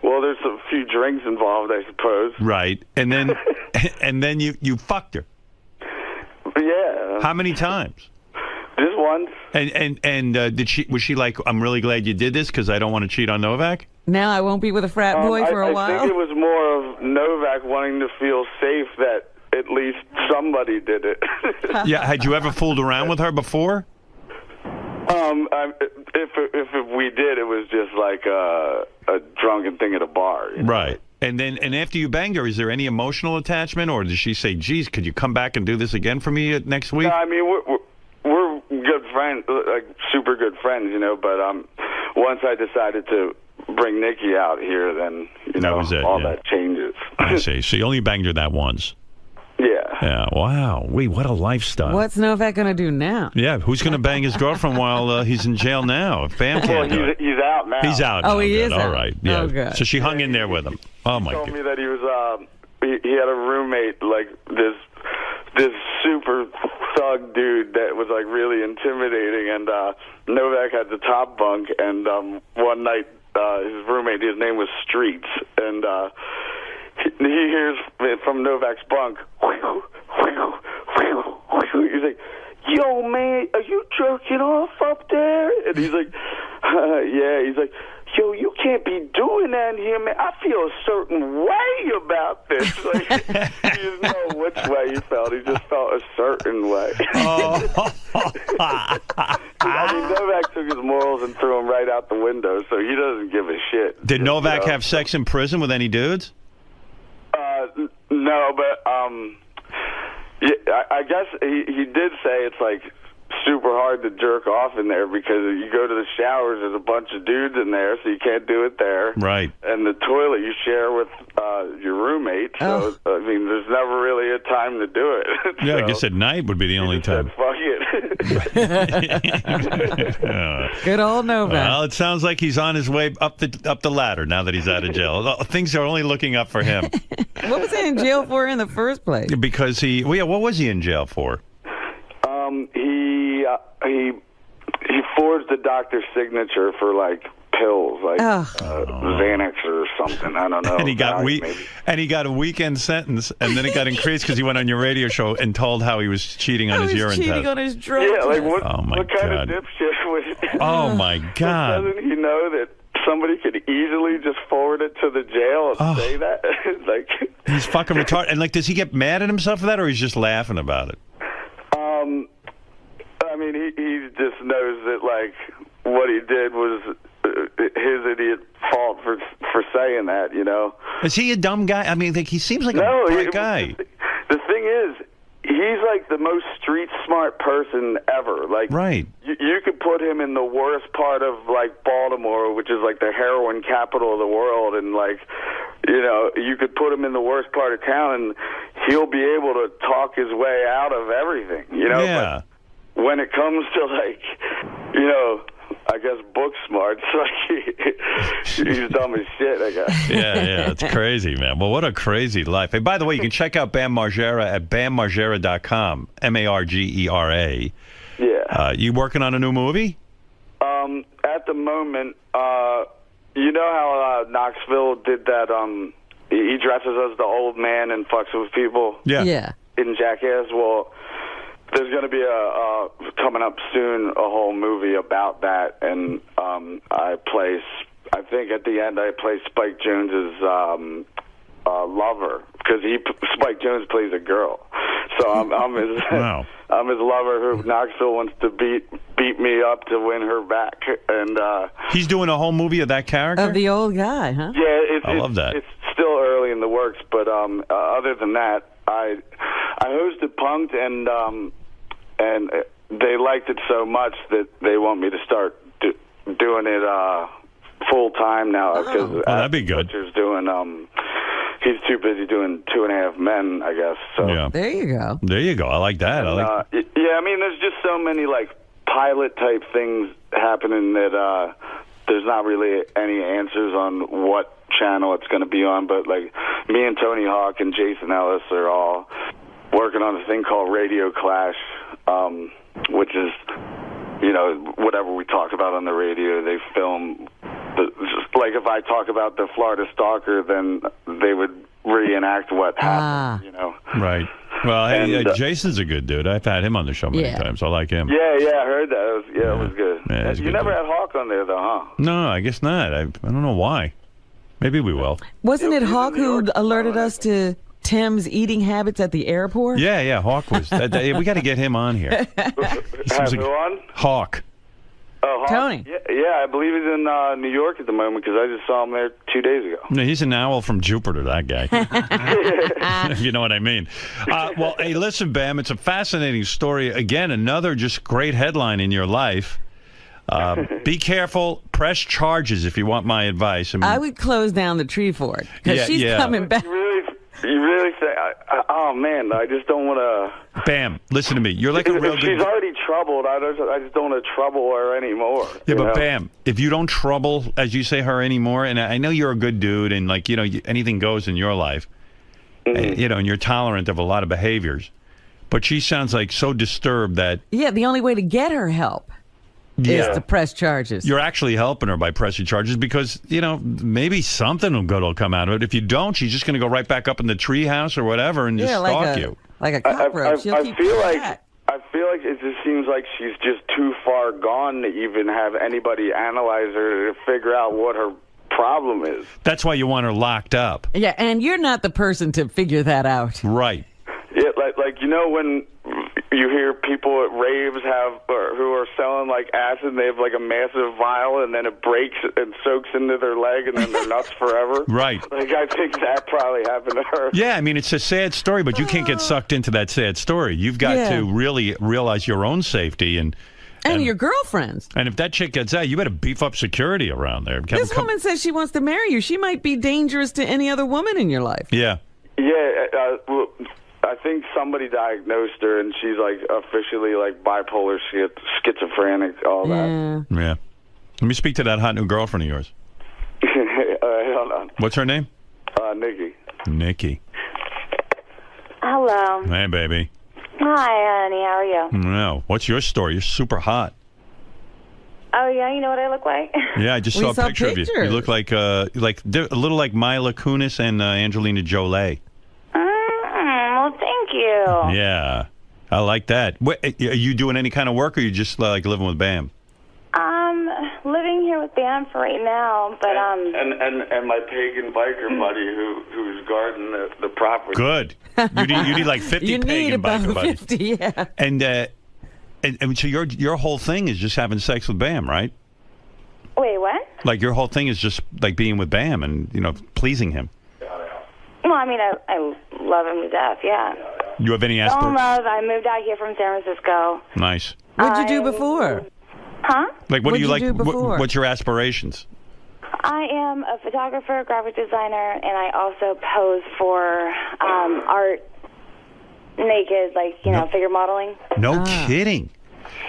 Well, there's a few drinks involved, I suppose. Right. And then and then you fucked her. Yeah. How many times? Just once. And was she like, I'm really glad you did this because I don't want to cheat on Novak? Now I won't be with a frat boy for a while? I think it was more of Novak wanting to feel safe that at least somebody did it. Yeah, had you ever fooled around with her before? If we did, it was just like a drunken thing at a bar. You know? Right. And after you banged her, is there any emotional attachment, or does she say, "Geez, could you come back and do this again for me next week"? No, I mean we're good friends, like super good friends, you know. But once I decided to bring Nikki out here, then that was it, all that changes. I see. So you only banged her that once. Yeah. Yeah. Wow. Wait, what a lifestyle. What's Novak going to do now? Yeah. Who's going to bang his girlfriend while he's in jail now? If Bam can't do it. He's out now. He's out. Oh, now. he Good. is All out. right. Yeah. Oh, good. So she hung in there with him. Oh my He told God. me that he was he had a roommate, like this super thug dude that was like really intimidating, and Novak had the top bunk, and one night his roommate, his name was Streets, and he hears from Novak's bunk, he's like, "Yo, man, are you jerking off up there?" And he's like, "Yeah." He's like, "Yo, you can't be doing that in here, man. I feel a certain way about this." Like, he didn't know which way he felt. He just felt a certain way. I mean, Novak took his morals and threw them right out the window, so he doesn't give a shit. Did Novak have sex in prison with any dudes? No, but yeah, I guess he did say it's like super hard to jerk off in there because you go to the showers, there's a bunch of dudes in there, so you can't do it there. Right. And the toilet you share with your roommate, so I mean, there's never really a time to do it. Yeah, So I guess at night would be the only time. fuck it. Good old Novak. Well, it sounds like he's on his way up the ladder now that he's out of jail. Things are only looking up for him. What was he in jail for in the first place? Because what was he in jail for? He forged a doctor's signature for like pills, like Xanax or something. I don't know. And he got a weekend sentence, and then it got increased because he went on your radio show and told how he was cheating on his urine cheating test. on his drug Yeah, like test. what kind of dipshit would? Oh my God! Doesn't he know that somebody could easily just forward it to the jail and say that? Like, he's fucking retarded. And like, does he get mad at himself for that, or he's just laughing about it? I mean, he just knows that like what he did was his idiot fault for saying that, you know. Is he a dumb guy? I mean, he seems like a bright guy. The thing is, he's like the most street smart person ever. Like, right. You could put him in the worst part of like Baltimore, which is like the heroin capital of the world, and like, you know, you could put him in the worst part of town, and he'll be able to talk his way out of everything, you know. Yeah. But when it comes to like, you know, I guess book smarts, like he's dumb as shit, I guess. Yeah, it's crazy, man. Well, what a crazy life. Hey, by the way, you can check out Bam Margera at bammargera.com, Margera. Yeah. You working on a new movie? At the moment, you know how Knoxville did that, he dresses as the old man and fucks with people? Yeah. In Jackass? Well, there's going to be coming up soon, a whole movie about that, and I think at the end I play Spike Jonze's lover, because Spike Jonze plays a girl. So I'm his wow. I'm his lover who Knoxville wants to beat me up to win her back, and he's doing a whole movie of that character? Of the old guy, huh? Yeah, I love that. It's still early in the works, but other than that, I hosted Punk'd, and they liked it so much that they want me to start doing it full time now, because that'd be good. Butcher's doing he's too busy doing 2.5 Men, I guess. So yeah. There you go. There you go. I like that. Yeah, I mean, there's just so many like pilot type things happening that there's not really any answers on what channel it's going to be on. But like me and Tony Hawk and Jason Ellis are all working on a thing called Radio Clash, which is, you know, whatever we talk about on the radio, they film. Like if I talk about the Florida Stalker, then they would reenact what happened, you know. Right. Well, hey, And, Jason's a good dude. I've had him on the show many times. I like him. Yeah, I heard that. It was good. Yeah, he's a You good never dude. had Hawk on there, though, huh? No, I guess not. I don't know why. Maybe we will. Wasn't it Hawk who alerted us to Tim's eating habits at the airport? Yeah, Hawk was. We got to get him on here. Have who on? Hawk. Oh, Hawk? Tony. Yeah, I believe he's in New York at the moment because I just saw him there 2 days ago. No, he's an owl from Jupiter, that guy. If you know what I mean. Well, hey, listen, Bam, it's a fascinating story. Again, another just great headline in your life. Be careful. Press charges if you want my advice. I would close down the tree fort because she's coming back. You really say, oh man, I just don't want to. Bam, listen to me. You're like a real good. She's already troubled. I just don't want to trouble her anymore. Yeah, but Bam, if you don't trouble, as you say, her anymore, and I know you're a good dude, and like anything goes in your life, and you're tolerant of a lot of behaviors, but she sounds like so disturbed that. Yeah, the only way to get her help is to press charges. You're actually helping her by pressing charges because, maybe something good will come out of it. If you don't, she's just going to go right back up in the treehouse or whatever and just stalk you. Like a cockroach. I feel like it just seems like she's just too far gone to even have anybody analyze her to figure out what her problem is. That's why you want her locked up. Yeah, and you're not the person to figure that out. Right. Yeah, like when you hear people at raves who are selling like acid, and they have like a massive vial, and then it breaks and soaks into their leg, and then they're nuts forever. Right. Like I think that probably happened to her. Yeah, I mean it's a sad story, but you can't get sucked into that sad story. You've got to really realize your own safety and your girlfriend's. And if that chick gets out, you better beef up security around there. This woman says she wants to marry you. She might be dangerous to any other woman in your life. Yeah. Yeah. I think somebody diagnosed her, and she's like officially like bipolar, schizophrenic, all that. Yeah. Let me speak to that hot new girlfriend of yours. Hold on. What's her name? Nikki. Nikki. Hello. Hey, baby. Hi, honey. How are you? No. What's your story? You're super hot. Oh yeah, you know what I look like? Yeah, I just saw a picture of you. You look like a little like Mila Kunis and Angelina Jolie. Well, thank you. Yeah, I like that. What, are you doing any kind of work, or are you just like living with Bam? Living here with Bam for right now, but and my pagan biker buddy who's guarding the property. Good. You need like 50 pagan biker buddies. 50, yeah. And so your whole thing is just having sex with Bam, right? Wait, what? Like your whole thing is just like being with Bam and pleasing him. Well, I mean, I love him to death. Yeah. You have any Oh, aspirations? love. I moved out here from San Francisco. Nice. What'd you do before? Huh? Like, what do you like? do before? What's your aspirations? I am a photographer, graphic designer, and I also pose for art naked, like, figure modeling. No kidding.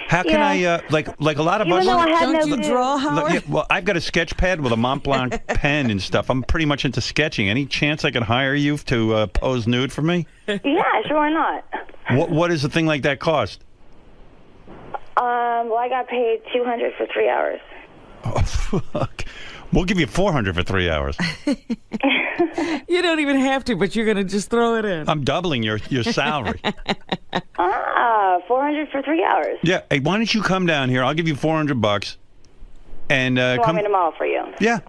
How can I, like a lot of Even us... though I had Don't you draw, Howard? Well, I've got a sketch pad with a Mont Blanc pen and stuff. I'm pretty much into sketching. Any chance I can hire you to pose nude for me? Yeah, sure, why not? What does a thing like that cost? Well, I got paid $200 for 3 hours. Oh, fuck. We'll give you $400 for 3 hours. You don't even have to, but you're going to just throw it in. I'm doubling your salary. $400 for 3 hours. Yeah. Hey, why don't you come down here? I'll give you $400. And You want me to model for you? Yeah.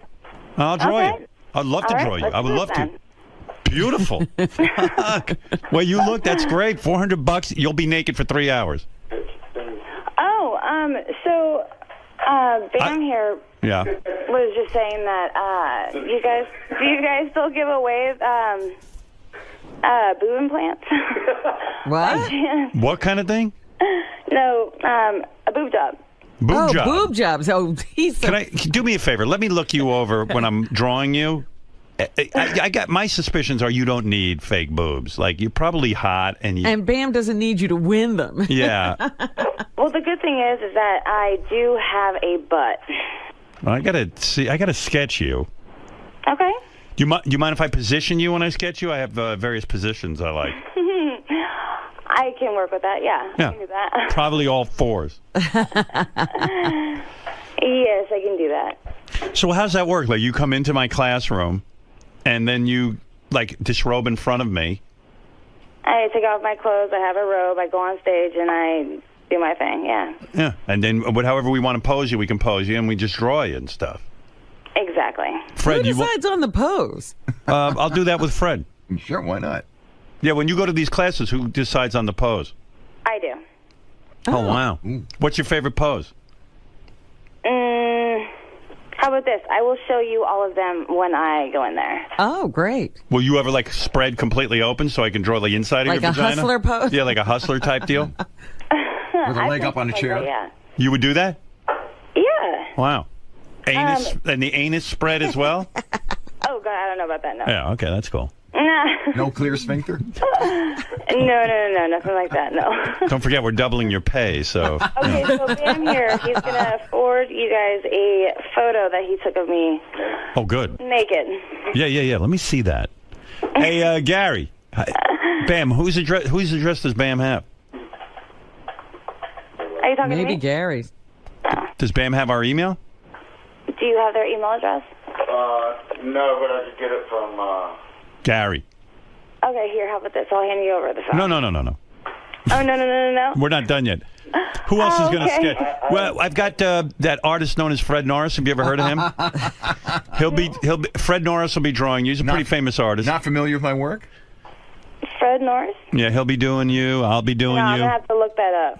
I'll draw Okay. you. I'd love to All right, draw you. let's I would do it love then. to. Beautiful. Fuck. Well, you look. That's great. $400. You'll be naked for 3 hours. Oh, so Bam here was just saying that do you guys still give away boob implants? What? What kind of thing? No, a boob job. Boob job. Boob jobs. Oh, Do me a favor? Let me look you over when I'm drawing you. I got my suspicions are you don't need fake boobs. Like you're probably hot and Bam doesn't need you to win them. Yeah. Well, the good thing is that I do have a butt. Well, I gotta sketch you. Okay. Do you mind if I position you when I sketch you? I have various positions I like. I can work with that. Yeah. I can do that. Probably all fours. Yes, I can do that. So how's that work? Like you come into my classroom, and then you like disrobe in front of me. I take off my clothes. I have a robe. I go on stage and I do my thing. Yeah. Yeah, and then however we want to pose you, we can pose you, and we just draw you and stuff. Exactly. Fred, who decides on the pose? I'll do that with Fred. Sure, why not? Yeah, when you go to these classes, who decides on the pose? I do. Oh, wow. What's your favorite pose? How about this? I will show you all of them when I go in there. Oh, great. Will you ever, like, spread completely open so I can draw the inside Like of your vagina? Like a hustler pose? Yeah, like a hustler type deal? With a leg up on a chair? Yeah. You would do that? Yeah. Wow. Anus, and the anus spread as well? Oh, God, I don't know about that, no. Yeah, okay, that's cool. No clear sphincter? No, nothing like that, no. Don't forget, we're doubling your pay, so... Okay, so Bam here, he's going to forward you guys a photo that he took of me Oh, good. naked. Yeah. Let me see that. Hey, Gary. Bam, whose address does Bam have? Are you talking to Maybe me? Gary's. Does Bam have our email? Do you have their email address? No, but I could get it from... Gary. Okay, here, how about this? I'll hand you over the phone. No. Oh, no. We're not done yet. Who else is going to okay. sketch? Well, I've got that artist known as Fred Norris. Have you ever heard of him? Fred Norris will be drawing you. He's a pretty famous artist. Not familiar with my work? Fred Norris? Yeah, he'll be doing you. I'll be doing I'm you. going to have to look that up.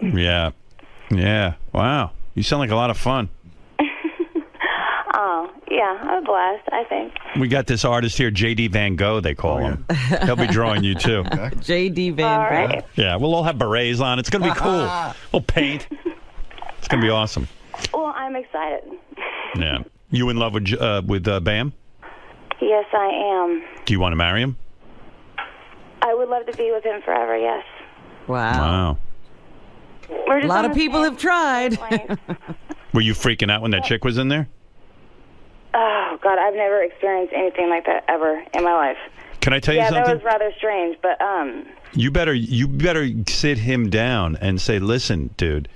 Yeah. Wow. You sound like a lot of fun. Oh, yeah, a blast, I think. We got this artist here, J.D. Van Gogh, they call him. He'll be drawing you, too. J.D. Van Gogh. Right. Yeah, we'll all have berets on. It's going to be cool. We'll paint. It's going to be awesome. Well, I'm excited. Yeah. You in love with Bam? Yes, I am. Do you want to marry him? I would love to be with him forever, yes. Wow. We're A just lot on of the people same have tried. wavelength. Were you freaking out when that chick was in there? Oh, God, I've never experienced anything like that ever in my life. Can I tell you something? Yeah, that was rather strange, but You better sit him down and say, "Listen, dude,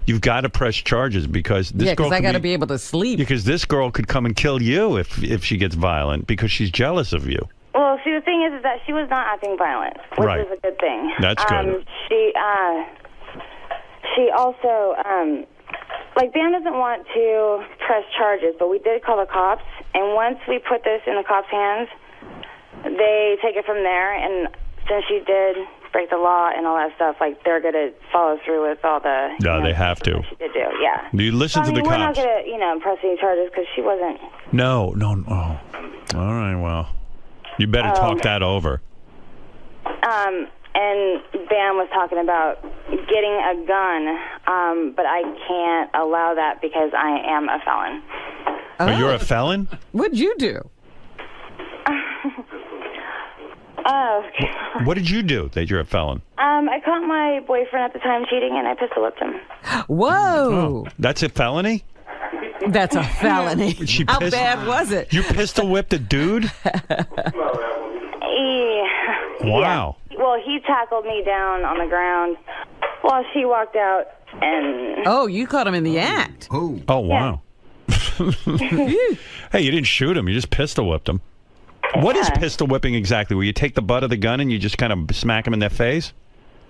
you've got to press charges because this girl. because I got to be able to sleep. Because this girl could come and kill you if she gets violent because she's jealous of you." Well, see, the thing is that she was not acting violent, which Right. is a good thing. That's good. She also, like, Bam doesn't want to press charges, but we did call the cops, and once we put this in the cops' hands, they take it from there, and since she did break the law and all that stuff, like, they're going to follow through with all the... No, they have to. She did do, yeah. You listen to the we're not cops. going to, press any charges because she wasn't... No. Oh. All right, well, you better talk that over. And Bam was talking about getting a gun, but I can't allow that because I am a felon. Oh, you're a felon? What'd you do? Oh, What did you do that you're a felon? I caught my boyfriend at the time cheating, and I pistol whipped him. Whoa. That's a felony? That's a felony. She How pissed- bad was it? You pistol whipped a dude? Wow. Yeah. Well, he tackled me down on the ground while she walked out, and... Oh, you caught him in the act. Oh, wow. Hey, you didn't shoot him. You just pistol whipped him. What is pistol whipping exactly? Where you take the butt of the gun and you just kind of smack him in their face?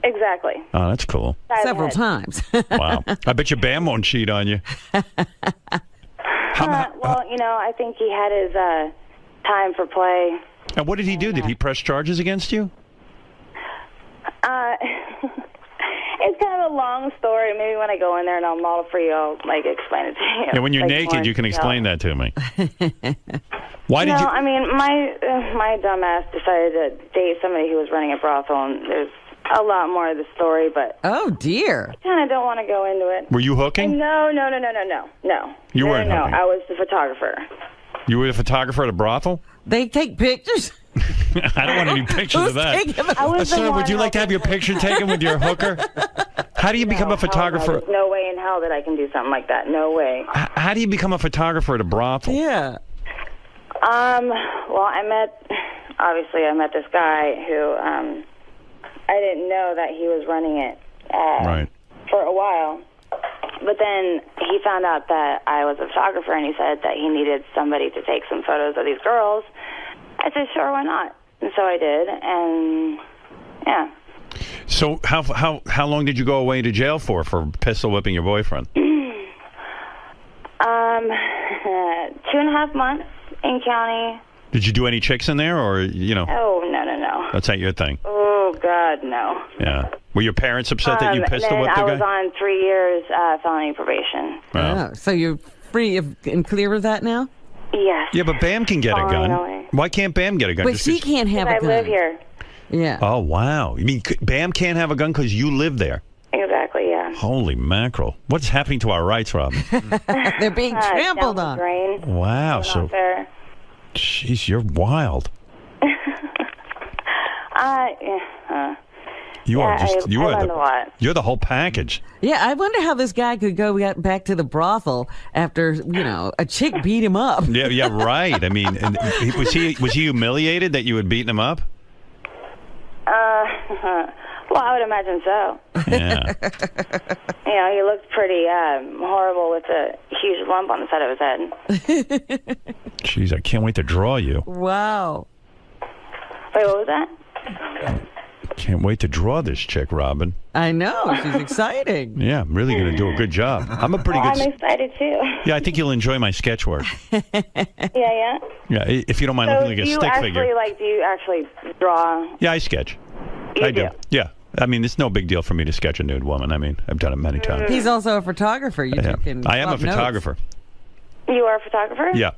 Exactly. Oh, that's cool. Several times. Wow. I bet you Bam won't cheat on you. Well, I think he had his time for play. And what did he do? Did he press charges against you? It's kind of a long story. Maybe when I go in there and I'll model for you, I'll explain it to you. Yeah, when you're Like, naked, more you can detail. explain that to me. Why did you? I mean, my dumbass decided to date somebody who was running a brothel, and there's a lot more of the story, but oh dear, I kind of don't want to go into it. Were you hooking? No. You weren't hooking. I was the photographer. You were the photographer at a brothel? They take pictures. I don't want any pictures of that. I was the Sir, would one you like to have your picture taken with your hooker? How do you become a photographer? There's no way in hell that I can do something like that. No way. How do you become a photographer at a brothel? Yeah. Well, I met this guy who, I didn't know that he was running it, Right. for a while. But then he found out that I was a photographer, and he said that he needed somebody to take some photos of these girls. I said, sure, why not? And so I did, and yeah. So how long did you go away to jail for pistol whipping your boyfriend? 2.5 months in county. Did you do any chicks in there, or Oh, no. That's not your thing. Oh, God, no. Yeah. Were your parents upset that you And pistol then whipped the I guy? was on 3 years felony probation. Oh, so you're free and clear of that now? Yes. Yeah, but Bam can get a gun. Finally. Why can't Bam get a gun? But Just she 'cause- can't have a I gun. live here. Yeah. Oh, wow. You mean Bam can't have a gun because you live there? Exactly, yeah. Holy mackerel. What's happening to our rights, Rob? They're being trampled down the on. drain. Wow. Not So, fair. jeez, you're wild. You are just, I learned a the, lot. you're the whole package. Yeah, I wonder how this guy could go back to the brothel after, a chick beat him up. Yeah, right. I mean, and was he humiliated that you had beaten him up? Well, I would imagine so. Yeah. He looked pretty horrible with a huge lump on the side of his head. Jeez, I can't wait to draw you. Wow. Wait, what was that? Can't wait to draw this chick, Robin. I know. She's exciting. Yeah, I'm really going to do a good job. I'm a pretty Well, good... I'm excited, too. Yeah, I think you'll enjoy my sketch work. Yeah. Yeah, if you don't mind So looking like a stick figure. do you actually draw? Yeah, I sketch. I do. Yeah. I mean, it's no big deal for me to sketch a nude woman. I mean, I've done it many times. He's also a photographer. You two can I am a swap notes. photographer. You are a photographer? Yeah.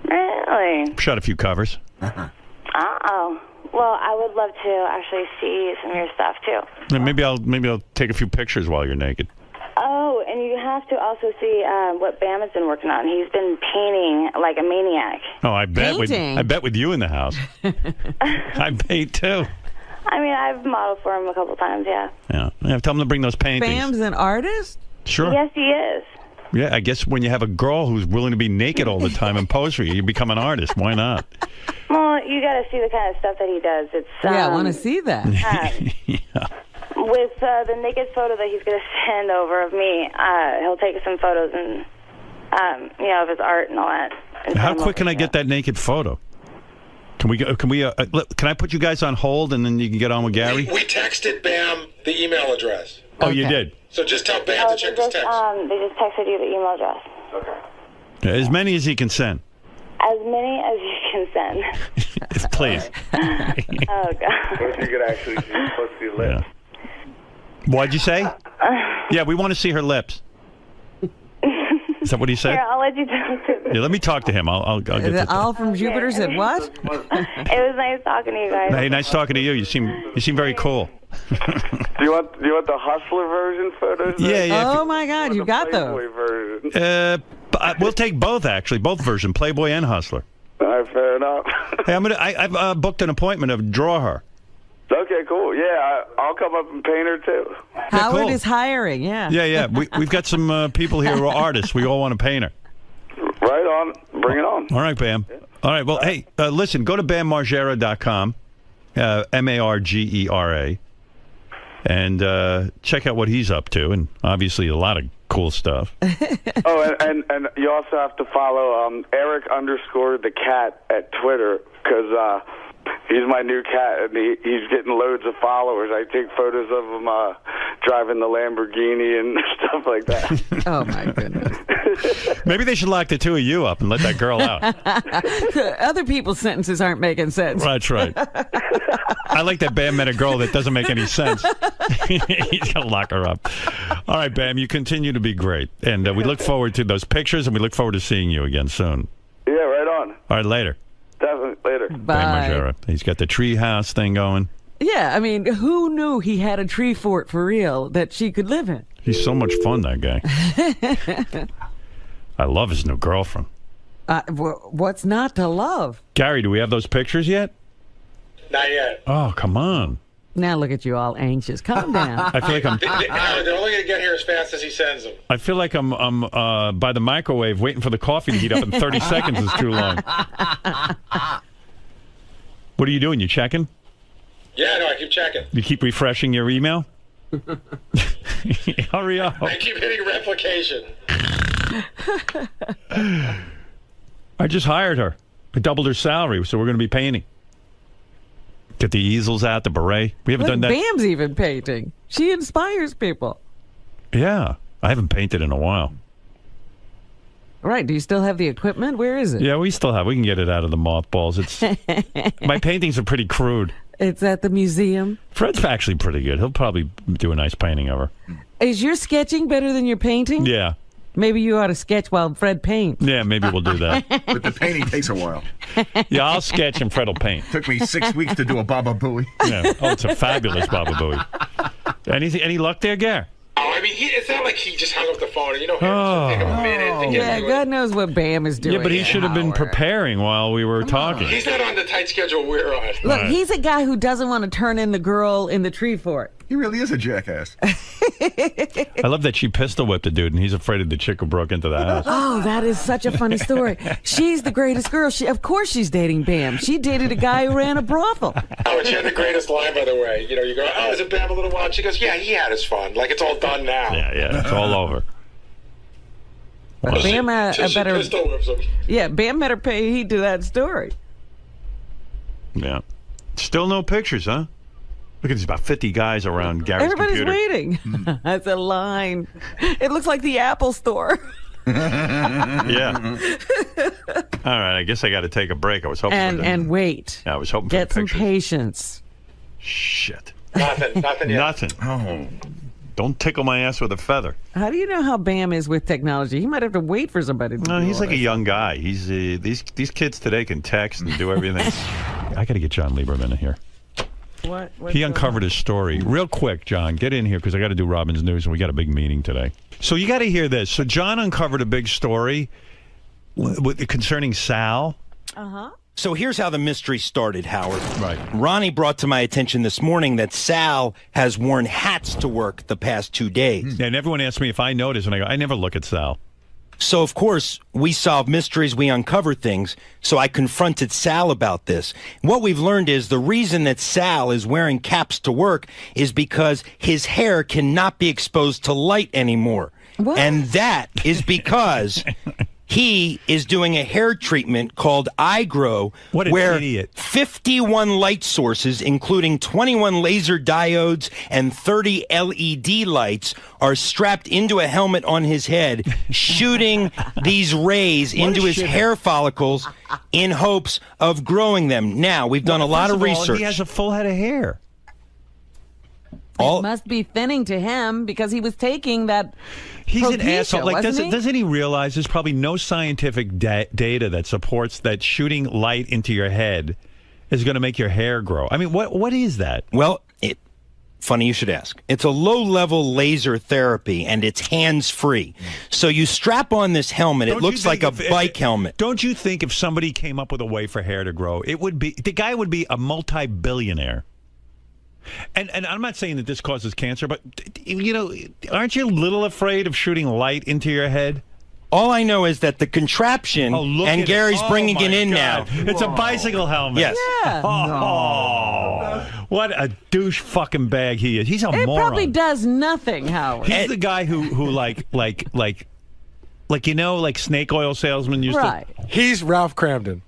Really? Shot a few covers. Oh. Well, I would love to actually see some of your stuff, too. And maybe I'll take a few pictures while you're naked. Oh, and you have to also see what Bam has been working on. He's been painting like a maniac. Oh, I bet Painting? I bet with you in the house. I paint too. I mean, I've modeled for him a couple times, yeah. Yeah. Tell him to bring those paintings. Bam's an artist? Sure. Yes, he is. Yeah, I guess when you have a girl who's willing to be naked all the time and pose for you, you become an artist. Why not? Well, you got to see the kind of stuff that he does. It's Yeah, I want to see that. With the naked photo that he's going to send over of me, he'll take some photos and of his art and all that. And How send them quick can over I to get that naked photo? Can we can I put you guys on hold and then you can get on with Gary? We texted Bam the email address. Oh, you did? So just tell Bam to check his text. They just texted you the email address. Okay. As many as he can send. As many as you can send. Please. Oh, God. What if you could actually see pussy lips? What'd you say? Yeah, we want to see her lips. Is that what he said? Here, I'll let you talk to Yeah, let me talk to him. I'll get to Al from Jupiter said what? It was nice talking to you guys. Hey, nice talking to you. You seem very cool. Do you want the Hustler version photos? Yeah. Oh, my God, you got those. Playboy version. We'll take both, actually. Both versions, Playboy and Hustler. All right, fair enough. Hey, I've booked an appointment to draw her. Okay, cool. Yeah, I'll come up and paint her, too. Howard cool. is hiring, yeah. Yeah. We've got some people here who are artists. We all want to paint her. Right on. Bring it on. All right, Bam. All right, well, hey, listen, go to BamMargera.com, MARGERA, and check out what he's up to, and obviously a lot of cool stuff. Oh, and you also have to follow Eric_the cat at Twitter, because he's my new cat, and he's getting loads of followers. I take photos of him driving the Lamborghini and stuff like that. Oh, my goodness. Maybe they should lock the two of you up and let that girl out. Other people's sentences aren't making sense. That's right. I like that Bam met a girl that doesn't make any sense. He's going to lock her up. All right, Bam, you continue to be great. And we look forward to those pictures, and we look forward to seeing you again soon. Yeah, right on. All right, later. Definitely later. Bye. Bam Margera. He's got the treehouse thing going. Yeah, I mean, who knew he had a tree fort for real that she could live in? He's so much fun, that guy. I love his new girlfriend. What's not to love? Gary, do we have those pictures yet? Not yet. Oh, come on. Now look at you all anxious. Calm down. I feel like I'm... They're only going to get here as fast as he sends them. I feel like I'm by the microwave waiting for the coffee to heat up, and 30 seconds is too long. What are you doing? You checking? Yeah, no, I keep checking. You keep refreshing your email? Hurry up. I keep hitting replication. I just hired her. I doubled her salary, so we're going to be painting. Get the easels out, the beret. We haven't done that. Bam's even painting. She inspires people. Yeah. I haven't painted in a while. Right. Do you still have the equipment? Where is it? Yeah, we still have. We can get it out of the mothballs. It's my paintings are pretty crude. It's at the museum. Fred's actually pretty good. He'll probably do a nice painting of her. Is your sketching better than your painting? Yeah. Maybe you ought to sketch while Fred paints. Yeah, maybe we'll do that. But the painting takes a while. Yeah, I'll sketch and Fred will paint. Took me 6 weeks to do a Baba Booey. Yeah. Oh, it's a fabulous Baba Booey. Any luck there, Gare? Oh, I mean, it's not like he just hung up the phone. You know, Oh. take him a minute to get Yeah, to it. God knows what Bam is doing. Yeah, but he should have been preparing while we were talking. He's not on the tight schedule we're on. Look, he's a guy who doesn't want to turn in the girl in the tree fort. He really is a jackass. I love that she pistol whipped the dude, and he's afraid of the chick who broke into the house. Oh, that is such a funny story. She's the greatest girl. Of course she's dating Bam. She dated a guy who ran a brothel. Oh, and she had the greatest line, by the way. You know, you go, oh, is it Bam a little while? She goes, yeah, he had his fun. Like, it's all done now. Yeah, it's all over. But Bam She better. pistol whips him. Yeah, Bam better pay heed to that story. Yeah. Still no pictures, huh? Look at there's about 50 guys around Gary's Everybody's computer. waiting. That's a line. It looks like the Apple store. Yeah. All right, I guess I got to take a break. I was hoping for And wait. Yeah, I was hoping Get for some pictures. patience. Shit. Nothing yet. Nothing. Oh. Don't tickle my ass with a feather. How do you know how Bam is with technology? He might have to wait for somebody to No, do he's all like a this. young guy. He's these kids today can text and do everything. I got to get John Lieberman in here. What? He uncovered his story. Real quick, John, get in here because I got to do Robin's News and we got a big meeting today. So you got to hear this. So John uncovered a big story concerning Sal. Uh-huh. So here's how the mystery started, Howard. Right. Ronnie brought to my attention this morning that Sal has worn hats to work the past 2 days. And everyone asked me if I noticed, and I go, I never look at Sal. So, of course, we solve mysteries, we uncover things. So I confronted Sal about this. What we've learned is the reason that Sal is wearing caps to work is because his hair cannot be exposed to light anymore. What? And that is because he is doing a hair treatment called iGrow, What an where idiot. 51 light sources, including 21 laser diodes and 30 LED lights, are strapped into a helmet on his head, shooting these rays What a into his shithead. hair follicles in hopes of growing them. Now, we've done a lot First of all, research. He has a full head of hair. It must be thinning to him because he was taking that. He's an Propecia, asshole. Like, wasn't he? doesn't he realize there's probably no scientific data that supports that shooting light into your head is going to make your hair grow? I mean, what is that? Well, funny you should ask. It's a low-level laser therapy, and it's hands-free. So you strap on this helmet. Don't It you looks like think a bike helmet. Don't you think if somebody came up with a way for hair to grow, it would be the guy would be a multi-billionaire? And I'm not saying that this causes cancer, but you know, aren't you a little afraid of shooting light into your head? All I know is that the contraption, look and at Gary's it. bringing Oh, it in my now. God. It's a bicycle helmet. Yes. Yeah. Oh, what a douche fucking bag he is. He's a It moron. probably does nothing, Howard. He's the guy who like you know, like snake oil salesmen used Right. to. He's Ralph Cramden.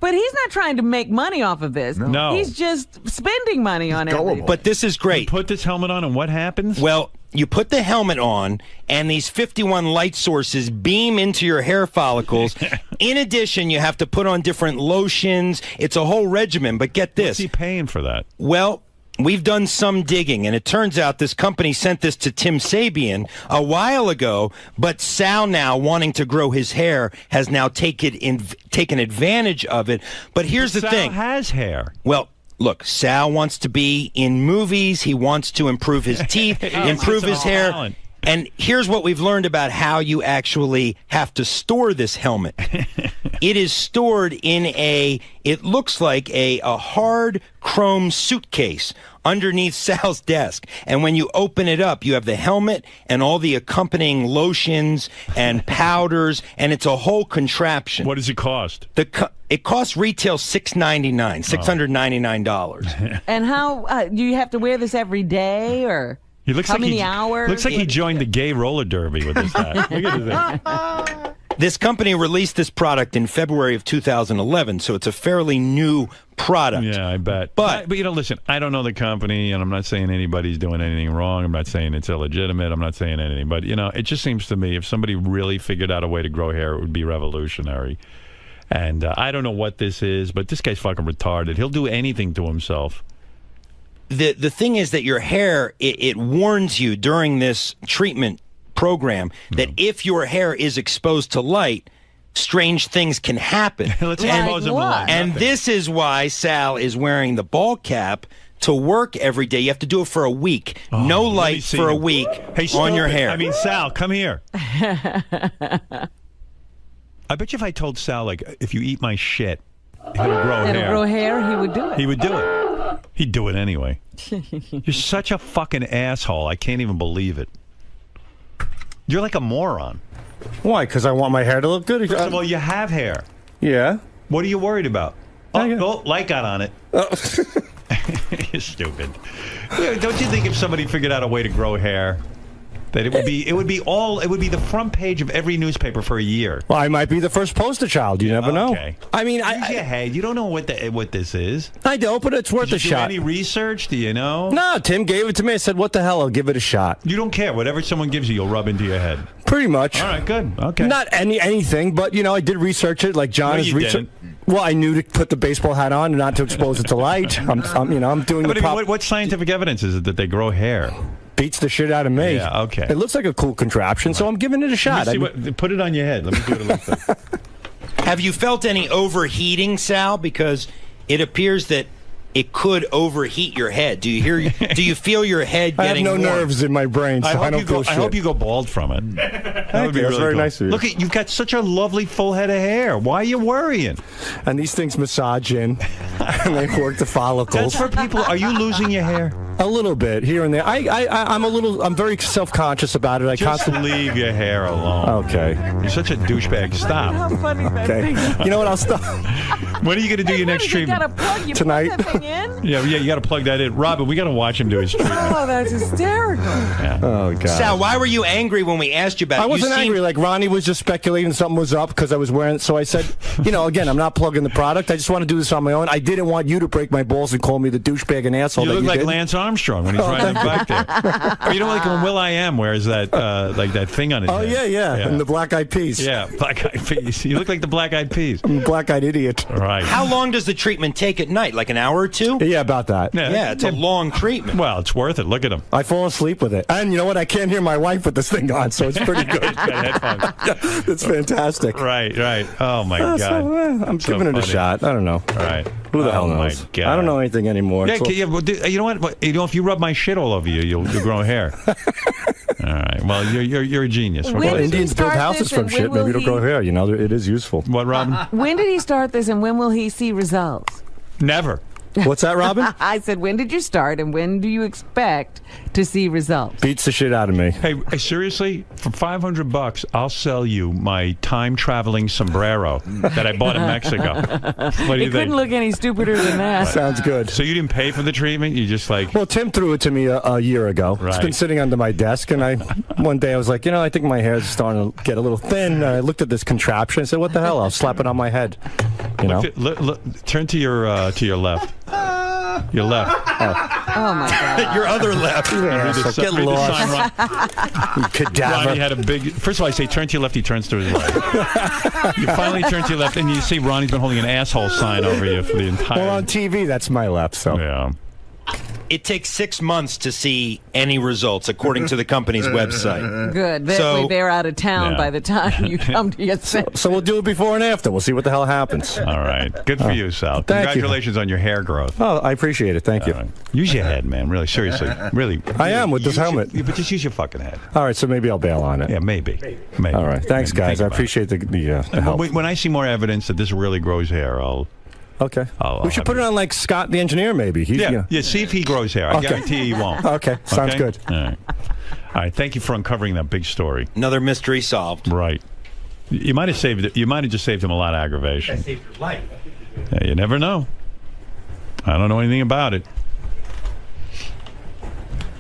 But he's not trying to make money off of this. No. He's just spending money on everything. But this is great. You put this helmet on, and what happens? Well, you put the helmet on, and these 51 light sources beam into your hair follicles. In addition, you have to put on different lotions. It's a whole regimen. But get this. What's he paying for that? Well, we've done some digging, and it turns out this company sent this to Tim Sabian a while ago, but Sal, now wanting to grow his hair, has now taken advantage of it. But here's the Sal thing. has hair. Well, look, Sal wants to be in movies. He wants to improve his teeth, improve his hair. Talent. And here's what we've learned about how you actually have to store this helmet. It is stored in it looks like a hard chrome suitcase underneath Sal's desk. And when you open it up, you have the helmet and all the accompanying lotions and powders, and it's a whole contraption. What does it cost? It costs retail $699. And how do you have to wear this every day, or He looks how like many hours? Looks like he joined the gay roller derby with this hat. Look at this. This company released this product in February of 2011, so it's a fairly new product. Yeah, I bet. But you know, listen, I don't know the company, and I'm not saying anybody's doing anything wrong. I'm not saying it's illegitimate. I'm not saying anything. But, you know, it just seems to me if somebody really figured out a way to grow hair, it would be revolutionary. And I don't know what this is, but this guy's fucking retarded. He'll do anything to himself. The thing is that your hair, it warns you during this treatment program that if your hair is exposed to light, strange things can happen. Let's expose him to light. And this is why Sal is wearing the ball cap to work every day. You have to do it for a week. No light for a week on your hair. I mean, Sal, come here. I bet you if I told Sal, like, if you eat my shit, it'll grow hair. It'll grow hair, he would do it. He would do it. He'd do it anyway. You're such a fucking asshole. I can't even believe it. You're like a moron. Why? Because I want my hair to look good? First of all, you have hair. Yeah. What are you worried about? Oh, light got on it. You're stupid. Don't you think if somebody figured out a way to grow hair, that it would be the front page of every newspaper for a year? Well, I might be the first poster child. You never know. I mean, use your head. You don't know what this is. I don't, but it's worth a shot. Did you do any research? Do you know? No, Tim gave it to me. I said, "What the hell? I'll give it a shot." You don't care. Whatever someone gives you, you'll rub into your head. Pretty much. All right, good. Okay. Not anything, but I did research it. Like John is research. Well, I knew to put the baseball hat on and not to expose it to light. I'm doing the proper. What scientific evidence is it that they grow hair? Beats the shit out of me. Yeah, okay. It looks like a cool contraption, so I'm giving it a shot. Put it on your head. Let me see what it looks like. Have you felt any overheating, Sal? Because it appears that it could overheat your head. Do you feel your head getting I have no warm? nerves in my brain, so I don't feel shit. I hope you go bald from it. That would be That's really very cool. nice of you. Look, you've got such a lovely full head of hair. Why are you worrying? And these things massage in, and they work the follicles. That's for people. Are you losing your hair? A little bit here and there. I'm very self-conscious about it. Just leave your hair alone. Okay. You're such a douchebag. Stop. How funny that thing is. You know what? I'll stop. When are you going to do your next treatment? You Tonight. Plug that thing in? Yeah, you got to plug that in. Robin, we got to watch him do his treatment. Oh, that's hysterical. Yeah. Oh, God. Sal, why were you angry when we asked you about it? I wasn't angry. Like, Ronnie was just speculating something was up because I was wearing it. So I said, again, I'm not plugging the product. I just want to do this on my own. I didn't want you to break my balls and call me the douchebag and asshole. You look like did. Lance Armstrong when he's riding back there. Or like when Will.i.am wears that like that thing on his head. Oh, yeah. And the Black Eyed Peas. Yeah, Black Eyed Peas. You look like the Black Eyed Peas. I'm a black-eyed idiot. Right. How long does the treatment take at night? Like an hour or two? Yeah, about that. Yeah, it's a long treatment. Well, it's worth it. Look at him. I fall asleep with it. And you know what? I can't hear my wife with this thing on, so it's pretty good. It's fantastic. Right. Oh, my God. I'm giving it a shot. I don't know. Right. Who the hell knows? My God. I don't know anything anymore. Yeah, you know what? If you rub my shit all over you, you'll grow hair. All right. Well, you're a genius. Well, Indians build houses from shit. Maybe it'll grow hair. It is useful. What, Robin? When did he start this, and when will he see results? Never. What's that, Robin? I said, when did you start, and when do you expect to see results? Beats the shit out of me. Hey, seriously, for $500, I'll sell you my time-traveling sombrero that I bought in Mexico. What do you think? Couldn't look any stupider than that. Sounds good. So you didn't pay for the treatment? You just like... Well, Tim threw it to me a year ago. Right. It's been sitting under my desk, and one day I was like, I think my hair's starting to get a little thin. And I looked at this contraption. I said, what the hell? I'll slap it on my head. Look, turn to your left. Your left. Oh my God. Your other left. Get lost. You cadaver. Ronnie had a big... First of all, I say turn to your left, he turns to his right. You finally turn to your left, and you see Ronnie's been holding an asshole sign over you for the entire... Well, on TV, that's my left, so... Yeah. It takes 6 months to see any results, according to the company's website. Good. That way they're out of town by the time you come to get sent. So we'll do it before and after. We'll see what the hell happens. All right. Good for you, Sal. Congratulations on your hair growth. Oh, I appreciate it. Thank you. Use your head, man. Really, seriously. Really. I am with this helmet. But just use your fucking head. All right, so maybe I'll bail on it. Yeah, maybe. All right. Thanks, guys. I appreciate the help. When I see more evidence that this really grows hair, I'll... Okay. We should put it on like Scott the engineer, maybe. Yeah, see if he grows hair. I guarantee he won't. Okay, sounds good. All right. Thank you for uncovering that big story. Another mystery solved. Right. You might have just saved him a lot of aggravation. I saved your life. Yeah, you never know. I don't know anything about it.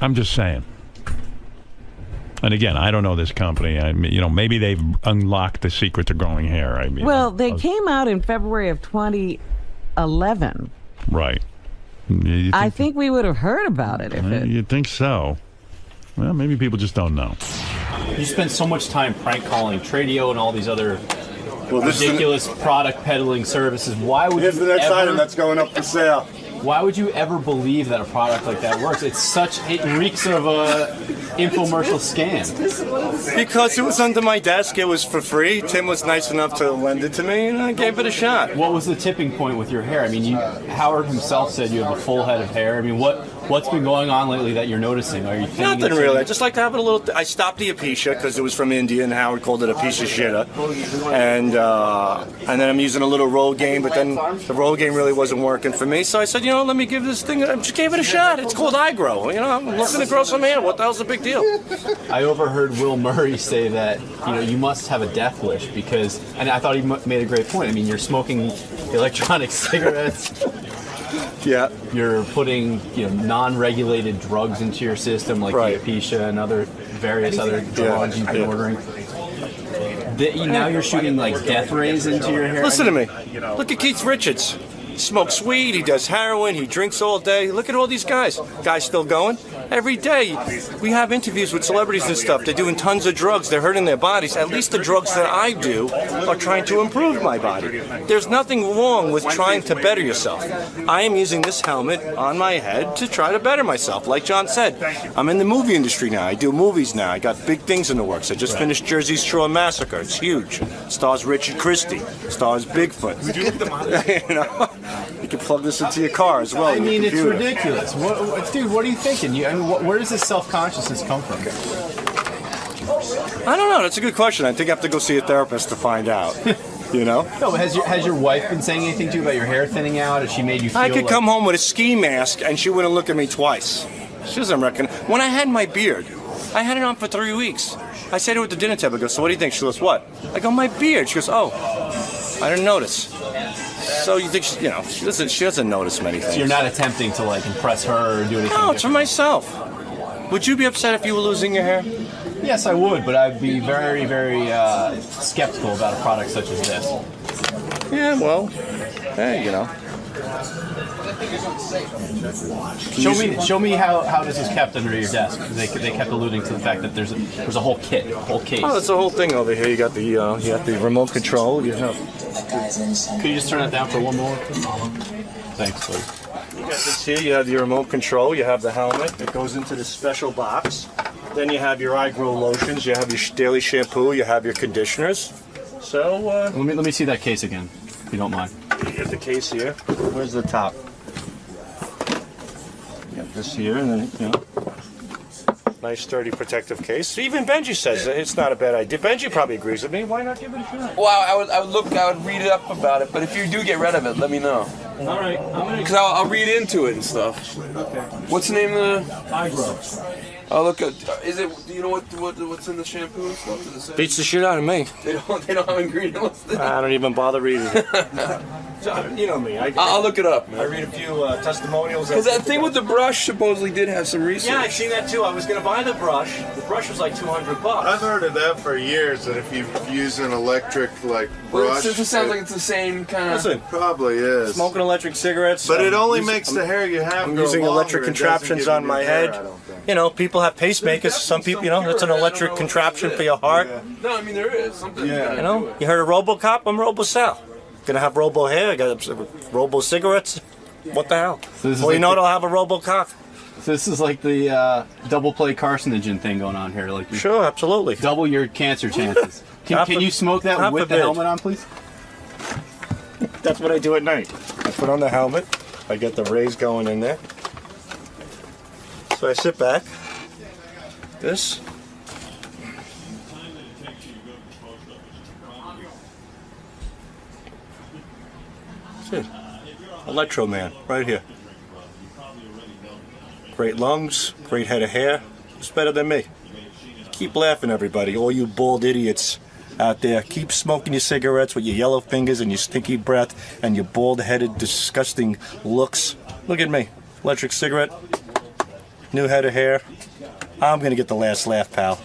I'm just saying. And again, I don't know this company. Maybe they've unlocked the secret to growing hair. They came out in February of 2011. Right. I think we would have heard about it You'd think so. Well, maybe people just don't know. You spend so much time prank calling Tradio and all these other ridiculous product peddling services. Why would Here's you the next ever, item that's going up for sale. Why would you ever believe that a product like that works? It reeks of a infomercial scam. Because it was under my desk, it was for free. Tim was nice enough to lend it to me, and I gave it a shot. What was the tipping point with your hair? I mean, Howard himself said you have a full head of hair. I mean, what's been going on lately that you're noticing? Are you thinning Nothing it? really. I just like to have it a little. I stopped the alopecia because it was from India, and Howard called it a piece of shitter. And then I'm using a little Rogaine, but then the Rogaine really wasn't working for me. So I said, let me give this thing. I just gave it a shot. It's called iGrow. I'm looking to grow some hair. What the hell's the big deal? I overheard Will Murray say that you must have a death wish because, and I thought he made a great point. I mean, you're smoking electronic cigarettes. Yeah. You're putting non-regulated drugs into your system like alopecia and various other drugs you've been ordering. Now you're shooting like death rays into your hair. Listen to me. Look at Keith Richards. He smokes weed, he does heroin, he drinks all day. Look at all these guys. Guys still going? Every day we have interviews with celebrities and stuff. They're doing tons of drugs. They're hurting their bodies. At least the drugs that I do are trying to improve my body. There's nothing wrong with trying to better yourself. I am using this helmet on my head to try to better myself. Like John said, I'm in the movie industry now. I do movies now. I got big things in the works. I just finished Jersey Shore Massacre. It's huge. Stars Richard Christie. Stars Bigfoot. You can plug this into your car as well. I mean, it's ridiculous. Dude, what are you thinking? Where does this self-consciousness come from? I don't know. That's a good question. I think I have to go see a therapist to find out. No, but has your wife been saying anything to you about your hair thinning out? Has she made you feel I could come home with a ski mask and she wouldn't look at me twice. She doesn't reckon. When I had my beard, I had it on for 3 weeks. I said to her at the dinner table, I go, so what do you think? She goes, what? I go, my beard. She goes, oh, I didn't notice. So you think she doesn't notice many things. So you're not attempting to impress her or do anything? No, it's for myself. Would you be upset if you were losing your hair? Yes, I would, but I'd be very, very skeptical about a product such as this. Yeah, well, hey, Show me how this is kept under your desk. They kept alluding to the fact that there's a whole kit, a whole case. Oh, that's a whole thing over here. You got the remote control. You have. Could you just turn that down for one more? Thanks, please. You got this here. You have your remote control. You have the helmet. It goes into this special box. Then you have your iGrow lotions. You have your daily shampoo. You have your conditioners. So let me see that case again, if you don't mind. You have the case here. Where's the top? You got this here, and then nice sturdy protective case. Even Benji says it's not a bad idea. Benji probably agrees with me. Why not give it a shot? Well, I would read it up about it, but if you do get rid of it, let me know. All right. Because I'll read into it and stuff. Okay. What's the name of the iGrow? I'll look at. Is it? Do you know what's in the shampoo and stuff? Does it say? Beats the shit out of me. They don't have ingredient listed. I don't even bother reading it. You know me. I'll look it up, man. I read a few testimonials. Because that thing with the brush supposedly did have some research. Yeah, I've seen that too. I was going to buy the brush. The brush was like $200. I've heard of that for years. That if you use an electric brush, it sounds like it's the same kind of. Listen, probably is. Smoking electric cigarettes. But it only makes the hair you have. I'm go using longer. electric contraptions on my head. People have pacemakers. Some people, it's an electric contraption for your heart. No, I mean there is something. Yeah. You heard of RoboCop? I'm RoboCell. Gonna have Robo hair. I got Robo cigarettes. What the hell? So it'll have a RoboCop. So this is like the double play carcinogen thing going on here. Sure, absolutely. Double your cancer chances. Can you smoke that with the helmet on, please? That's what I do at night. I put on the helmet. I get the rays going in there. So I sit back. This. That's it. Electro Man, right here. Great lungs, great head of hair. It's better than me. Keep laughing, everybody. All you bald idiots out there. Keep smoking your cigarettes with your yellow fingers and your stinky breath and your bald-headed, disgusting looks. Look at me. Electric cigarette. New head of hair. I'm gonna get the last laugh, pal.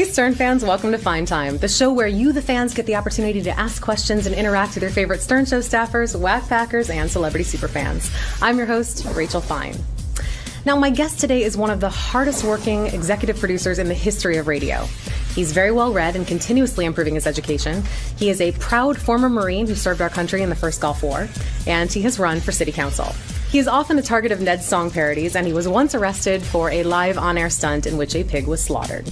Hey Stern fans, welcome to Fine Time, the show where you, the fans, get the opportunity to ask questions and interact with your favorite Stern Show staffers, whack packers, and celebrity superfans. I'm your host, Rachel Fine. Now, my guest today is one of the hardest working executive producers in the history of radio. He's very well read and continuously improving his education. He is a proud former Marine who served our country in the first Gulf War, and he has run for city council. He is often a target of Ned's song parodies, and he was once arrested for a live on-air stunt in which a pig was slaughtered.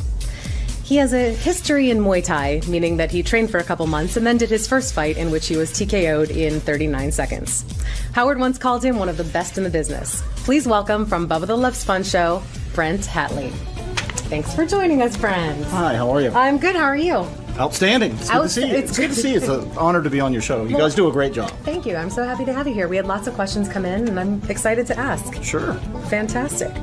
He has a history in Muay Thai, meaning that he trained for a couple months and then did his first fight in which he was TKO'd in 39 seconds. Howard once called him one of the best in the business. Please welcome from Bubba the Love Sponge Show, Brent Hatley. Thanks for joining us, Brent. Hi, how are you? I'm good, how are you? Outstanding. It's good to see you. It's good to see you. It's an honor to be on your show. You guys do a great job. Thank you. I'm so happy to have you here. We had lots of questions come in, and I'm excited to ask. Sure. Fantastic.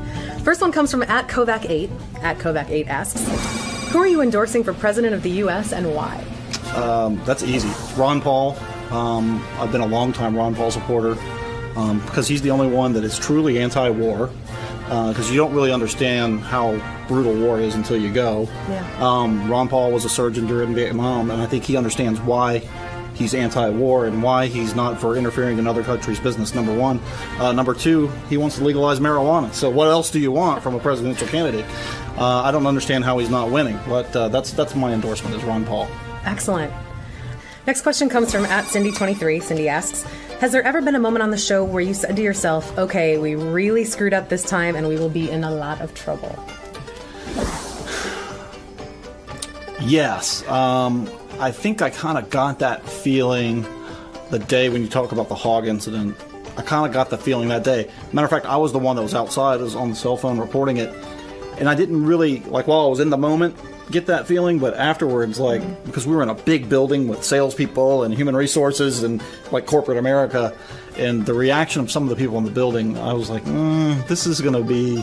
First one comes from @Kovac8. @Kovac8 asks, who are you endorsing for president of the U.S. and why? That's easy. Ron Paul. I've been a long-time Ron Paul supporter because he's the only one that is truly anti-war. Because you don't really understand how brutal war is until you go. Yeah. Ron Paul was a surgeon during Vietnam, and I think he understands why he's anti-war and why he's not for interfering in other countries' business, number one. Number two, he wants to legalize marijuana. So what else do you want from a presidential candidate? I don't understand how he's not winning, but that's my endorsement is Ron Paul. Excellent. Next question comes from @Cindy23. Cindy asks, has there ever been a moment on the show where you said to yourself, okay, we really screwed up this time and we will be in a lot of trouble? Yes. I think I kind of got that feeling the day when you talk about the hog incident. I kind of got the feeling that day. Matter of fact, I was the one that was outside. I was on the cell phone reporting it. And I didn't really, like while I was in the moment, get that feeling, but afterwards, like, because we were in a big building with salespeople and human resources and like corporate America, and the reaction of some of the people in the building, I was like, this is going to be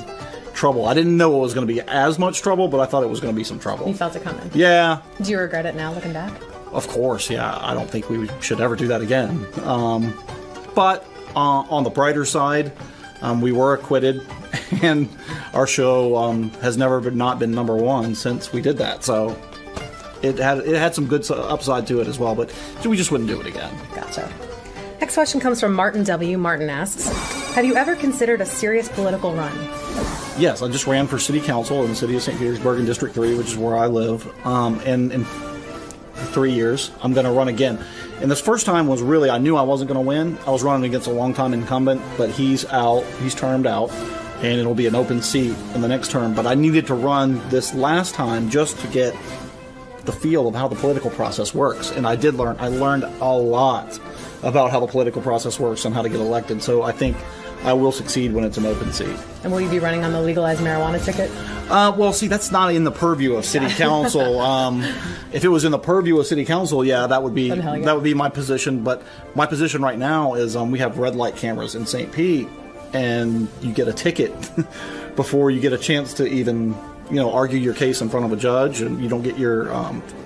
trouble. I didn't know it was going to be as much trouble, but I thought it was going to be some trouble. You felt it coming? Yeah. Do you regret it now, looking back? Of course, yeah. I don't think we should ever do that again. But on the brighter side, we were acquitted, and our show has never not been number one since we did that. So it had some good upside to it as well, but we just wouldn't do it again. Gotcha. Next question comes from Martin W. Martin asks, have you ever considered a serious political run? Yes, I just ran for city council in the city of St. Petersburg in District 3, which is where I live. And in 3 years, I'm going to run again. And this first time was really, I knew I wasn't going to win. I was running against a longtime incumbent, but he's out. He's termed out, and it'll be an open seat in the next term. But I needed to run this last time just to get the feel of how the political process works. And I did learn. I learned a lot about how the political process works and how to get elected. So I think I will succeed when it's an open seat. And will you be running on the legalized marijuana ticket? Well, see, that's not in the purview of city council. If it was in the purview of city council, yeah, that would be my position. But my position right now is we have red light cameras in St. Pete, and you get a ticket before you get a chance to even argue your case in front of a judge, and you don't get your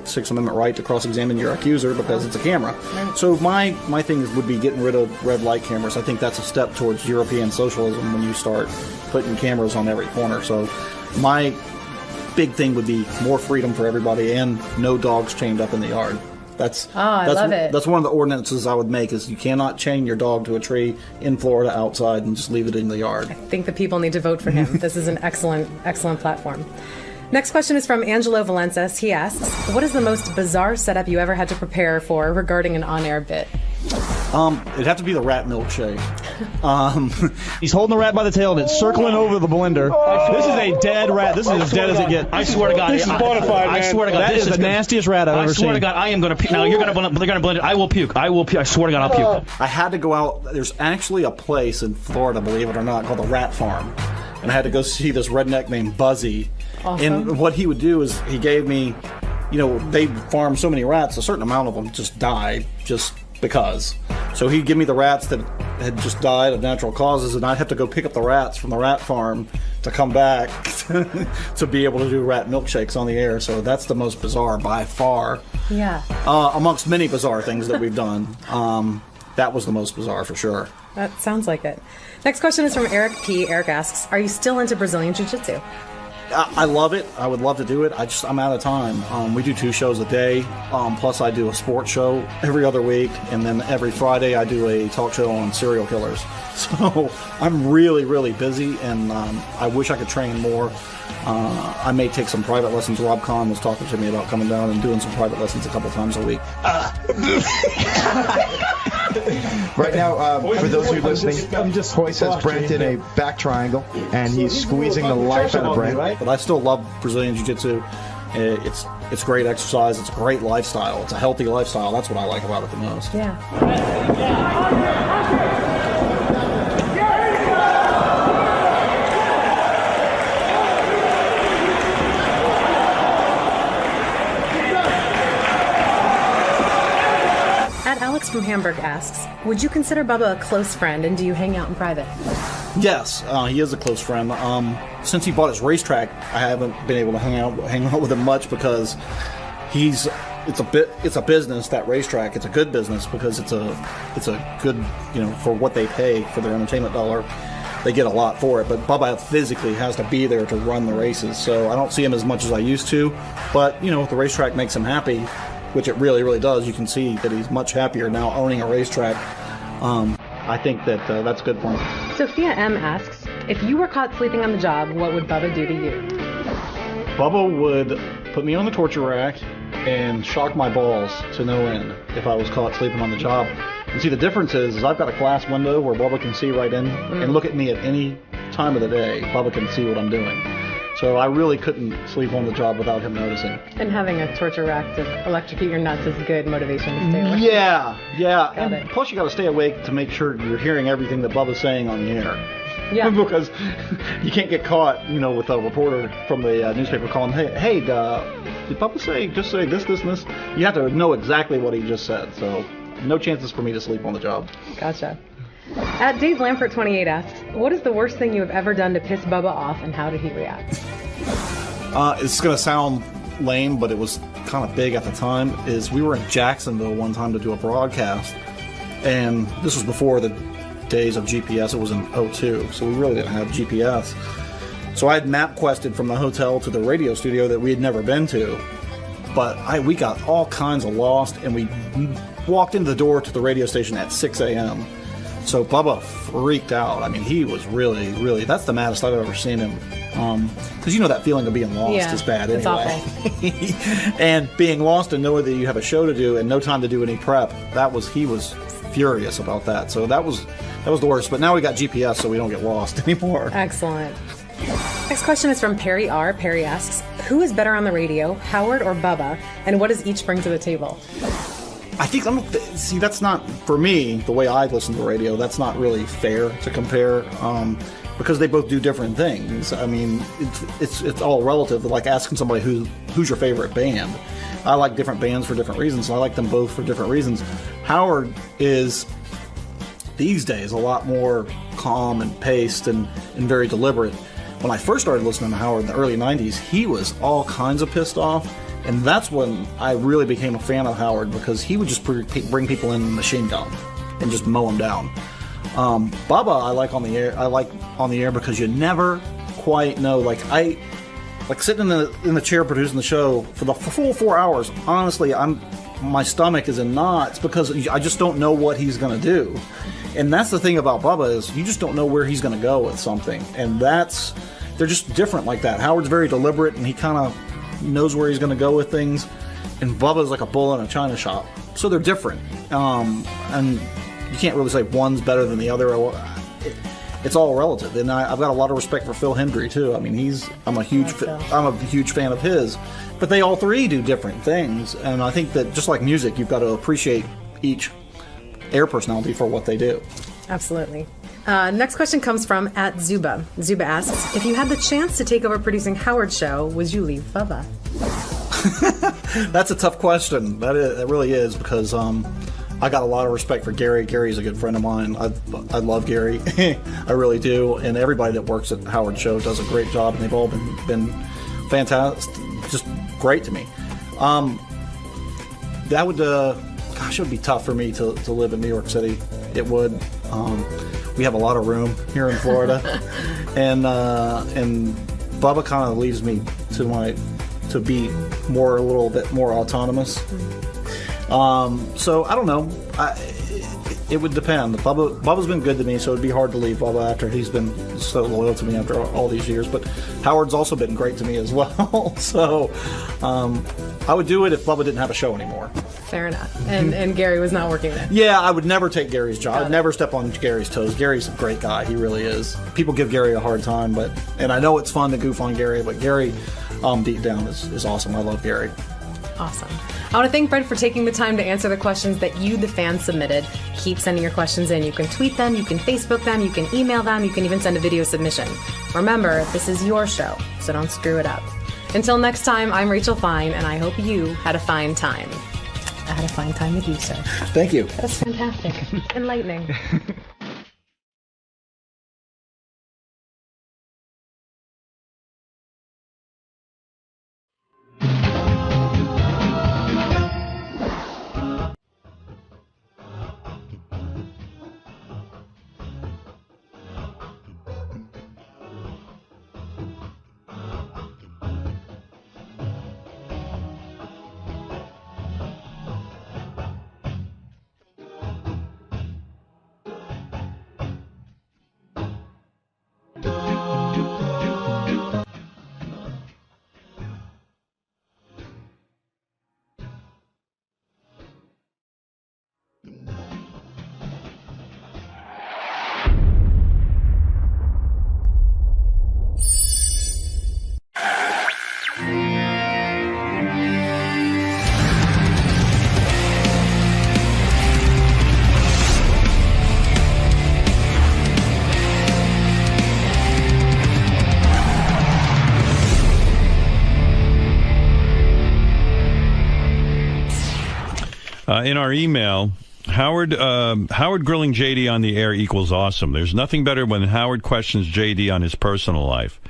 Sixth Amendment right to cross-examine your accuser because it's a camera. Right. So my thing would be getting rid of red light cameras. I think that's a step towards European socialism when you start putting cameras on every corner. So my big thing would be more freedom for everybody and no dogs chained up in the yard. I love it. That's one of the ordinances I would make is you cannot chain your dog to a tree in Florida outside and just leave it in the yard. I think the people need to vote for him. This is an excellent platform. Next question is from Angelo Valences. He asks, what is the most bizarre setup you ever had to prepare for regarding an on-air bit? It'd have to be the rat milkshake. He's holding the rat by the tail and it's circling over the blender. This is a dead rat. This is as dead as it gets. I swear to God. This is bona fide, man. I swear to God. That is the nastiest rat I've ever seen. I swear to God, I am going to puke. Now, they're going to blend it. I will puke. I swear to God, I'll puke. I had to go out. There's actually a place in Florida, believe it or not, called the Rat Farm. And I had to go see this redneck named Buzzy. Awesome. And what he would do is he gave me, they farm so many rats, a certain amount of them just died just because. So he'd give me the rats that had just died of natural causes, and I'd have to go pick up the rats from the rat farm to come back to be able to do rat milkshakes on the air. So that's the most bizarre by far. Yeah. Amongst many bizarre things that we've done, that was the most bizarre for sure. That sounds like it. Next question is from Eric P. Eric asks, are you still into Brazilian Jiu-Jitsu? I love it. I would love to do it. I'm out of time. We do 2 shows a day. Plus, I do a sports show every other week, and then every Friday I do a talk show on serial killers. So I'm really, really busy, and I wish I could train more. I may take some private lessons. Rob Kahn was talking to me about coming down and doing some private lessons a couple times a week. Right now, for those who are listening, Hoist has Brent in a back triangle, and he's squeezing the life out of Brent. But I still love Brazilian Jiu-Jitsu. It's great exercise. It's a great lifestyle. It's a healthy lifestyle. That's what I like about it the most. Yeah. Alex from Hamburg asks, would you consider Bubba a close friend, and do you hang out in private? Yes, he is a close friend. Since he bought his racetrack, I haven't been able to hang out with him much because it's a business, that racetrack. It's a good business because it's a good, for what they pay for their entertainment dollar. They get a lot for it, but Bubba physically has to be there to run the races, so I don't see him as much as I used to. But if the racetrack makes him happy, which it really, really does, you can see that he's much happier now owning a racetrack. I think that that's good for him. Sophia M. asks, if you were caught sleeping on the job, what would Bubba do to you? Bubba would put me on the torture rack and shock my balls to no end if I was caught sleeping on the job. And see, the difference is I've got a glass window where Bubba can see right in and look at me at any time of the day. Bubba can see what I'm doing. So I really couldn't sleep on the job without him noticing. And having a torture rack to electrocute your nuts is good motivation to stay awake. Yeah. And plus you got to stay awake to make sure you're hearing everything that Bubba's saying on the air. Yeah. Because you can't get caught, with a reporter from the newspaper calling, hey, did Bubba say this, and this? You have to know exactly what he just said. So no chances for me to sleep on the job. Gotcha. At Dave Lamford 28 asks, what is the worst thing you have ever done to piss Bubba off, and how did he react? It's going to sound lame, but it was kind of big at the time, is we were in Jacksonville one time to do a broadcast, and this was before the days of GPS. It was in 2002, so we really didn't have GPS. So I had MapQuested from the hotel to the radio studio that we had never been to, but we got all kinds of lost, and we walked into the door to the radio station at 6 a.m., so Bubba freaked out. I mean, he was really, really, that's the maddest I've ever seen him. Because that feeling of being lost is bad anyway. It's awful. And being lost and knowing that you have a show to do and no time to do any prep, he was furious about that. So that was the worst. But now we got GPS, so we don't get lost anymore. Excellent. Next question is from Perry R. Perry asks, who is better on the radio, Howard or Bubba, and what does each bring to the table? I think that's not, for me, the way I listen to the radio, that's not really fair to compare, because they both do different things. I mean, it's all relative. Like asking somebody who's your favorite band. I like different bands for different reasons, and I like them both for different reasons. Howard is, these days, a lot more calm and paced and very deliberate. When I first started listening to Howard in the early 90s, he was all kinds of pissed off. And that's when I really became a fan of Howard, because he would just bring people in machine gun and just mow them down. Bubba, I like on the air because you never quite know. Like sitting in the chair producing the show for the full 4 hours. Honestly, my stomach is in knots because I just don't know what he's going to do. And that's the thing about Bubba, is you just don't know where he's going to go with something. And they're just different like that. Howard's very deliberate, and he kind of knows where he's going to go with things, and Bubba's like a bull in a china shop. So they're different, and you can't really say one's better than the other. It's all relative, and I've got a lot of respect for Phil Hendry too. I mean, I'm a huge fan of his, but they all three do different things, and I think that just like music, you've got to appreciate each air personality for what they do. Absolutely. Next question comes from @Zuba. Zuba asks, if you had the chance to take over producing Howard's show, would you leave Bubba? That's a tough question. That really is, because I got a lot of respect for Gary. Gary's a good friend of mine. I love Gary. I really do. And everybody that works at Howard's show does a great job, and they've all been fantastic, just great to me. That would, it would be tough for me to live in New York City. It would. We have a lot of room here in Florida, and Bubba kind of leaves me to be a little bit more autonomous. So I don't know. It would depend. Bubba's been good to me, so it'd be hard to leave Bubba after he's been so loyal to me after all these years. But Howard's also been great to me as well. So I would do it if Bubba didn't have a show anymore. Fair enough. And Gary was not working there. Yeah, I would never take Gary's job. I'd never step on Gary's toes. Gary's a great guy. He really is. People give Gary a hard time, and I know it's fun to goof on Gary, but Gary, deep down, is awesome. I love Gary. Awesome. I want to thank Brent for taking the time to answer the questions that you, the fans, submitted. Keep sending your questions in. You can tweet them, you can Facebook them, you can email them, you can even send a video submission. Remember, this is your show, so don't screw it up. Until next time, I'm Rachel Fine, and I hope you had a fine time. I had a fine time with you, sir. Thank you. That was fantastic. Enlightening. In our email, Howard grilling JD on the air equals awesome. There's nothing better when Howard questions JD on his personal life.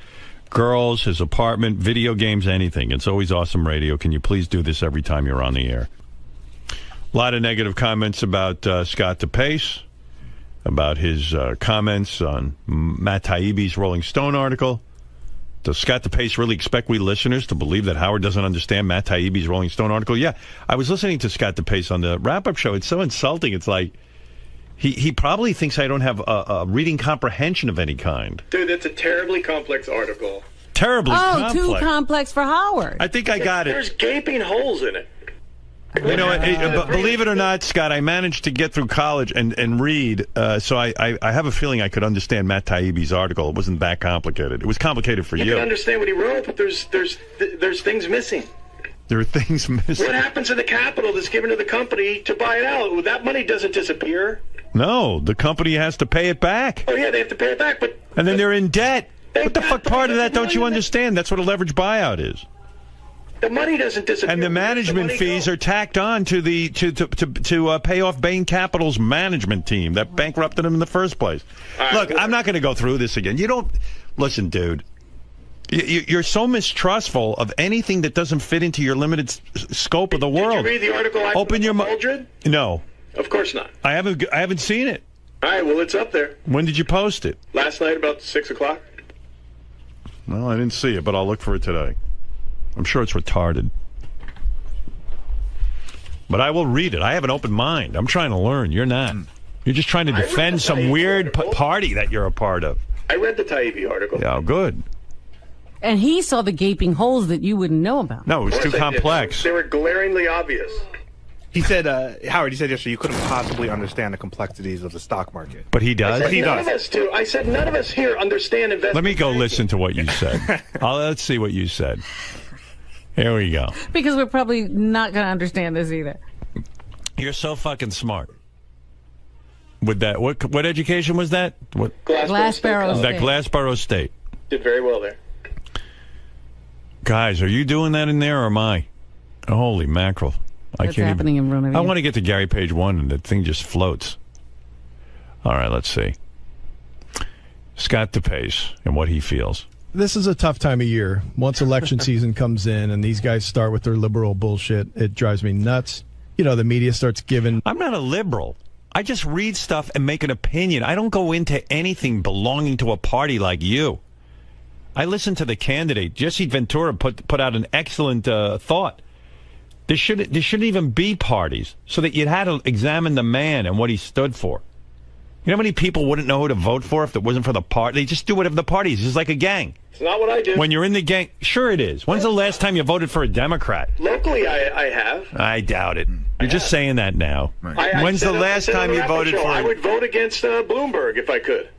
Girls, his apartment, video games, anything. It's always awesome radio. Can you please do this every time you're on the air? A lot of negative comments about Scott DePace, about his comments on Matt Taibbi's Rolling Stone article. Does Scott DePace really expect we listeners to believe that Howard doesn't understand Matt Taibbi's Rolling Stone article? Yeah, I was listening to Scott DePace on the wrap-up show. It's so insulting. It's like he probably thinks I don't have a reading comprehension of any kind. Dude, that's a terribly complex article. Terribly complex. Too complex for Howard. I think I got it. There's gaping holes in it. You know, believe it or not, Scott, I managed to get through college and read, so I have a feeling I could understand Matt Taibbi's article. It wasn't that complicated. It was complicated for you. You can understand what he wrote, but there's things missing. There are things missing. What happens to the capital that's given to the company to buy it out? That money doesn't disappear. No, the company has to pay it back. Oh, yeah, they have to pay it back, but... And then they're in debt. What the fuck part of that don't you understand? That's what a leveraged buyout is. The money doesn't disappear. And the management fees are tacked on to the to pay off Bain Capital's management team that bankrupted them in the first place. Look, I'm not going to go through this again. You don't listen, dude. You're so mistrustful of anything that doesn't fit into your limited scope of the world. Did you read the article I Open your mouth. No. Of course not. I haven't seen it. All right, well, it's up there. When did you post it? Last night about 6 o'clock. Well, I didn't see it, but I'll look for it today. I'm sure it's retarded. But I will read it. I have an open mind. I'm trying to learn. You're not. You're just trying to defend some weird party that you're a part of. I read the Taibbi article. Yeah, good. And he saw the gaping holes that you wouldn't know about. No, it was too complex. They were glaringly obvious. He said, Howard, he said yesterday you couldn't possibly understand the complexities of the stock market. But he does? But he does. None of us do. I said none of us here understand investment. Let me go listen to what you said. Let's see what you said. Here we go. Because we're probably not going to understand this either. You're so fucking smart. With that, what education was that? What? Glassboro State. That Glassboro State. Did very well there. Guys, are you doing that in there or am I? Holy mackerel. What's happening in front of you? I want to get to Gary Page 1 and the thing just floats. All right, let's see. Scott DePace and what he feels. This is a tough time of year. Once election season comes in and these guys start with their liberal bullshit, it drives me nuts. You know, the media starts giving... I'm not a liberal. I just read stuff and make an opinion. I don't go into anything belonging to a party like you. I listened to the candidate. Jesse Ventura put out an excellent thought. There shouldn't even be parties, so that you'd had to examine the man and what he stood for. You know how many people wouldn't know who to vote for if it wasn't for the party? They just do whatever the party is. It's like a gang. It's not what I do. When you're in the gang, sure it is. When's the last time you voted for a Democrat? Locally, I have. I doubt it. You're just saying that now. When's the last time you voted for? I would vote against Bloomberg if I could.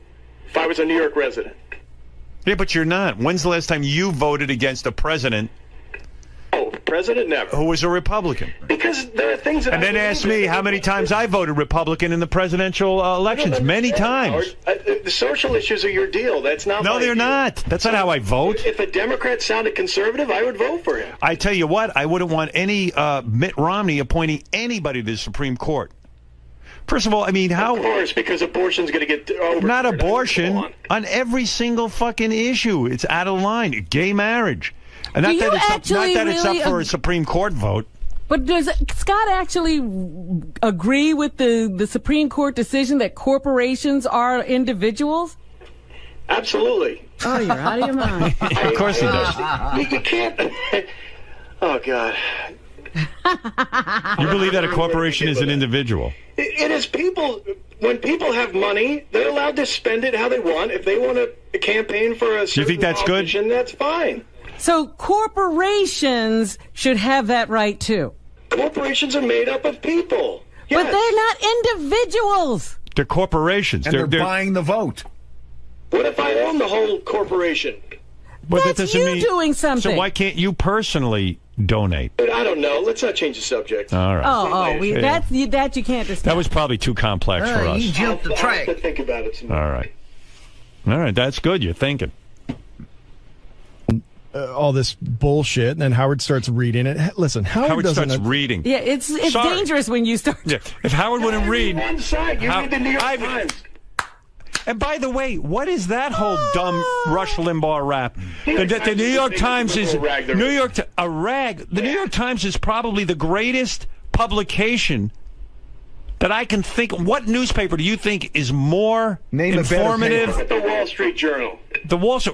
If I was a New York resident. Yeah, but you're not. When's the last time you voted against a president? Oh, president never. Who was a Republican? Because there are things that. And then ask me how many times I voted Republican in the presidential elections. Many times. The social issues are your deal. That's not. No, they're not. That's not how I vote. If a Democrat sounded conservative, I would vote for him. I tell you what, I wouldn't want any Mitt Romney appointing anybody to the Supreme Court. First of all, I mean, how? Of course, because abortion's going to get over. Not abortion. On every single fucking issue. It's out of line. Gay marriage. And not that it's up for a Supreme Court vote. But does Scott actually agree with the Supreme Court decision that corporations are individuals? Absolutely. Oh, you're out of your mind. Of course he does. You can't. Oh, God. You believe that a corporation is an individual? It is people. When people have money, they're allowed to spend it how they want. If they want to campaign for a certain you think that's good? That's fine. So corporations should have that right, too. Corporations are made up of people. Yes. But they're not individuals. They're corporations. And they're buying the vote. What if I own the whole corporation? But that's that doesn't you mean, doing something. So why can't you personally donate? I don't know. Let's not change the subject. All right. That you can't discuss. That was probably too complex for us. You jumped the track. I'll have to think about it some more. All right. That's good. You're thinking. All this bullshit, and then Howard starts reading it. Listen, Howard starts reading. Yeah, it's dangerous when you start. Yeah. If Howard wouldn't read, one side. You read the New York Times. And by the way, what is that whole dumb Rush Limbaugh rap? The New York Times is The New York Times is probably the greatest publication that I can think. What newspaper do you think is more informative? The Wall Street Journal.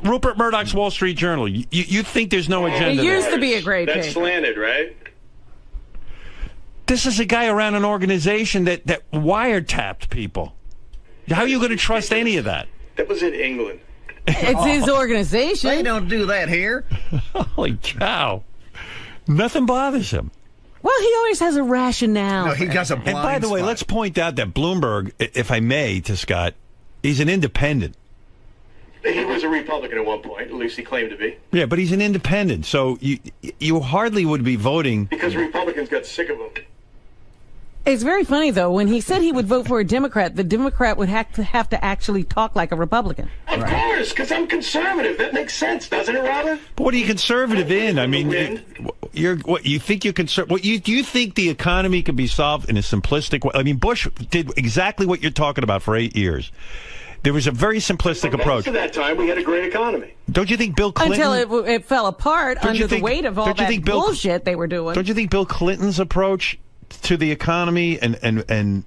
Rupert Murdoch's Wall Street Journal. You think there's no agenda? It used to be a great That's paper. slanted, right? This is a guy around an organization that wiretapped people. How are you going to trust any of that? That was in England. It's his organization. They don't do that here. Holy cow. Nothing bothers him. Well, he always has a rationale. No, he got a blind And by the way, let's point out that Bloomberg, if I may, to Scott, he's an independent. He was a Republican at one point. At least he claimed to be. Yeah, but he's an independent, so you hardly would be voting. Because Republicans got sick of him. It's very funny, though. When he said he would vote for a Democrat, the Democrat would have to actually talk like a Republican. Of course, because I'm conservative. That makes sense, doesn't it, Robert? But what are you conservative in? I mean, you think you're conservative? Do you think the economy can be solved in a simplistic way? I mean, Bush did exactly what you're talking about for 8 years. There was a very simplistic approach. Most of that time, we had a great economy. Don't you think Bill Clinton... Until it fell apart under the weight of all that bullshit they were doing. Don't you think Bill Clinton's approach to the economy and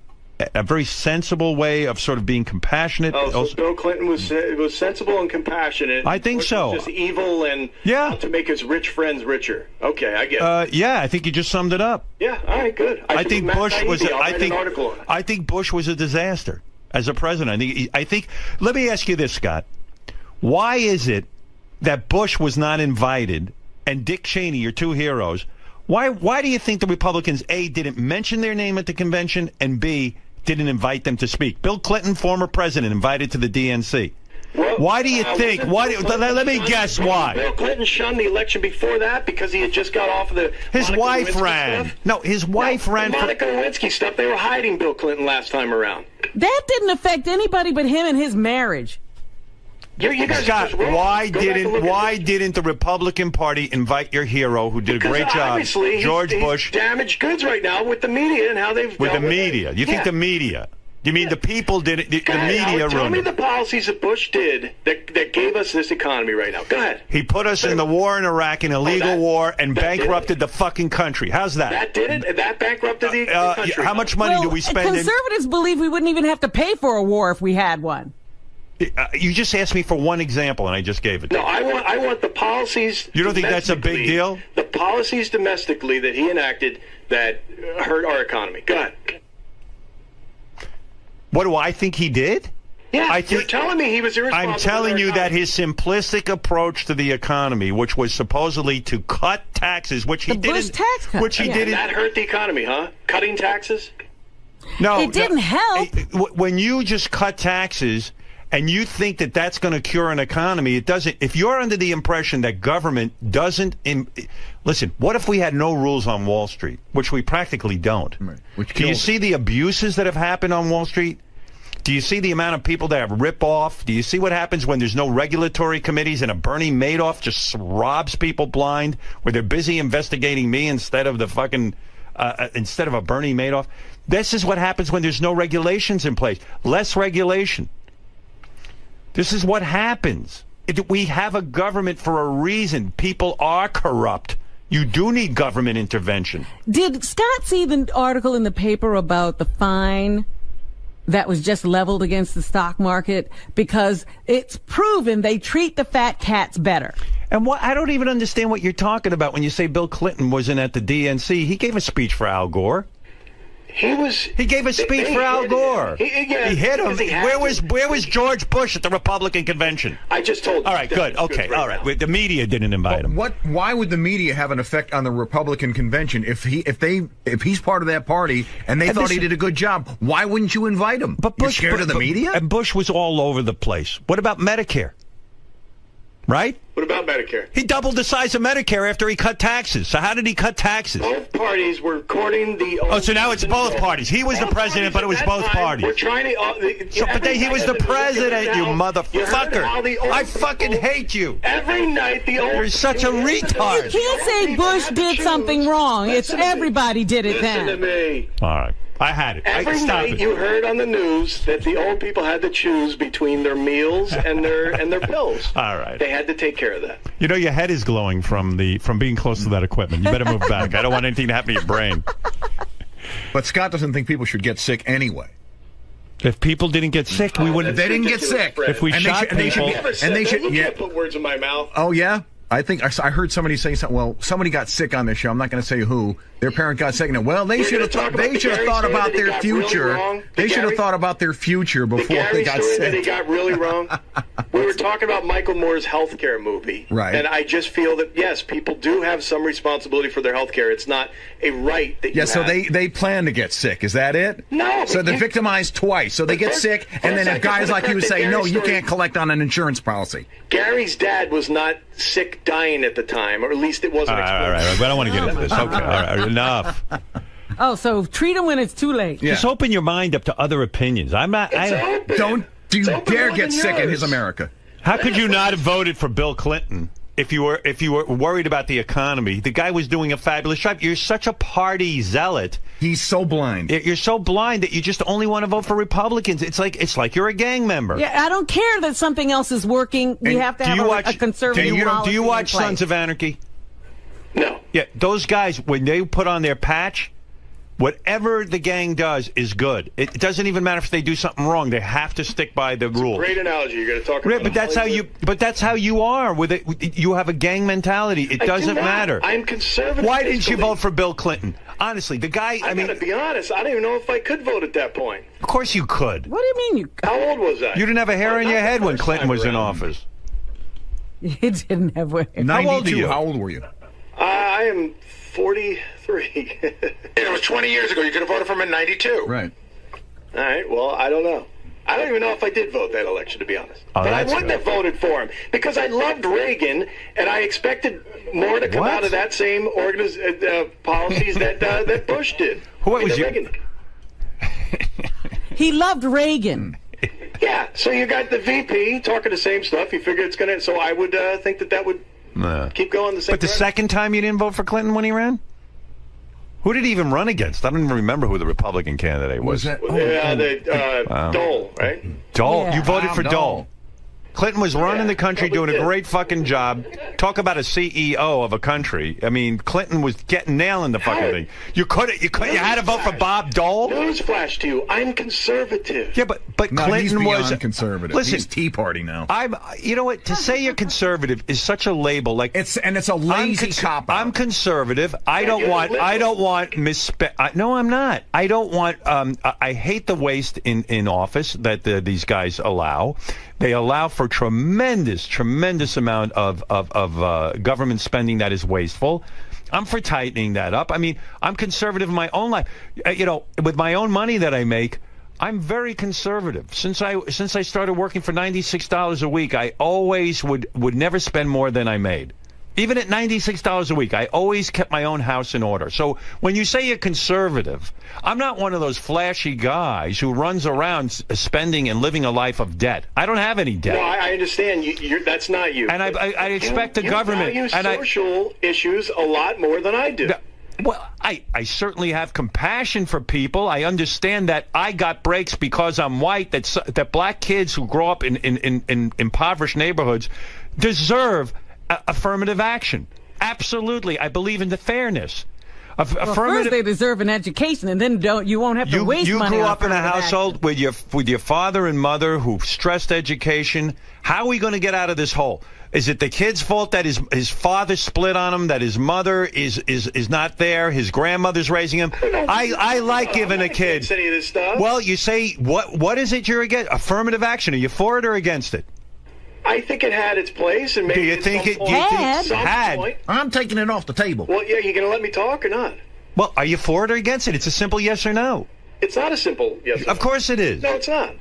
a very sensible way of sort of being compassionate? Oh, so Bill Clinton was sensible and compassionate. I think so. Just evil and out to make his rich friends richer. Okay, I get it. Yeah, I think you just summed it up. Yeah, all right, good. I think Bush was. I think Bush was a disaster as a president. I think. Let me ask you this, Scott. Why is it that Bush was not invited and Dick Cheney, your two heroes? Why do you think the Republicans, A, didn't mention their name at the convention, and B, didn't invite them to speak? Bill Clinton, former president, invited to the DNC. Why do you think? Let me guess why. Bill Clinton shunned the election before that because he had just got off of the his Monica wife Lewinsky ran. Stuff? No, his wife ran. The Monica Lewinsky stuff. They were hiding Bill Clinton last time around. That didn't affect anybody but him and his marriage. You guys Scott, why didn't the Republican Party invite your hero who did a great job, George Bush? He's damaged goods right now with the media and how they've with dealt the media. You think the media? You mean the people did it? The media Tell ruined me it. the policies that Bush did that gave us this economy right now. Go ahead. He put us in the war in Iraq, an illegal war, and bankrupted the fucking country. How's that? That did it? That bankrupted the country. How much money do we spend? Conservatives believe we wouldn't even have to pay for a war if we had one. You just asked me for one example, and I just gave it. No, I want the policies. You don't think that's a big deal? The policies domestically that he enacted that hurt our economy. Go ahead. What do I think he did? Yeah, you're telling me he was irresponsible. I'm telling you that his simplistic approach to the economy, which was supposedly to cut taxes, which he didn't, Bush tax cut. which he didn't. That hurt the economy, huh? Cutting taxes? No, it didn't help. When you just cut taxes and you think that that's going to cure an economy, it doesn't. If you're under the impression that government doesn't, listen. What if we had no rules on Wall Street, which we practically don't? Right. Do you see the abuses that have happened on Wall Street? Do you see the amount of people that have rip off? Do you see what happens when there's no regulatory committees and a Bernie Madoff just robs people blind, where they're busy investigating me instead of the fucking instead of a Bernie Madoff? This is what happens when there's no regulations in place. Less regulation. This is what happens. We have a government for a reason. People are corrupt. You do need government intervention. Did Scott see the article in the paper about the fine that was just leveled against the stock market? Because it's proven they treat the fat cats better. And what I don't even understand what you're talking about when you say Bill Clinton wasn't at the DNC. He gave a speech for Al Gore. He gave a speech for Al Gore. He hit him. Where Where was George Bush at the Republican convention? I just told you. All right, good. Okay, all right. The media didn't invite him. Why would the media have an effect on the Republican convention if he's part of that party and they thought he did a good job? Why wouldn't you invite him? But Bush, you're scared of the media? And Bush was all over the place. What about Medicare? Right? What about Medicare? He doubled the size of Medicare after he cut taxes. So how did he cut taxes? Both parties were courting the... Oh, so now it's both parties. He was the president, but it was both parties. We're trying to... He was the president, you motherfucker. I fucking hate you. Every night the old... You're such a retard. You can't say Bush did something wrong. It's everybody did it then. Listen to me. All right. I had it. Every night you heard on the news that the old people had to choose between their meals and their pills. All right. They had to take care of that. You know, your head is glowing from being close to that equipment. You better move back. I don't want anything to happen to your brain. But Scott doesn't think people should get sick anyway. If people didn't get sick, we wouldn't. They didn't get sick. If we shot people, they should put words in my mouth. Oh yeah. I think I heard somebody say something. Well, somebody got sick on this show. I'm not going to say who. Their parent got sick. And well, they should have thought. They should have thought about their future. They should have thought about their future before they got sick. That he got really wrong. We were talking about Michael Moore's healthcare movie, right? And I just feel that yes, people do have some responsibility for their healthcare. It's not a right that you have. So they plan to get sick. Is that it? No. So they're victimized twice. So they get sick, and then if guys like you say, no, you can't collect on an insurance policy. Gary's dad was not sick, dying at the time, or at least it wasn't. All right. I don't want to get into this. Okay, all right, enough. Oh, so treat them when it's too late. Yeah. Just open your mind up to other opinions. I'm not. Don't you dare get sick in his America. How could you not have voted for Bill Clinton if you were worried about the economy? The guy was doing a fabulous job. You're such a party zealot. He's so blind. You're so blind that you just only want to vote for Republicans. It's like you're a gang member. Yeah, I don't care that something else is working. We have to have a conservative policy. Do you watch in place. Sons of Anarchy? No. Yeah, those guys, when they put on their patch, whatever the gang does is good. It doesn't even matter if they do something wrong. They have to stick by the rules. Great analogy. You're going to talk about. Right, but that's how you are with it. You have a gang mentality. It doesn't matter. I'm conservative. Why didn't you vote for Bill Clinton? Honestly, the guy. I mean, to be honest, I don't even know if I could vote at that point. Of course you could. What do you mean you? How old was I? You didn't have a hair on your head when Clinton was in office. You didn't have hair. 92. How old are you? How old were you? I am 43. It was 20 years ago. You could have voted for him in 92. Right. All right. Well, I don't know. I don't even know if I did vote that election, to be honest. Oh, but I wouldn't have voted for him because I loved Reagan, and I expected more to come out of that same policies that Bush did. What was you? He loved Reagan. Yeah. So you got the VP talking the same stuff. You figure it's going to... So I would think that would keep going the same But the second time you didn't vote for Clinton when he ran? Who did he even run against? I don't even remember who the Republican candidate was. Dole, right? Dole. Yeah. You voted for Dole. Clinton was running the country, doing a great fucking job. Talk about a CEO of a country. I mean, Clinton was nailing the fucking thing. You had to vote for Bob Dole? Newsflash to you, I'm conservative. Yeah, but No, Clinton he's was conservative. Listen, he's Tea Party now. You know what? To say you're conservative is such a label. Like it's a lazy cop out. I'm conservative. I don't want No, I'm not. I don't want. I hate the waste in office that these guys allow. They allow for tremendous amount of government spending that is wasteful. I'm for tightening that up. I mean, I'm conservative in my own life. With my own money that I make, I'm very conservative. Since I started working for $96 a week, I always would never spend more than I made. Even at $96 a week, I always kept my own house in order. So when you say you're conservative, I'm not one of those flashy guys who runs around spending and living a life of debt. I don't have any debt. No, I understand. That's not you. And I expect the government. You value social issues a lot more than I do. Well, I certainly have compassion for people. I understand that I got breaks because I'm white, that black kids who grow up in impoverished neighborhoods deserve affirmative action. Absolutely. I believe in the fairness. First they deserve an education, and then you won't have to waste money. You grew up in a household with your father and mother who stressed education. How are we going to get out of this hole? Is it the kid's fault that his father split on him, that his mother is not there, his grandmother's raising him? I like giving a kid. Any of this stuff. Well, you say, what is it you're against? Affirmative action. Are you for it or against it? I think it had its place, and maybe do you think it had? I'm taking it off the table. Well, yeah, you going to let me talk or not? Well, are you for it or against it? It's a simple yes or no. It's not a simple yes or no. Of course it is. No, it's not.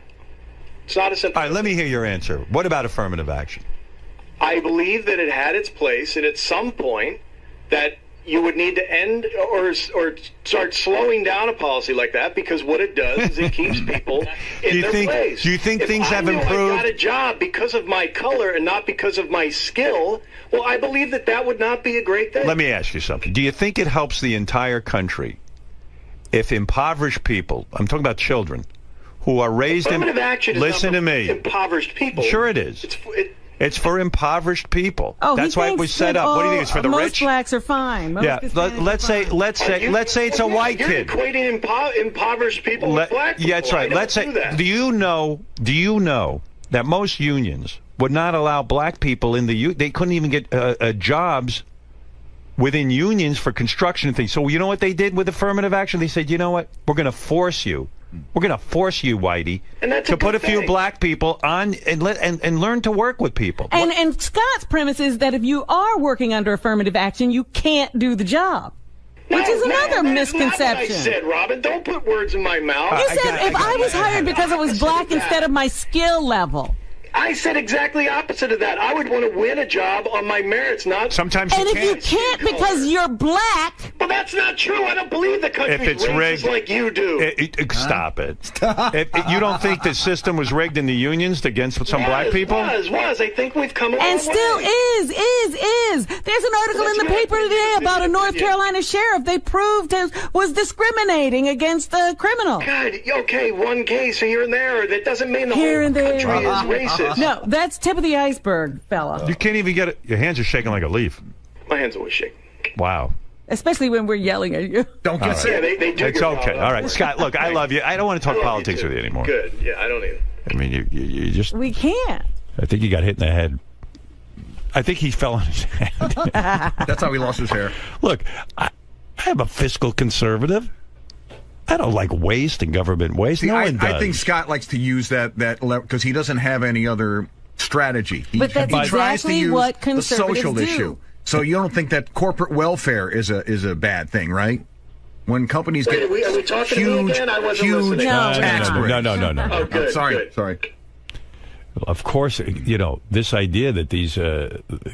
It's not a simple. All right, let me hear your answer. What about affirmative action? I believe that it had its place, and at some point that you would need to end or start slowing down a policy like that, because what it does is it keeps people in their place. Do you think things have improved? If I got a job because of my color and not because of my skill, well, I believe that would not be a great thing. Let me ask you something. Do you think it helps the entire country if impoverished people, I'm talking about children, who are raised in... Listen to me. Impoverished people. Sure it is. It's for impoverished people. Oh, that's why it was set up. What do you think? It's for the most rich? Most blacks are fine. Let's say it's a white kid. You're equating impoverished people with black people. Yeah, that's right. Let's say. Do you know that most unions would not allow black people in the they couldn't even get jobs within unions for construction and things. So you know what they did with affirmative action? They said, you know what? We're going to force you. We're going to force you, Whitey, to put a few black people on and learn to work with people. And Scott's premise is that if you are working under affirmative action, you can't do the job. Which is another misconception. That's not what I said, Robin. Don't put words in my mouth. You said if I was hired because I was black instead of my skill level. I said exactly opposite of that. I would want to win a job on my merits, not... Sometimes you can't. And if you can't because you're black... Well, that's not true. I don't believe the country's racist like you do. Stop it. You don't think the system was rigged in the unions against some black people? Was. I think we've come a long way. And still is. There's an article in the paper today about a North Carolina sheriff they proved was discriminating against a criminal. God, okay, one case here and there. That doesn't mean the here whole country is racist. No, that's tip of the iceberg, fella. You can't even get it. Your hands are shaking like a leaf. My hands always shake. Wow. Especially when we're yelling at you. Don't get sick. Yeah, they do. It's okay. All right, Scott, look, I love you. I don't want to talk politics with you anymore. Good. Yeah, I don't either. I mean, you just... We can't. I think he got hit in the head. I think he fell on his head. That's how he lost his hair. Look, I am a fiscal conservative. I don't like waste and government waste. See, no one does. I think Scott likes to use that because he doesn't have any other strategy. But that's he tries exactly to use what the conservatives social do. issue. So you don't think that corporate welfare is a bad thing, right? When companies get are we talking huge, to me again? I wasn't huge listening. tax breaks. No. Oh, good, Sorry. Of course, this idea that these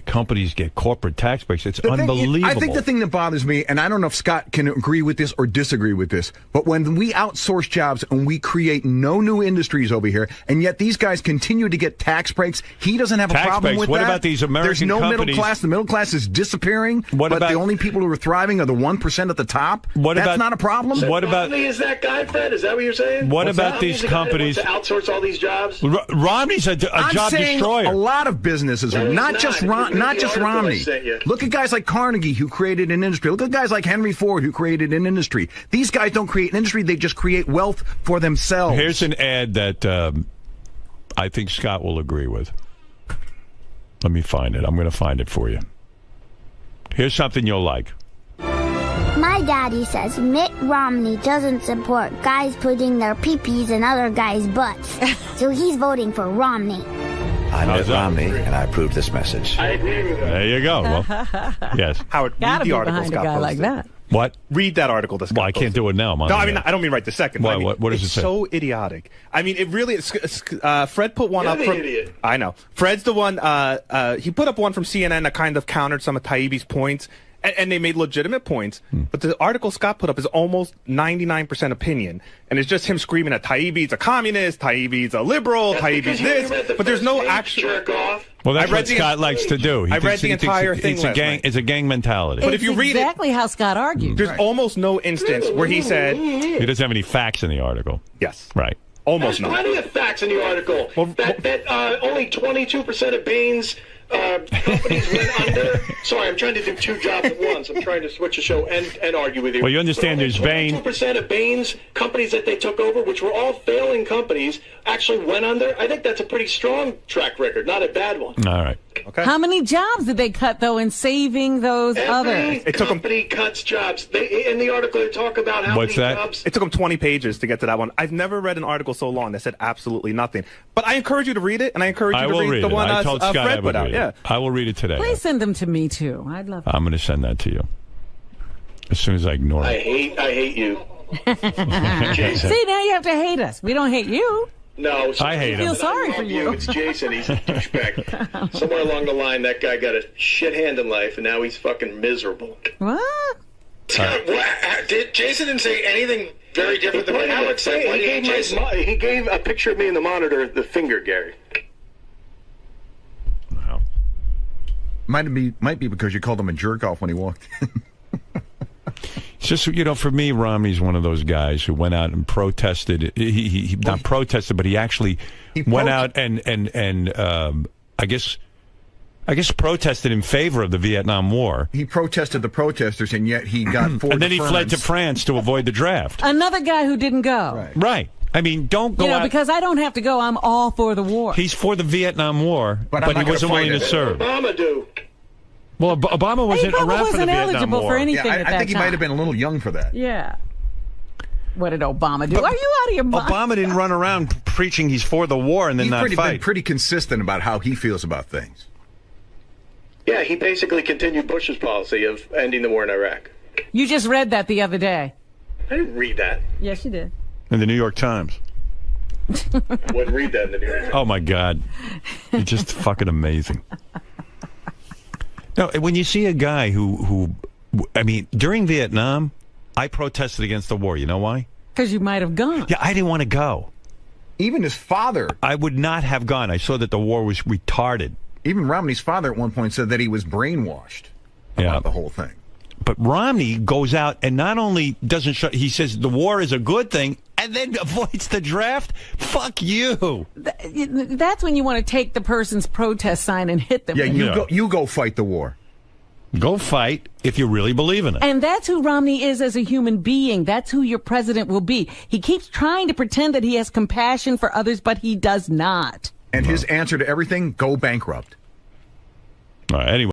companies get corporate tax breaks, it's unbelievable. I think the thing that bothers me, and I don't know if Scott can agree with this or disagree with this, but when we outsource jobs and we create no new industries over here, and yet these guys continue to get tax breaks, he doesn't have a problem with that. What about these American There's no companies? middle class. The middle class is disappearing, but the only people who are thriving are the 1% at the top. That's not a problem? So Romney is that guy, Fred? Is that what you're saying? What about these companies? To outsource all these jobs? Romney's a job saying destroyer. A lot of businesses are not just Romney. Look at guys like Carnegie who created an industry. Look at guys like Henry Ford who created an industry. These guys don't create an industry; they just create wealth for themselves. Here's an ad that I think Scott will agree with. Let me find it. I'm going to find it for you. Here's something you'll like. My daddy says Mitt Romney doesn't support guys putting their pee-pees in other guys' butts. So he's voting for Romney. I'm Mitt Romney, and I approve this message. I agree with that. There you go. Well, yes. Howard, read the article Scott posted. Like that. What? Read that article that Scott Well, I can't do it now. No, I mean, I don't mean right this second. Why, I mean, what does it say? It's so idiotic. I mean, it really is. Fred put one up from... idiot. I know. Fred's the one... he put up one from CNN that kind of countered some of Taibbi's points, and they made legitimate points. But the article Scott put up is almost 99% opinion, and it's just him screaming at Taibbi's a communist, Taibbi's a liberal, Taibbi's this, but there's no actual... Jerk off. Well, that's what Scott likes to do. I read the entire thing last night. It's a gang mentality. But if you read exactly how Scott argued. There's almost no instance where he said... He doesn't have any facts in the article. Yes. Right. Almost There's none. plenty of facts in the article. That only 22% of Bain's companies went under. Sorry, I'm trying to do two jobs at once. I'm trying to switch the show and argue with you. Well, you understand there's Bain. 22% of Bain's companies that they took over, which were all failing companies, actually went under. I think that's a pretty strong track record, not a bad one. All right. Okay. How many jobs did they cut, though, in saving those others? Every company cuts jobs. In the article, they talk about how many jobs. It took them 20 pages to get to that one. I've never read an article so long that said absolutely nothing. But I encourage you to read it, and I encourage you to read the one I told Scott I Fred would put out. read it. Yeah. I will read it today. Please send them to me, too. I'd love I'm going to send that to you as soon as I ignore I it. hate you. Jason. See, now you have to hate us. We don't hate you. No, I hate him. I feel sorry for you. It's Jason. He's a douchebag. Somewhere along the line, that guy got a shit hand in life, and now he's fucking miserable. What? Jason didn't say anything very different than what Howard said. He gave a picture of me in the monitor, the finger, Gary. Wow. Might be because you called him a jerk off when he walked in. It's just, for me, Romney's one of those guys who went out and protested. He not protested, but he actually went out and I guess protested in favor of the Vietnam War. He protested the protesters, and yet he got four and then he deferments. fled to France to avoid the draft. Another guy who didn't go. Right. I mean, don't go out. Because I don't have to go. I'm all for the war. He's for the Vietnam War, but he wasn't willing to serve. Obama do. Well, Obama wasn't around for the Vietnam War. For anything at that I think he might have been a little young for that. Yeah. What did Obama do? Are you out of your mind? Obama didn't run around preaching he's for the war and then not He's fight. been pretty consistent about how he feels about things. Yeah, he basically continued Bush's policy of ending the war in Iraq. You just read that the other day. I didn't read that. Yes, you did. In the New York Times. I wouldn't read that in the New York Times. Oh, my God. You're just fucking amazing. No, when you see a guy who, I mean, during Vietnam, I protested against the war. You know why? Because you might have gone. Yeah, I didn't want to go. Even his father. I would not have gone. I saw that the war was retarded. Even Romney's father at one point said that he was brainwashed about the whole thing. But Romney goes out and not only doesn't show, he says the war is a good thing and then avoids the draft. Fuck you. That's when you want to take the person's protest sign and hit them. Yeah, you go fight the war. Go fight if you really believe in it. And that's who Romney is as a human being. That's who your president will be. He keeps trying to pretend that he has compassion for others, but he does not. And his answer to everything, go bankrupt. All right, anyway.